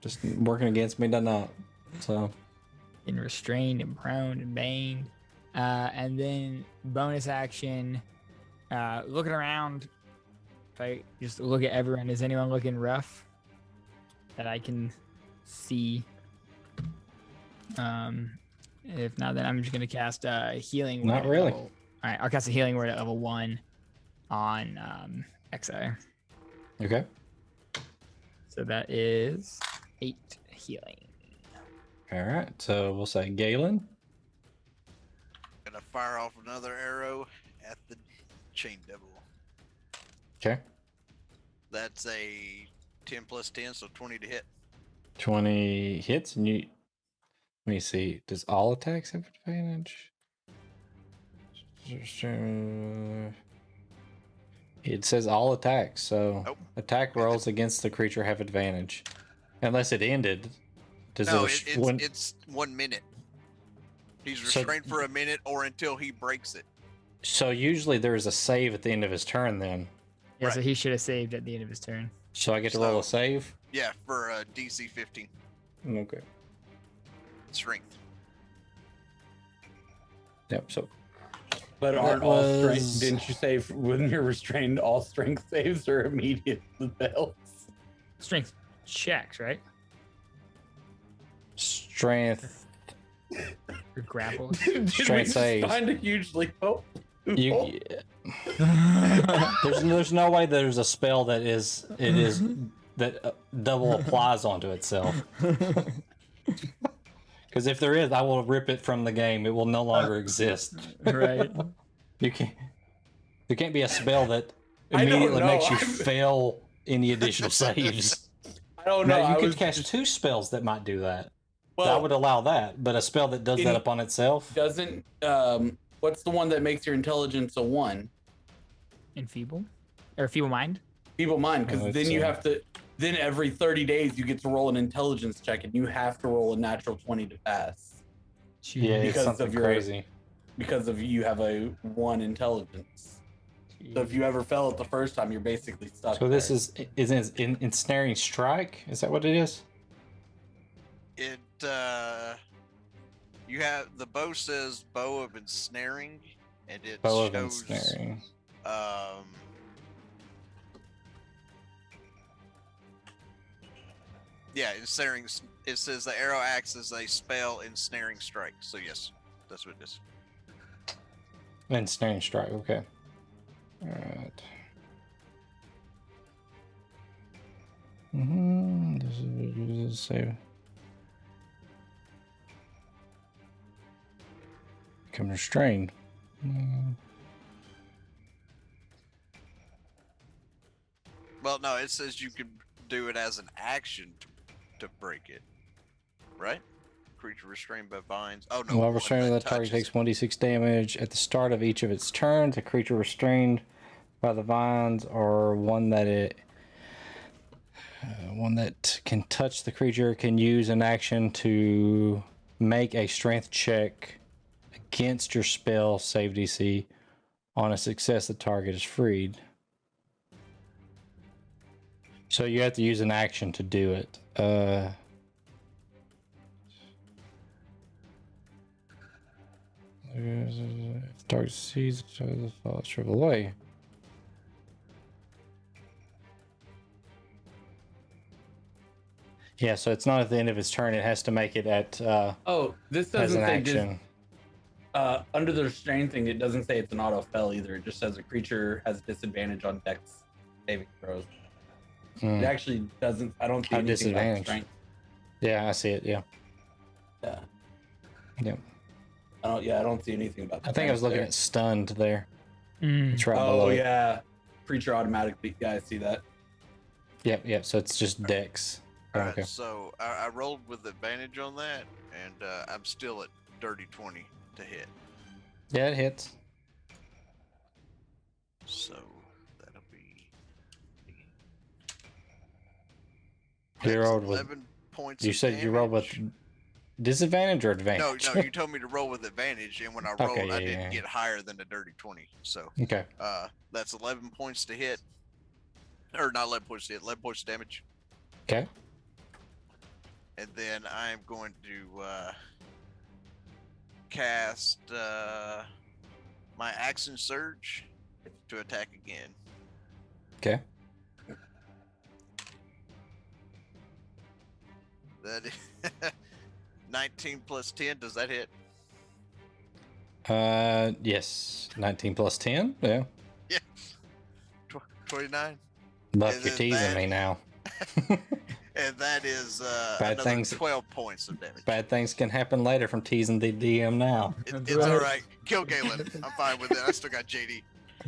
Just working against me, does not. So, And restrained and prone and Bane. And then bonus action, looking around. If I just look at everyone, is anyone looking rough that I can see? If not, then I'm just gonna cast healing. Not word at really. All right, I'll cast a healing word at level 1 on XI. okay. So that is 8 healing. All right. So we'll say Galen. Gonna fire off another arrow at the chain devil. Okay. That's a 10 plus 10, so 20 to hit. 20 hits. And you. Let me see. Does all attacks have advantage? It says all attacks. So Nope. attack rolls against the creature have advantage. Unless it ended. Does No, it it's 1 minute. He's So- restrained for a minute or until he breaks it. So usually there's a save at the end of his turn then. Yeah, so Right. he should have saved at the end of his turn. So I get to roll a So- save? Yeah, for DC 15 Okay. strength. Yep. So But That aren't all was- strength? Didn't you say when you're restrained, all strength saves are immediate spells? Strength checks, right? strength. Or grapples. Did we Strength just saves. find a huge loophole? You, there's no way there's a spell that is that double applies onto itself. Because if there is, I will rip it from the game. It will no longer exist. Right. You can't. There can't be a spell that I don't immediately know, makes you I'm- fail any additional saves. I don't know. Now you I could was cast just- 2 spells that might do that. I well, would allow that, but a spell that does that In- upon itself. doesn't what's the one that makes your intelligence a 1? Enfeeble? Or feeble mind? Feeble mind, because Oh, then it's, you have to. Then every 30 days you get to roll an intelligence check, and you have to roll a natural 20 to pass Yeah, it's because something of your- crazy. because of you have a 1 intelligence. So if you ever fail it the first time, you're basically stuck. So this there. is ensnaring strike. Is that what it is? It you have the bow says bow of ensnaring, and it Bow of shows ensnaring. Yeah, ensnaring. It says the arrow acts as a spell ensnaring strike. So yes, that's what it is. Ensnaring strike. Okay. All right. This is save. Become restrained. Well, no, it says you can do it as an action to break it, right? Creature restrained by vines. Oh no! While one restrained, that target touches takes 1d6 damage at the start of each of its turns. A creature restrained by the vines, or one that can touch the creature, can use an action to make a strength check against your spell save DC. On a success, the target is freed. So you have to use an action to do it. If the target sees the fall, shrivel away. Yeah, so it's not at the end of its turn. It has to make it at Oh, this as doesn't an say action. under the restrain thing. It doesn't say it's an auto fail either. It just says a creature has disadvantage on dex saving throws. Hmm. It actually doesn't. I don't see Have anything about disadvantage. strength. Yeah, I see it. Yeah, Yeah. yeah. I don't. Yeah, I don't see anything about. I think I was looking at stunned there. Mm. It's right Oh below it. yeah, creature automatically. Yeah, I see that. Yep, yep. So it's just dex. All right, Okay. so I rolled with advantage on that, and I'm still at dirty 20 to hit. Yeah, it hits. So that'll be. You That's rolled with. 11 points. You of said you rolled with damage. disadvantage or No, advantage? no, you told me to roll with advantage, and when I rolled, Okay, I yeah, didn't yeah. get higher than the dirty 20. So, Okay. that's 11 points to hit, or not 11 points to hit, 11 points of damage, Okay. and then I'm going to cast my action surge to attack again. Okay. That is 19 plus 10. Does that hit? Yes. 19 plus 10. Yeah. 29. Buck, And you're then teasing that- me now. And that is Bad another things- 12 points of damage. Bad things can happen later from teasing the DM now. That's It's all right. right. Kill Galen. I'm fine with it. I still got JD.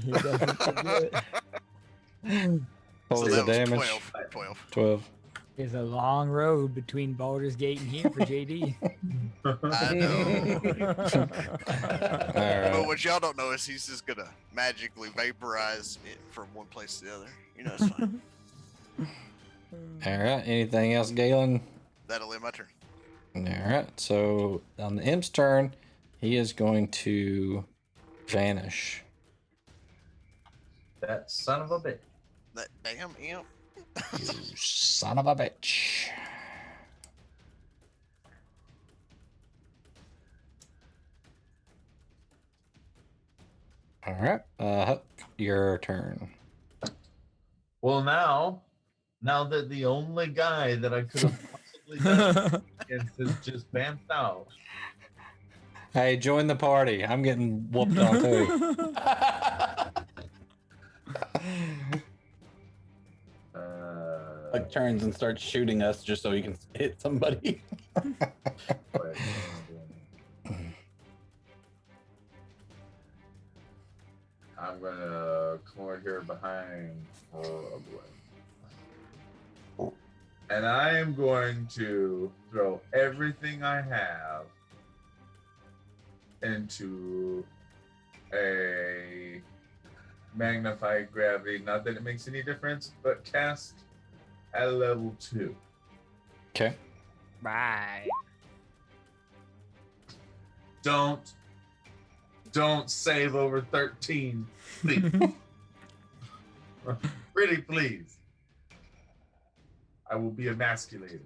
He doesn't forget. What So was the that was damage? 12. 12. 12. There's a long road between Baldur's Gate and here for JD. I know. All But right. what y'all don't know is he's just gonna magically vaporize it from one place to the other. You know, it's fine. All right. Anything else, Galen? That'll end my turn. All right. So on the imp's turn, he is going to vanish. That son of a bitch. That damn imp. You son of a bitch. All right. Huck, your turn. Well, now that the only guy that I could have possibly done against has just vamped out. Hey, join the party. I'm getting whooped on too. Like turns and starts shooting us just so he can hit somebody. Wait, I'm gonna come over here behind. Oh boy. And I am going to throw everything I have into a magnified gravity. Not that it makes any difference, but cast at level 2. Okay. Right. Don't save over 13, please. Pretty please. I will be emasculated.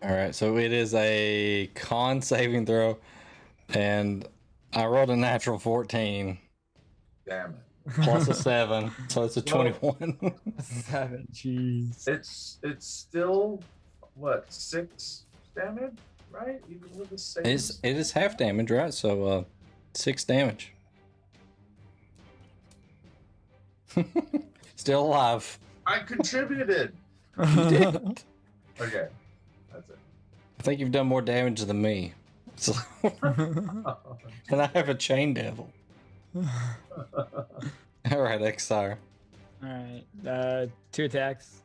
All right. So it is a con saving throw, and I rolled a natural 14 Damn it. plus a 7, so it's a 21. 7. Jeez. It's still what, 6 damage, right? Even with the saves. It is half damage, right? So 6 damage. Still alive. I contributed. You did. Okay, that's it. I think you've done more damage than me. So, and I have a chain devil. All right, Exar. Alright. 2 attacks.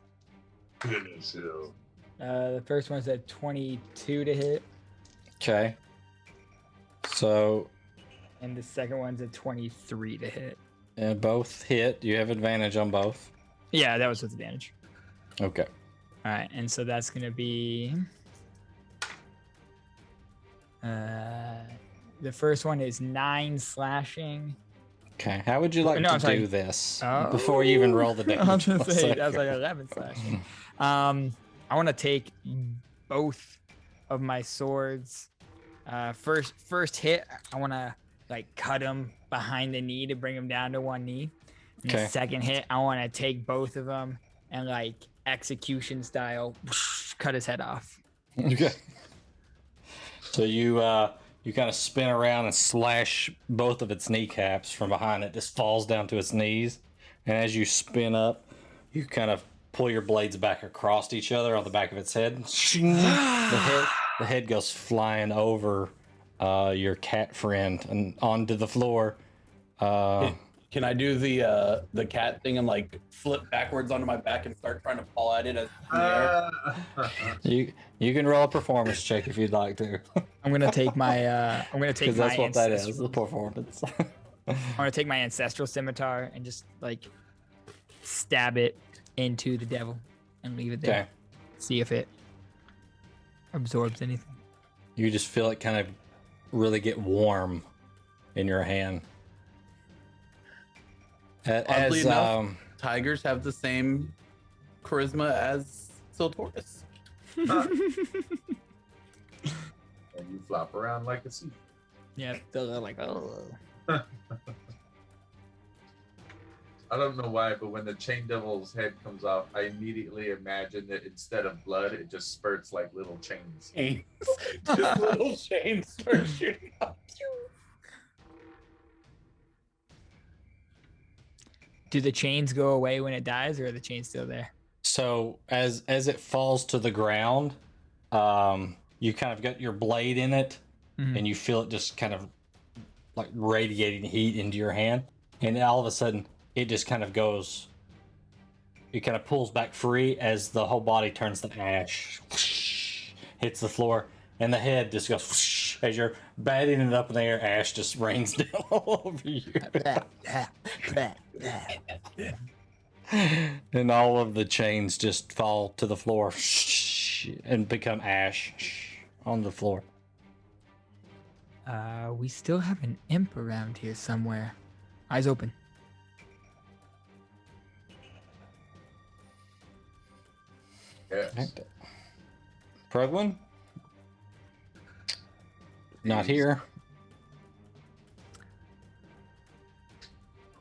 Goodness, ew. The first one's at 22 to hit, Okay. So and the second one's at 23 to hit. both hit. You have advantage on both. Yeah, that was with advantage. Okay. Alright, and so that's gonna be the first one is 9 slashing. Okay. How would you like No, to I'm sorry. do this Oh. before you even roll the damage? I was gonna One say that was second. like 11 slashing. I want to take both of my swords. First hit, I want to like cut him behind the knee to bring him down to one knee. And Okay. The second hit, I want to take both of them and like execution style, cut his head off. Okay. So you kind of spin around and slash both of its kneecaps from behind. It just falls down to its knees, and as you spin up, you kind of pull your blades back across each other on the back of its head. The head goes flying over your cat friend and onto the floor. Can Can I do the cat thing and like flip backwards onto my back and start trying to paw at it as in the air? You can roll a performance check if you'd like to. I'm gonna take my Because that's what that is, ancestral- the performance. I'm gonna take my ancestral scimitar and just like stab it into the devil and leave it there. Okay. See if it absorbs anything. You just feel it kind of really get warm in your hand. Oddly As enough, tigers have the same charisma as Siltoris. And you flop around like a sea. Yeah, they're like, oh. I don't know why, but when the chain devil's head comes off, I immediately imagine that instead of blood, it just spurts like little chains. Chains. Just little chains start shooting up. Do the chains go away when it dies, or are the chains still there? so as it falls to the ground, you kind of got your blade in it, Mhm. and you feel it just kind of like radiating heat into your hand, and all of a sudden it just kind of goes. It kind of pulls back free as the whole body turns to ash, hits the floor, and the head just goes as you're batting it up in the air. Ash just rains down all over you. And all of the chains just fall to the floor and become ash on the floor. We still have an imp around here somewhere. Eyes open. Yes. Prugwin? Not here.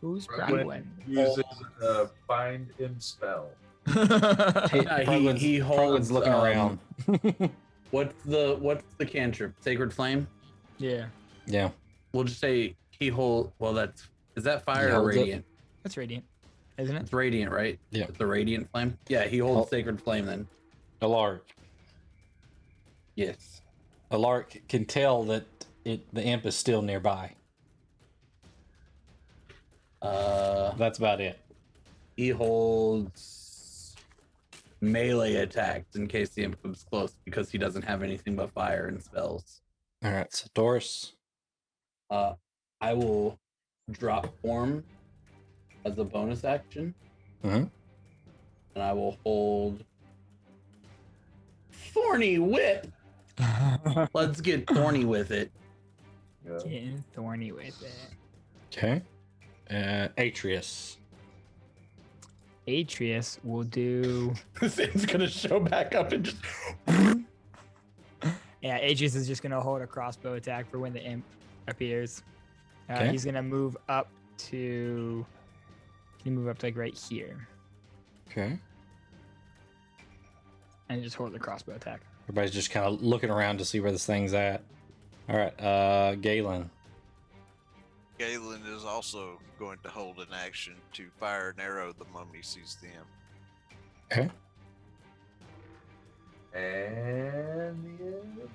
Who's Prugwin Bragwin? uses a find him spell. He, he holds, Prugwin's looking around. What's the cantrip? Sacred Flame? Yeah, Yeah. We'll just say he hold. Well, is that fire He or holds it. radiant? that's radiant, isn't it? It's radiant, right? Yeah. It's the radiant flame. Yeah, he holds Oh. Sacred Flame then. Alark. Yes. Alark can tell that the imp is still nearby. That's about it. He holds melee attacks in case the imp comes close because he doesn't have anything but fire and spells. All right, so Doris. I will drop form as a bonus action. Mhm. And I will hold Thorny Whip. Let's get thorny with it. Yeah. Getting thorny with it. Okay. Atreus. Atreus will do. This thing's gonna show back up and just. Yeah, Atreus is just gonna hold a crossbow attack for when the imp appears. Okay. He's gonna move up to. Can you move up to like right here Okay. and just hold the crossbow attack? Everybody's just kind of looking around to see where this thing's at. All right, Galen. Galen is also going to hold an action to fire an arrow the moment he sees the imp. Okay. And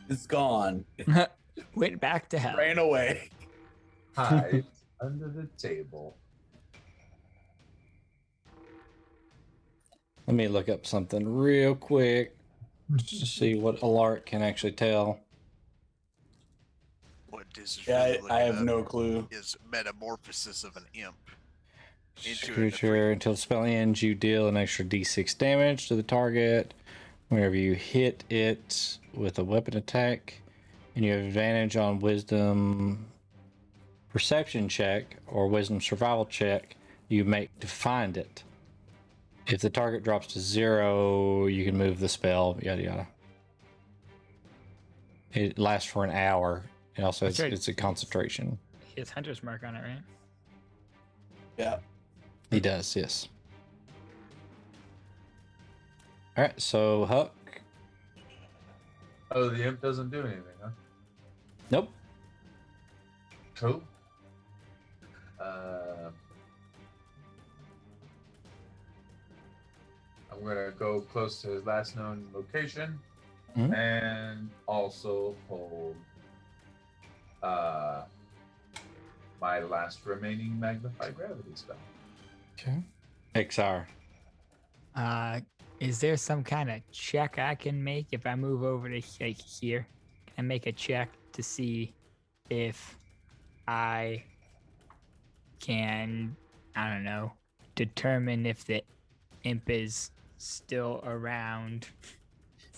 It's gone. Went back to hell. Ran away. hide under the table. Let me look up something real quick just to see what Alark can actually tell. What this is Yeah, really I looking have up no clue. is metamorphosis of an imp. Into a Creature, until the spell ends, you deal an extra d6 damage to the target whenever you hit it with a weapon attack, and you have advantage on wisdom perception check or wisdom survival check you make to find it. If the target drops to 0, you can move the spell, yada yada. It lasts for an hour, and also That's right. it's a concentration. He has Hunter's Mark on it, right? Yeah. He does, yes. All right, so Huck. Oh, the imp doesn't do anything, huh? Nope. Cool. I'm gonna go close to his last known location, Mhm. and also hold my last remaining magnify gravity spell. Okay. XR. Is there some kind of check I can make if I move over to like here? Can I make a check to see if I can, I don't know, determine if the imp is still around?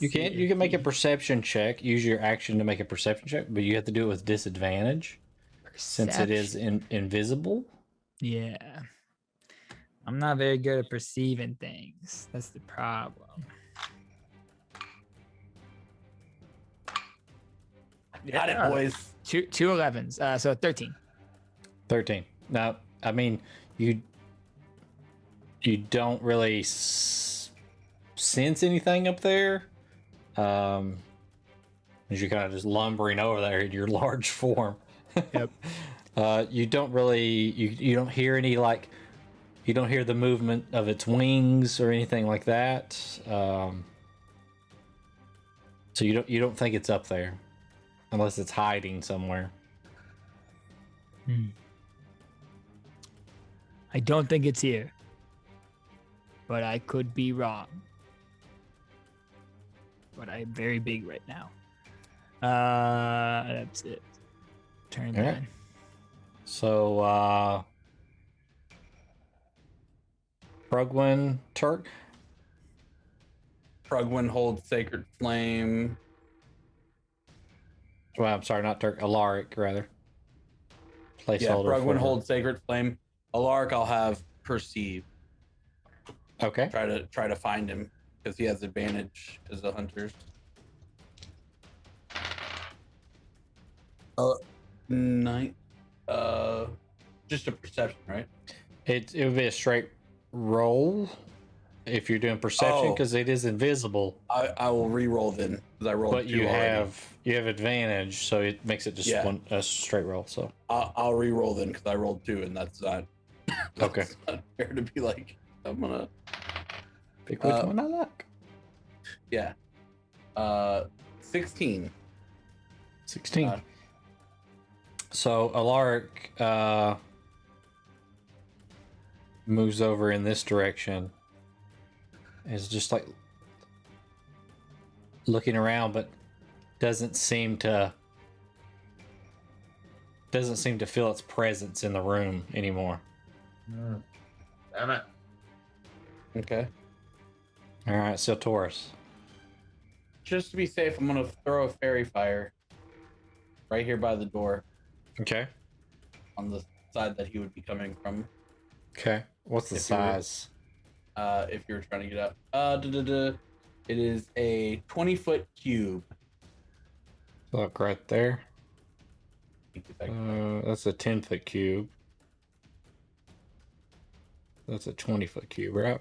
You can make a perception check. Use your action to make a perception check, but you have to do it with disadvantage since it is invisible. Yeah. I'm not very good at perceiving things. That's the problem. Got it, Oh. boys. Two 11s. So 13. 13. Now, I mean, you don't really sense anything up there. As you're kind of just lumbering over there in your large form. Yep. You don't really you don't hear any like you don't hear the movement of its wings or anything like that. So you don't think it's up there unless it's hiding somewhere. I don't think it's here, but I could be wrong. But I'm very big right now. That's it. Turn All right. then. So Prugwin Turk. Prugwin holds Sacred Flame. Well, I'm sorry, not Turk. Alaric, rather. Yeah, Placeholder. Prugwin for- holds Sacred Flame. Alaric, I'll have Perceive. Okay. Try to find him because he has advantage as a hunter. Night. Just a perception, right? It would be a straight roll if you're doing perception Oh. because it is invisible. I will re-roll then because I rolled. But two you already. have advantage, so it makes it just Yeah. a straight roll. So I'll re-roll then because I rolled 2 and that's not. Okay. That's not fair to be like I'm gonna. pick which one I like. Yeah. 16. 16. So Alaric moves over in this direction. Is just like looking around, but doesn't seem to feel its presence in the room anymore. Damn it. Okay. All right, so Taurus. Just to be safe, I'm gonna throw a fairy fire right here by the door Okay. on the side that he would be coming from. Okay. What's the If you were- size? If you're trying to get up. It is a 20-foot cube. Look right there. Get back. That's a 10-foot cube. That's a 20-foot cube, right?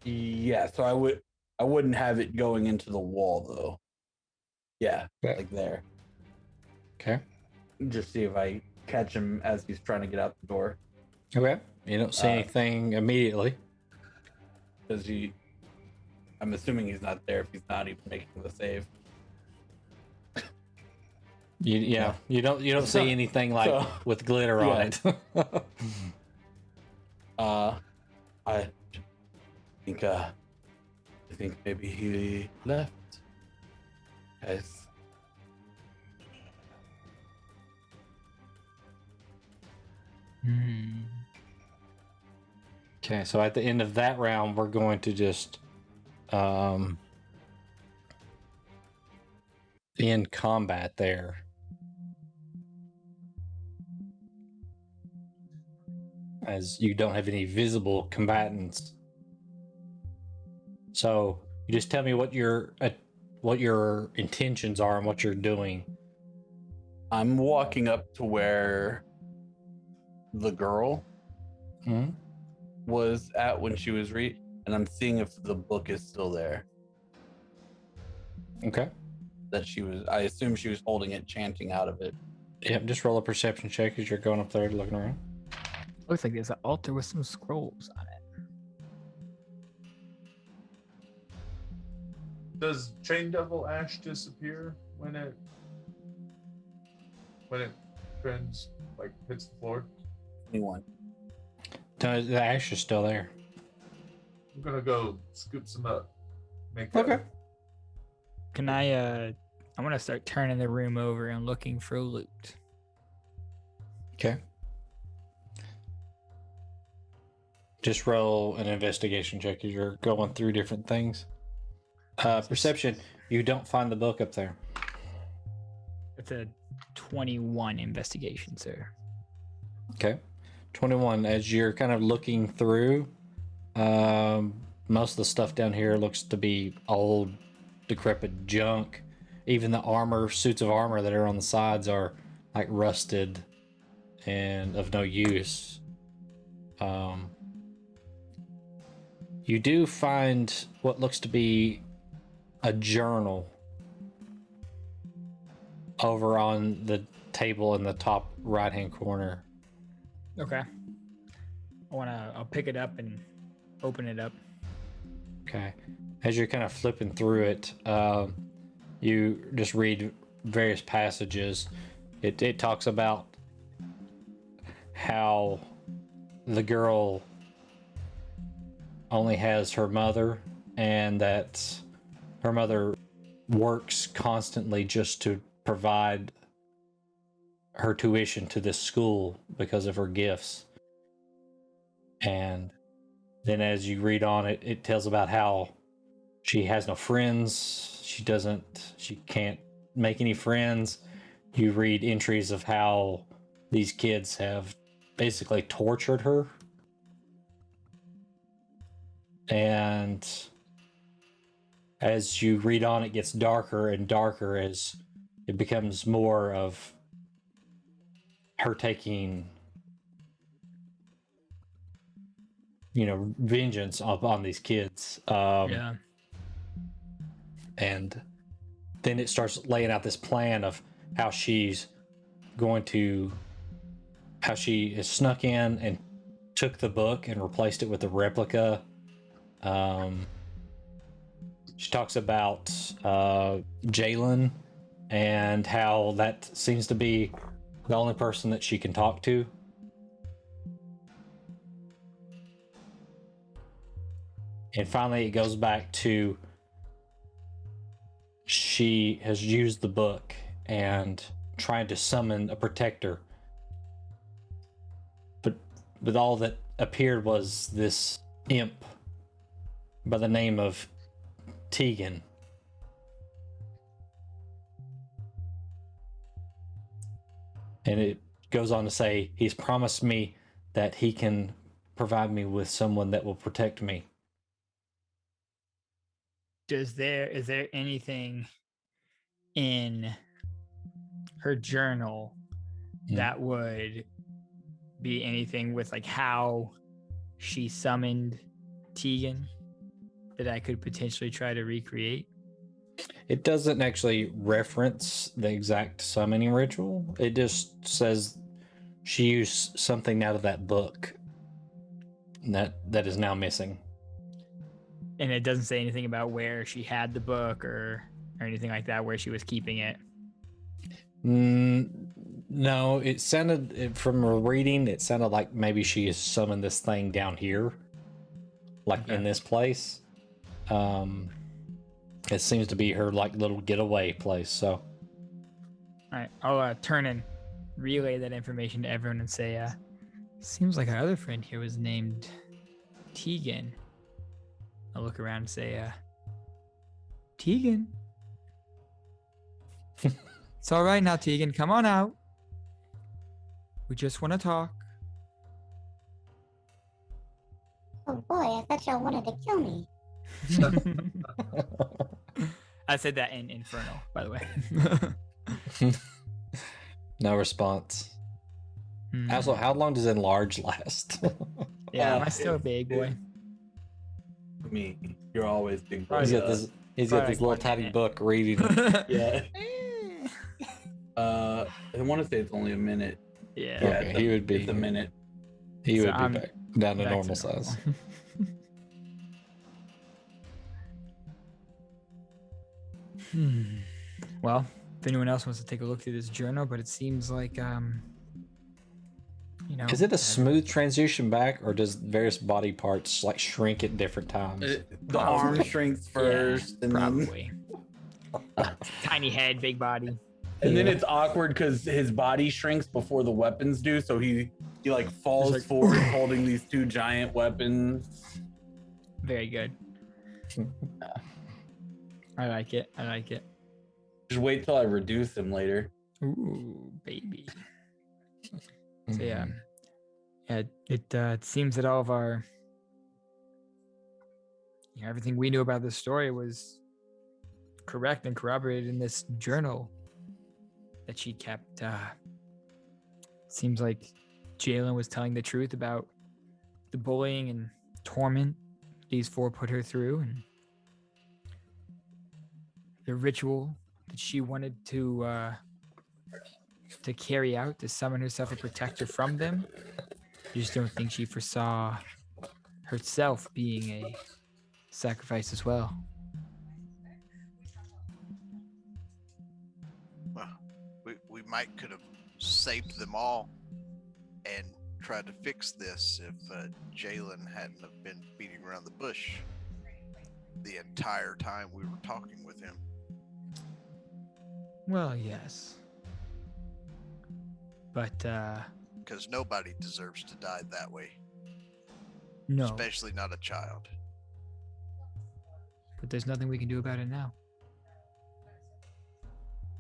Yeah, so I wouldn't have it going into the wall though. Yeah, Okay. like there. Okay. Just see if I catch him as he's trying to get out the door. Okay. You don't see anything immediately. Does he? I'm assuming he's not there if he's not even making the save. You don't see anything like So- with glitter on it. I think maybe he left. Guys. Okay, so at the end of that round, we're going to just end combat there. As you don't have any visible combatants. So you just tell me what your intentions are and what you're doing. I'm walking up to where the girl Hmm? was at when she was and I'm seeing if the book is still there. Okay. That she was, I assume she was holding it, chanting out of it. Yep, just roll a perception check as you're going up there looking around. Looks like there's an altar with some scrolls on it. Does Chain Devil Ash disappear when it cringe like hits the floor. 21. No, the ash is still there. I'm gonna go scoop some up. Make Okay. Can I want to start turning the room over and looking for loot. Okay. Just roll an investigation check as you're going through different things. Perception, you don't find the book up there. It's a 21 investigation, sir. Okay. 21, as you're kind of looking through, most of the stuff down here looks to be old, decrepit junk. Even the suits of armor that are on the sides are like rusted and of no use. You do find what looks to be a journal over on the table in the top right hand corner. Okay. I'll pick it up and open it up. Okay. As you're kind of flipping through it, you just read various passages. It talks about how the girl only has her mother, and that her mother works constantly just to provide her tuition to this school because of her gifts. And then as you read on, it tells about how she has no friends. She can't make any friends. You read entries of how these kids have basically tortured her. And as you read on, it gets darker and darker as it becomes more of her taking, vengeance on these kids. Yeah. And then it starts laying out this plan of how she has snuck in and took the book and replaced it with a replica. She talks about Jalen and how that seems to be the only person that she can talk to. And finally it goes back to she has used the book and trying to summon a protector. But all that appeared was this imp by the name of Tegan. And it goes on to say, he's promised me that he can provide me with someone that will protect me. Is there anything in her journal that would be anything with like how she summoned Tegan that I could potentially try to recreate? It doesn't actually reference the exact summoning ritual. It just says she used something out of that book that is now missing. And it doesn't say anything about where she had the book or anything like that, where she was keeping it. No, it sounded, from a reading, it sounded like maybe she has summoned this thing down here, like in this place. It seems to be her like little getaway place. So, All right, I'll turn and relay that information to everyone and say, seems like our other friend here was named Tegan. I'll look around and say, Tegan. It's all right now, Tegan. Come on out. We just want to talk. Oh boy, I thought y'all wanted to kill me. I said that in Infernal, by the way. No response. Also, how long does enlarge last? Yeah, am I still a big boy? Me, you're always big boy. He's got this little tiny book reading. Yeah. I want to say it's only a minute. Yeah. Okay, he would be. It's a minute. He would I'm be back down to back normal to normal. size. Well, if anyone else wants to take a look through this journal, but it seems like know. Is it a smooth transition back, or does various body parts like shrink at different times? The arm shrinks first, and probably. Tiny head, big body. then it's awkward because his body shrinks before the weapons do, so he like falls like- forward holding these two giant weapons. Very good. I like it. I like it. Just wait till I reduce him later. Ooh, baby. So yeah, it seems that all of our, everything we knew about this story was correct and corroborated in this journal that she kept. Seems like Jalen was telling the truth about the bullying and torment these four put her through, and the ritual that she wanted to carry out to summon herself a protector from them. You just don't think she foresaw herself being a sacrifice as well. Well, we might could have saved them all and tried to fix this if Jalen hadn't have been beating around the bush the entire time we were talking with him. Well, yes. But, Because nobody deserves to die that way, no. especially not a child. But there's nothing we can do about it now.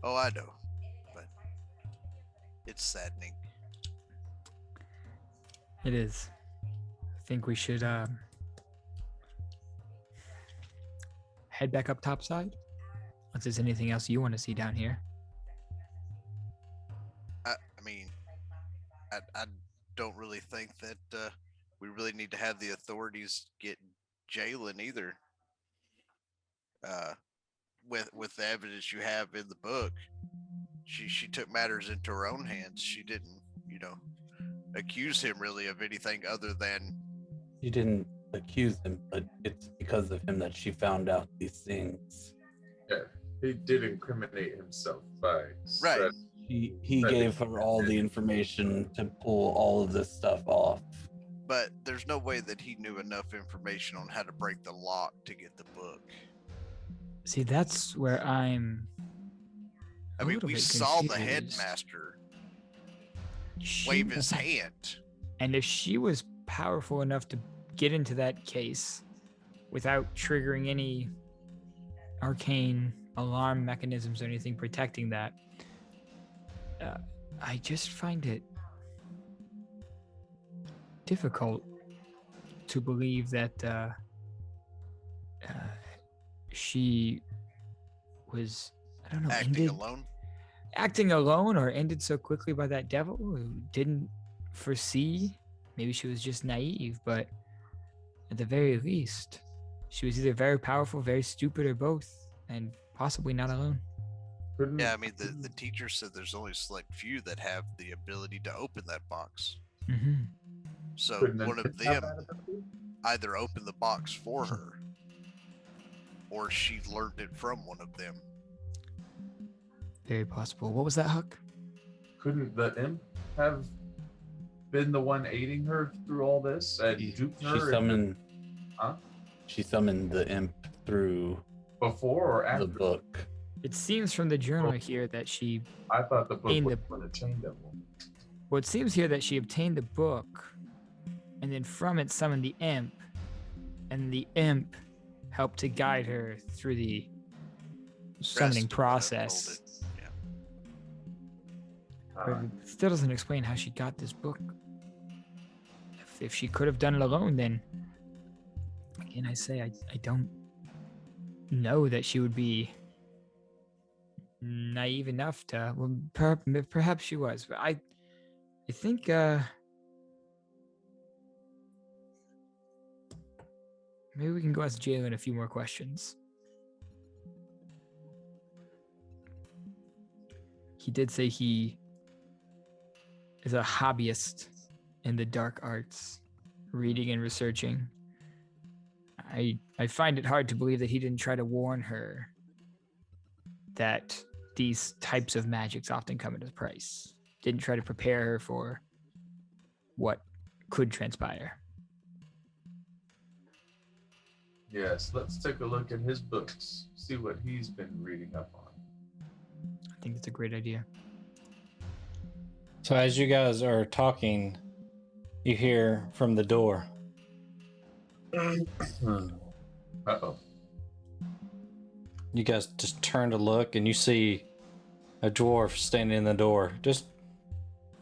Oh, I know, but it's saddening. It is. I think we should head back up topside. Unless there's anything else you want to see down here. I mean, I don't really think that we really need to have the authorities get Jalen either. With the evidence you have in the book, she took matters into her own hands. She didn't, accuse him really of anything other than. She didn't accuse him, but it's because of him that she found out these things. Yeah, he did incriminate himself by Right. He gave her all the information to pull all of this stuff off. But there's no way that he knew enough information on how to break the lock to get the book. See, that's where I'm. I a mean, little we bit saw the confused. headmaster She- wave his hand. And if she was powerful enough to get into that case without triggering any arcane alarm mechanisms or anything protecting that, I just find it difficult to believe that she was, I don't know, acting alone or ended so quickly by that devil who didn't foresee. Maybe she was just naive, but at the very least, she was either very powerful, very stupid, or both, and possibly not alone. Yeah, I mean, the teacher said there's only a select few that have the ability to open that box. Mm-hmm. So one of them either opened the box for her, or she learned it from one of them. Very possible. What was that, Huck? Couldn't the imp have been the one aiding her through all this and duped her? She summoned the imp through before or after the book. It seems from the journal here that she. I thought the book in was the- for the chain devil. Well, it seems here that she obtained the book, and then from it summoned the imp, and the imp helped to guide her through the summoning Rest of what I've process. told it. Yeah. But it still doesn't explain how she got this book. If she could have done it alone, then again, I say I don't know that she would be naive enough to. Well, perhaps she was, but I think maybe we can go ask Jalen a few more questions. He did say he is a hobbyist in the dark arts, reading and researching. I find it hard to believe that he didn't try to warn her that these types of magics often come at a price. Didn't try to prepare her for what could transpire. Yes, let's take a look at his books, see what he's been reading up on. I think it's a great idea. So as you guys are talking, you hear from the door. Uh-oh. You guys just turn to look, and you see a dwarf standing in the door. Just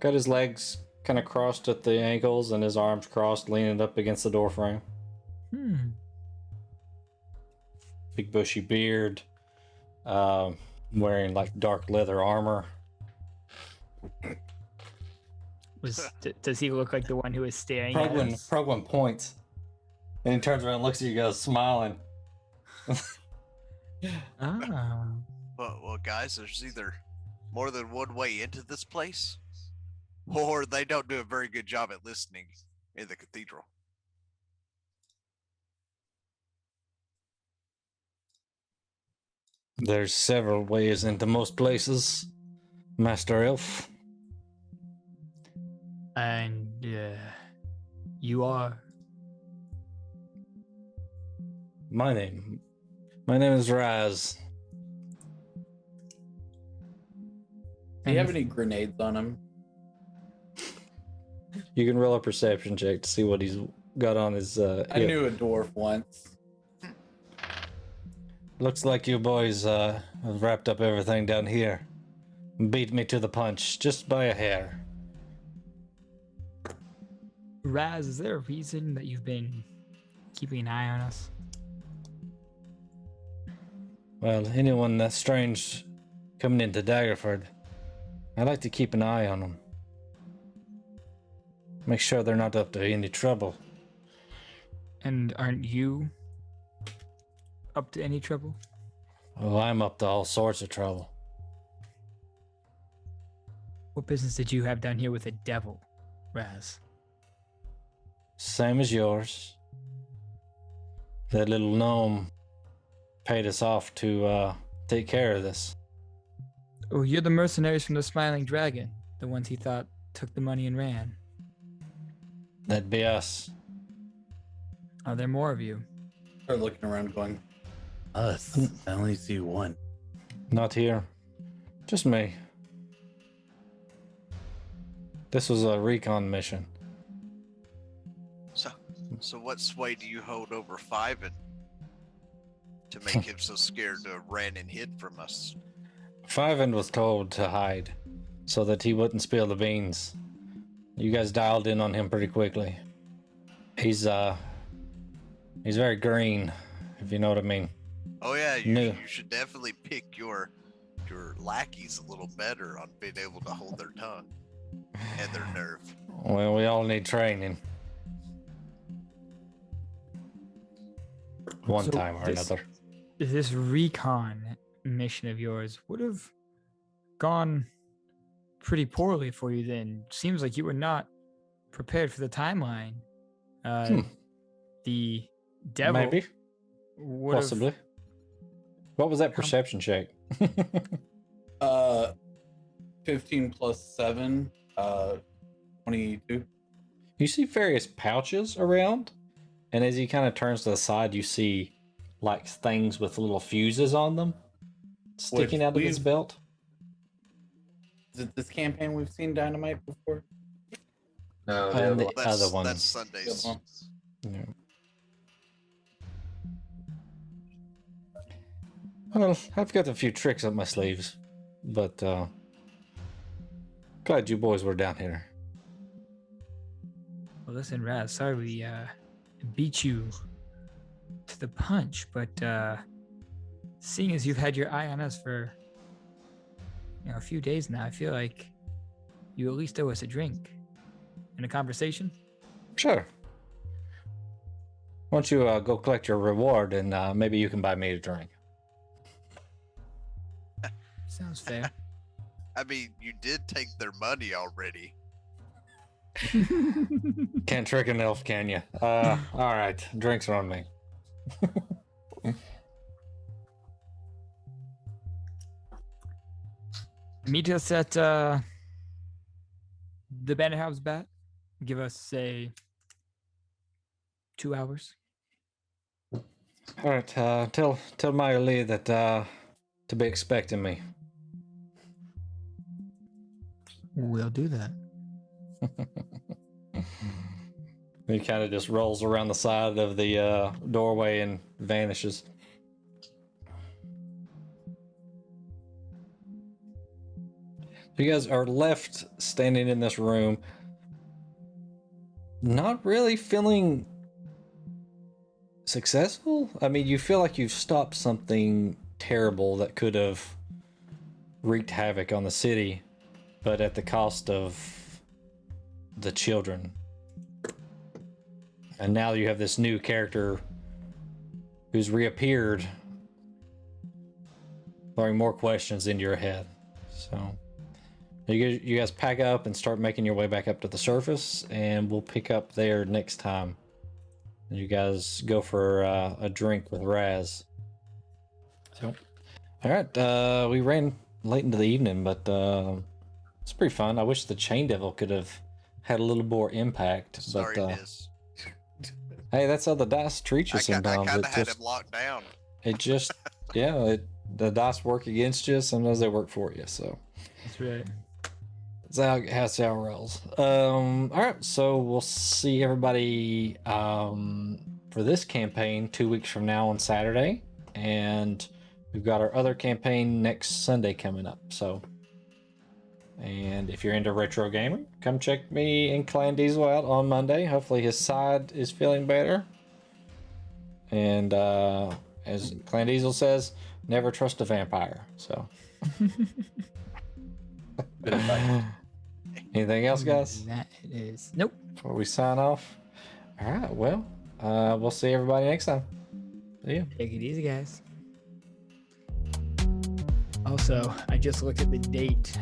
got his legs kind of crossed at the ankles and his arms crossed, leaning up against the door frame. Big bushy beard, wearing like dark leather armor. Does he look like the one who is staring at us? Progwin points, and he turns around and looks at you guys, smiling. Ah. Well, guys, there's either more than one way into this place, or they don't do a very good job at listening in the cathedral. There's several ways into most places, Master Elf. And you are? My name is Raz. Do you have any grenades on him? You can roll a perception check to see what he's got on his I hip. knew a dwarf once. Looks like you boys have wrapped up everything down here. Beat me to the punch, just by a hair. Raz, is there a reason that you've been keeping an eye on us? Well, anyone that's strange coming into Daggerford, I like to keep an eye on them. Make sure they're not up to any trouble. And aren't you up to any trouble? Oh, I'm up to all sorts of trouble. What business did you have down here with a devil, Raz? Same as yours. That little gnome paid us off to take care of this. Oh, you're the mercenaries from the Smiling Dragon, the ones he thought took the money and ran. That'd be us. Are there more of you? Start looking around going, us? I only see one. Not here. Just me. This was a recon mission. So what sway do you hold over Fiven to make him so scared to have ran and hid from us? Fiven was told to hide so that he wouldn't spill the beans. You guys dialed in on him pretty quickly. He's very green, if you know what I mean. Oh yeah, you No. should definitely pick your lackeys a little better on being able to hold their tongue and their nerve. Well, we all need training. One So time or this- another. This recon mission of yours would have gone pretty poorly for you then. Seems like you were not prepared for the timeline. The devil Maybe. would have- Possibly. What was that Come- perception check? 15 plus 7, 22. You see various pouches around, and as he kind of turns to the side, you see like things with little fuses on them sticking out of his we've- belt. Is it this campaign we've seen dynamite before? No, the And other the one. other ones. That's Sundays. The other one. Yeah. Well, I've got a few tricks up my sleeves, but glad you boys were down here. Well, listen, Raz, sorry we beat you to the punch, but seeing as you've had your eye on us for a few days now, I feel like you at least owe us a drink and a conversation. Sure. Why don't you go collect your reward, and maybe you can buy me a drink. Sounds fair. I mean, you did take their money already. Can't trick an elf, can you? All right, drinks are on me. Meet us at the Bannerhouse Bat. give us, say, 2 hours. All right. Tell Meyer Lee that to be expecting me. We'll do that. He kind of just rolls around the side of the doorway and vanishes. You guys are left standing in this room, not really feeling successful. I mean, you feel like you've stopped something terrible that could have wreaked havoc on the city, but at the cost of the children. And now you have this new character who's reappeared, throwing more questions into your head. So you guys pack up and start making your way back up to the surface, and we'll pick up there next time. You guys go for a drink with Raz. So, all right, we ran late into the evening, but it's pretty fun. I wish the Chain Devil could have had a little more impact. Sorry, but miss. hey, that's how the dice treat you I sometimes. kind It of had just, him locked down. it just, yeah, the dice work against you. Sometimes they work for you. So That's right. that's how it rolls. All right, so we'll see everybody for this campaign 2 weeks from now on Saturday, and we've got our other campaign next Sunday coming up. So, and if you're into retro gaming, come check me and Clan Diesel out on Monday. Hopefully his side is feeling better. And as Clan Diesel says, never trust a vampire. So. Good advice. Anything else, guys? That it is. Nope. Before we sign off. All right. Well, we'll see everybody next time. See ya. Take it easy, guys. Also, I just looked at the date